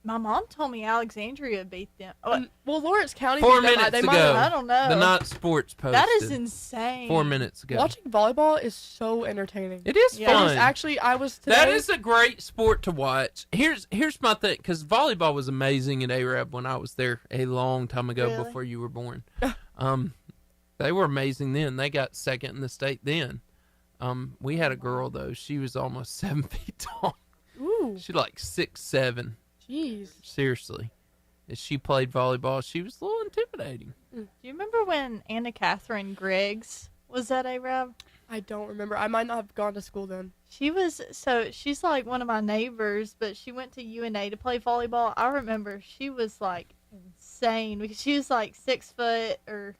My mom told me Alexandria beat them. Well, Lawrence County 4 beat them. minutes They ago. might have, I don't know. The Not Sports posted. That is insane. 4 minutes ago. Watching volleyball is so entertaining. It is fun. Actually, I was today. That is a great sport to watch. Here's my thing, because volleyball was amazing at Arab when I was there a long time ago before you were born. They were amazing then. They got second in the state then. We had a girl though. She was almost 7 feet tall. Ooh. She like 6'7". Jeez. Seriously. As she played volleyball, she was a little intimidating. Do you remember when Anna Catherine Griggs was at Arab? I don't remember. I might not have gone to school then. She's like one of my neighbors, but she went to UNA to play volleyball. I remember she was like insane because she was like 6 foot or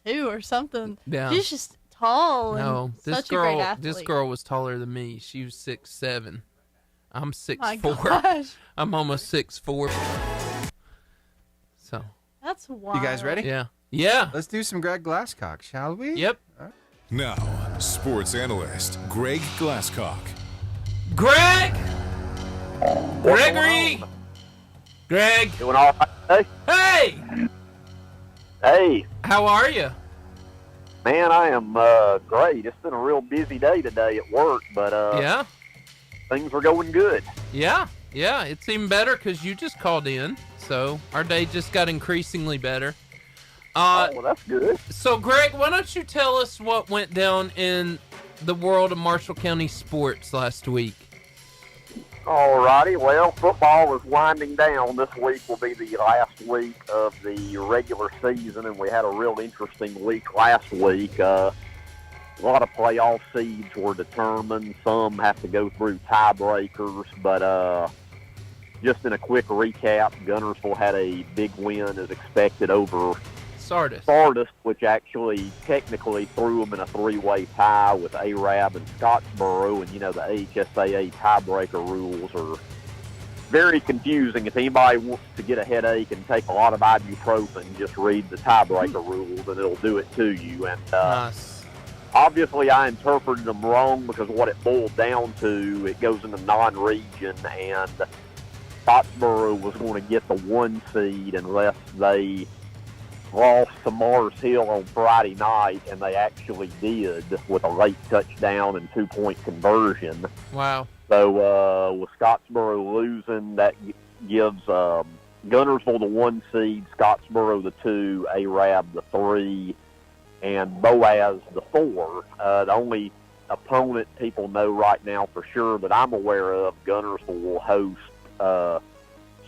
6'2" or something. Yeah. She's just tall and such a great athlete. This girl was taller than me. She was 6'7". I'm 6'4". My gosh. I'm almost 6'4". So. That's wild. You guys ready? Yeah. Yeah. Let's do some Greg Glasscock, shall we? Yep. Right. Now, sports analyst Greg Glasscock. Greg! Gregory! Greg! Doing all right today? Hey! Hey. How are you? Man, I am great. It's been a real busy day today at work, but yeah, things are going good. Yeah, it's even better because you just called in, so our day just got increasingly better. Well, that's good. So, Greg, why don't you tell us what went down in the world of Marshall County sports last week? All righty. Well, football is winding down. This week will be the last week of the regular season, and we had a real interesting week last week. A lot of playoff seeds were determined. Some have to go through tiebreakers, but just in a quick recap, Gunnersville had a big win as expected over Sardis, which actually technically threw them in a three-way tie with Arab and Scottsboro. And, you know, the HSAA tiebreaker rules are very confusing. If anybody wants to get a headache and take a lot of ibuprofen, just read the tiebreaker rules, and it'll do it to you. And nice. Obviously, I interpreted them wrong because what it boiled down to, it goes into non-region, and Scottsboro was going to get the 1 seed unless they lost to Mars Hill on Friday night, and they actually did with a late touchdown and 2-point conversion. Wow. So with Scottsboro losing, that gives Gunnersville the 1 seed, Scottsboro the 2, Arab the 3, and Boaz the 4. The only opponent people know right now for sure that I'm aware of, Gunnersville will host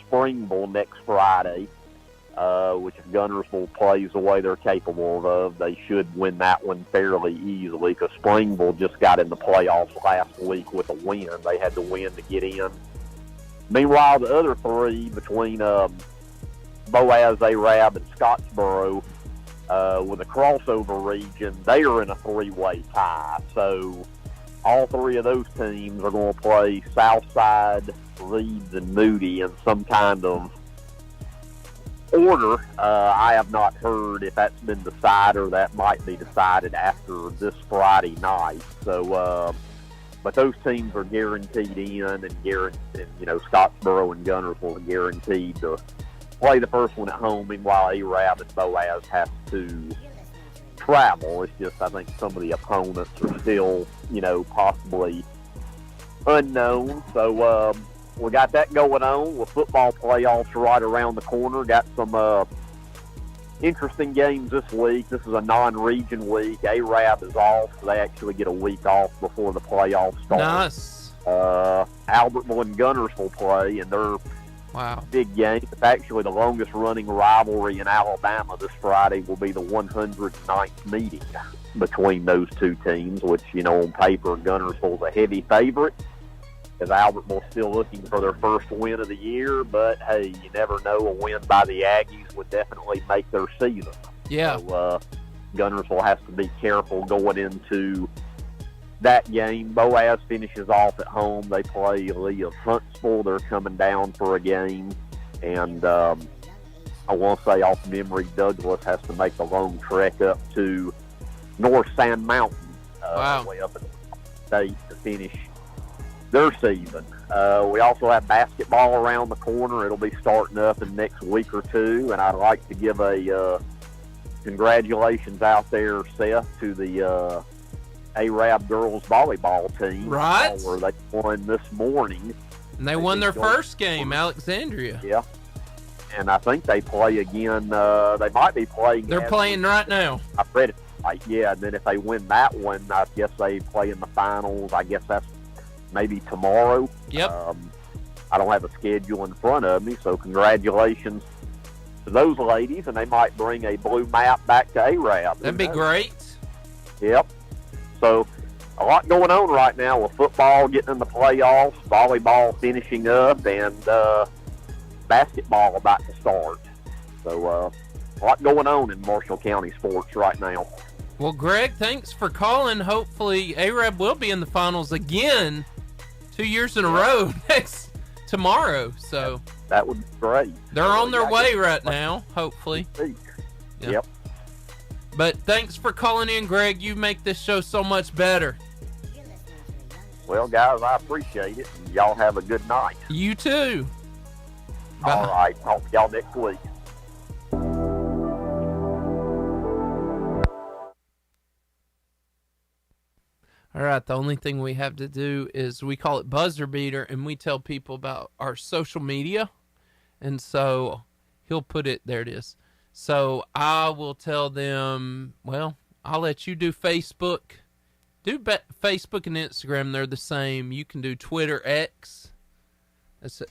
Springville next Friday, which if Gunnersville plays the way they're capable of, they should win that one fairly easily because Springville just got in the playoffs last week with a win. They had to win to get in. Meanwhile, the other three between Boaz, Arab, and Scottsboro, with a crossover region, they are in a three-way tie. So all three of those teams are going to play Southside, Leeds, and Moody in some kind of order. I have not heard if that's been decided, or that might be decided after this Friday night. So, but those teams are guaranteed in, and you know, Scottsboro and Gunnersville are guaranteed to play the first one at home. Meanwhile, Arab and Boaz have to travel. It's just, I think some of the opponents are still, you know, possibly unknown. So we got that going on with football playoffs right around the corner. Got some interesting games this week. This is a non-region week. Arab is off, so they actually get a week off before the playoffs start. Nice. Albertville and Gunnersville play, and they're big game. It's actually the longest running rivalry in Alabama. This Friday will be the 109th meeting between those two teams, which, you know, on paper, Gunnersville's a heavy favorite, as Albertville's still looking for their first win of the year. But, hey, you never know. A win by the Aggies would definitely make their season. Yeah. So Gunnersville has to be careful going into that game. Boaz finishes off at home. They play Lee of Huntsville. They're coming down for a game. And I want to say off memory, Douglas has to make the long trek up to North Sand Mountain, way up in the state to finish their season. We also have basketball around the corner. It'll be starting up in the next week or two. And I'd like to give a congratulations out there, Seth, to the Arab girls volleyball team. Right. Where they won this morning. And they won their first game, Alexandria. Yeah. And I think they play again. They might be playing. They're playing right now. I read it right. Yeah. And then if they win that one, I guess they play in the finals. I guess that's maybe tomorrow. Yep. I don't have a schedule in front of me, so congratulations to those ladies. And they might bring a blue map back to Arab. That'd be great. Yep. So a lot going on right now with football getting in the playoffs, volleyball finishing up, and basketball about to start. So a lot going on in Marshall County sports right now. Well, Greg, thanks for calling. Hopefully Arab will be in the finals again 2 years in a row tomorrow. So that would be great. They're on their way right now, hopefully. Yep. But thanks for calling in, Greg. You make this show so much better. Well, guys, I appreciate it. Y'all have a good night. You too. All right. Talk to y'all next week. All right, the only thing we have to do is we call it Buzzer Beater, and we tell people about our social media. And so he'll put it, there it is. So I will tell them, well, I'll let you do Facebook. Do Facebook and Instagram, they're the same. You can do Twitter, X.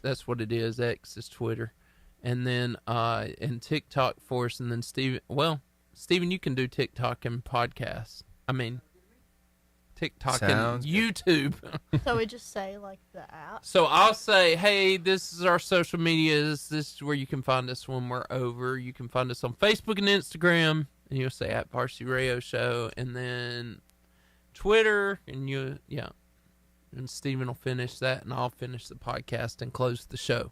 That's what it is. X is Twitter. And then and TikTok for us. And then Steven, you can do TikTok and podcasts. TikTok Sounds and YouTube. So we just say like the app. So I'll say, hey, this is our social medias. This is where you can find us when we're over. You can find us on Facebook and Instagram, and you'll say at Varsity Radio Show, and then Twitter, and and Steven will finish that, and I'll finish the podcast and close the show.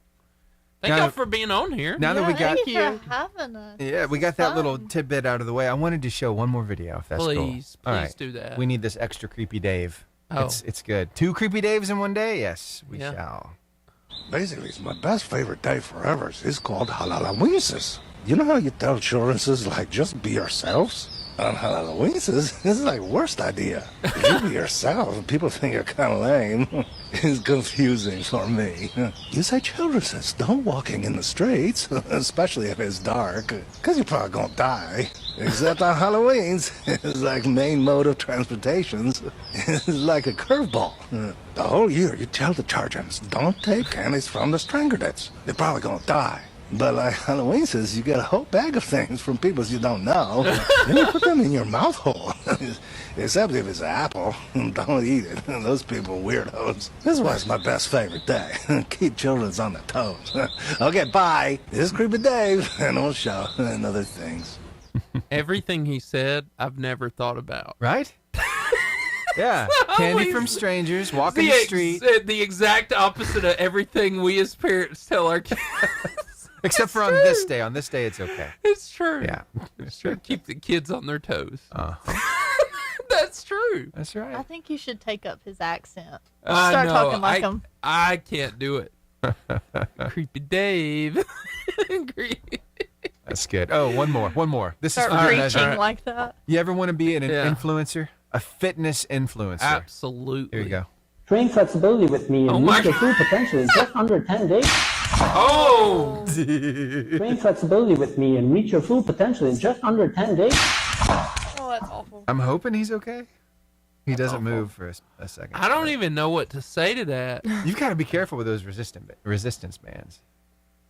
Thank y'all for being on here. Now that we got, thank you for having us. Yeah, we got that little tidbit out of the way. I wanted to show one more video, if that's cool. Please All right. do that. We need this extra creepy Dave. Oh. It's good. 2 creepy Daves in one day? Yes, we shall. Basically, it's my best favorite day forever. It's called Halloweenses. You know how you tell children like just be yourselves? On Halloweenses, this is like worst idea. If you be yourself, people think you're kind of lame. It's confusing for me. You say children says don't walking in the streets, especially if it's dark, because you're probably gonna die. Except on Halloween's, it's like main mode of transportations. It's like a curveball. The whole year you tell the children don't take candies from the Strangerdettes. They're probably gonna die. But like Halloween says, you get a whole bag of things from people you don't know. Then you put them in your mouth hole. Except if it's an apple, don't eat it. Those people are weirdos. This is why it's my best favorite day. Keep children on their toes. Okay, bye. This is Creepy Dave, and we'll show and other things. Everything he said, I've never thought about. Right? Yeah. Candy from strangers, walking the street. The exact opposite of everything we as parents tell our kids. Except for on this day. On this day, it's okay. It's true. Yeah. It's true. Keep the kids on their toes. Uh-huh. That's true. That's right. I think you should take up his accent. Start talking like him. I can't do it. Creepy Dave. That's good. Oh, one more. This Start is preaching like that. You ever want to be an influencer? A fitness influencer. Absolutely. Here you go. Train flexibility with me and reach your full potential in just under 10 days. Oh! Train flexibility with me and reach your full potential in just under 10 days. Oh, that's awful. I'm hoping he's okay. He doesn't move for a second. I don't even know what to say to that. You've got to be careful with those resistance bands.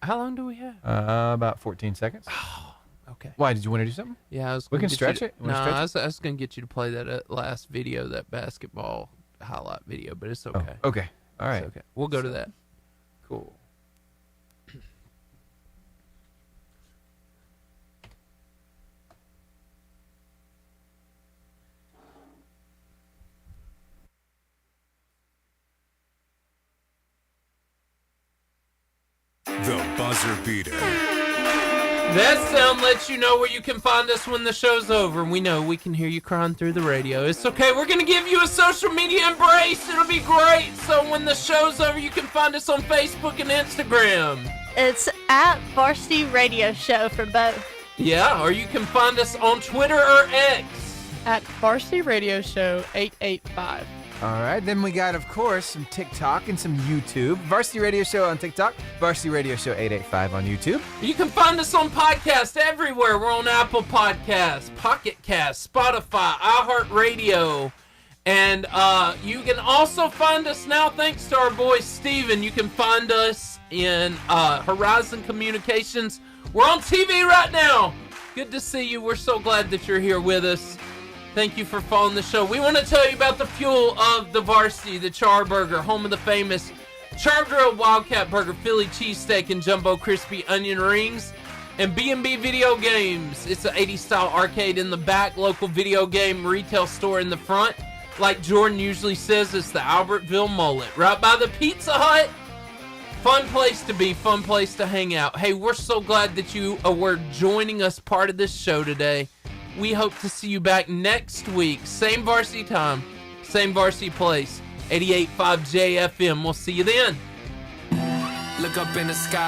How long do we have? About 14 seconds. Oh, okay. Why, did you want to do something? Yeah, we can stretch it. No, I was going to get you to play that last video, that basketball highlight video, but it's okay. Oh, okay. All right. It's okay. We'll go to that. Cool. The Buzzer Beater. That sound lets you know where you can find us when the show's over. And we know we can hear you crying through the radio. It's okay. We're going to give you a social media embrace. It'll be great. So when the show's over, you can find us on Facebook and Instagram. It's at Varsity Radio Show for both. Yeah, or you can find us on Twitter or X. At Varsity Radio Show 885. All right, then we got, of course, some TikTok and some YouTube. Varsity Radio Show on TikTok, Varsity Radio Show 885 on YouTube. You can find us on podcasts everywhere. We're on Apple Podcasts, Pocket Cast, Spotify, iHeartRadio. And you can also find us now, thanks to our boy Steven. You can find us in Horizon Communications. We're on TV right now. Good to see you. We're so glad that you're here with us. Thank you for following the show. We want to tell you about the fuel of the Varsity, the Char Burger, home of the famous Char Grilled Wildcat Burger, Philly cheesesteak, and jumbo crispy onion rings, and B&B Video Games. It's an 80s style arcade in the back, local video game retail store in the front. Like Jordan usually says, it's the Albertville Mullet, right by the Pizza Hut. Fun place to be, fun place to hang out. Hey, we're so glad that you were joining us part of this show today. We hope to see you back next week. Same varsity time, same varsity place. 88.5 JFM. We'll see you then. Look up in the sky.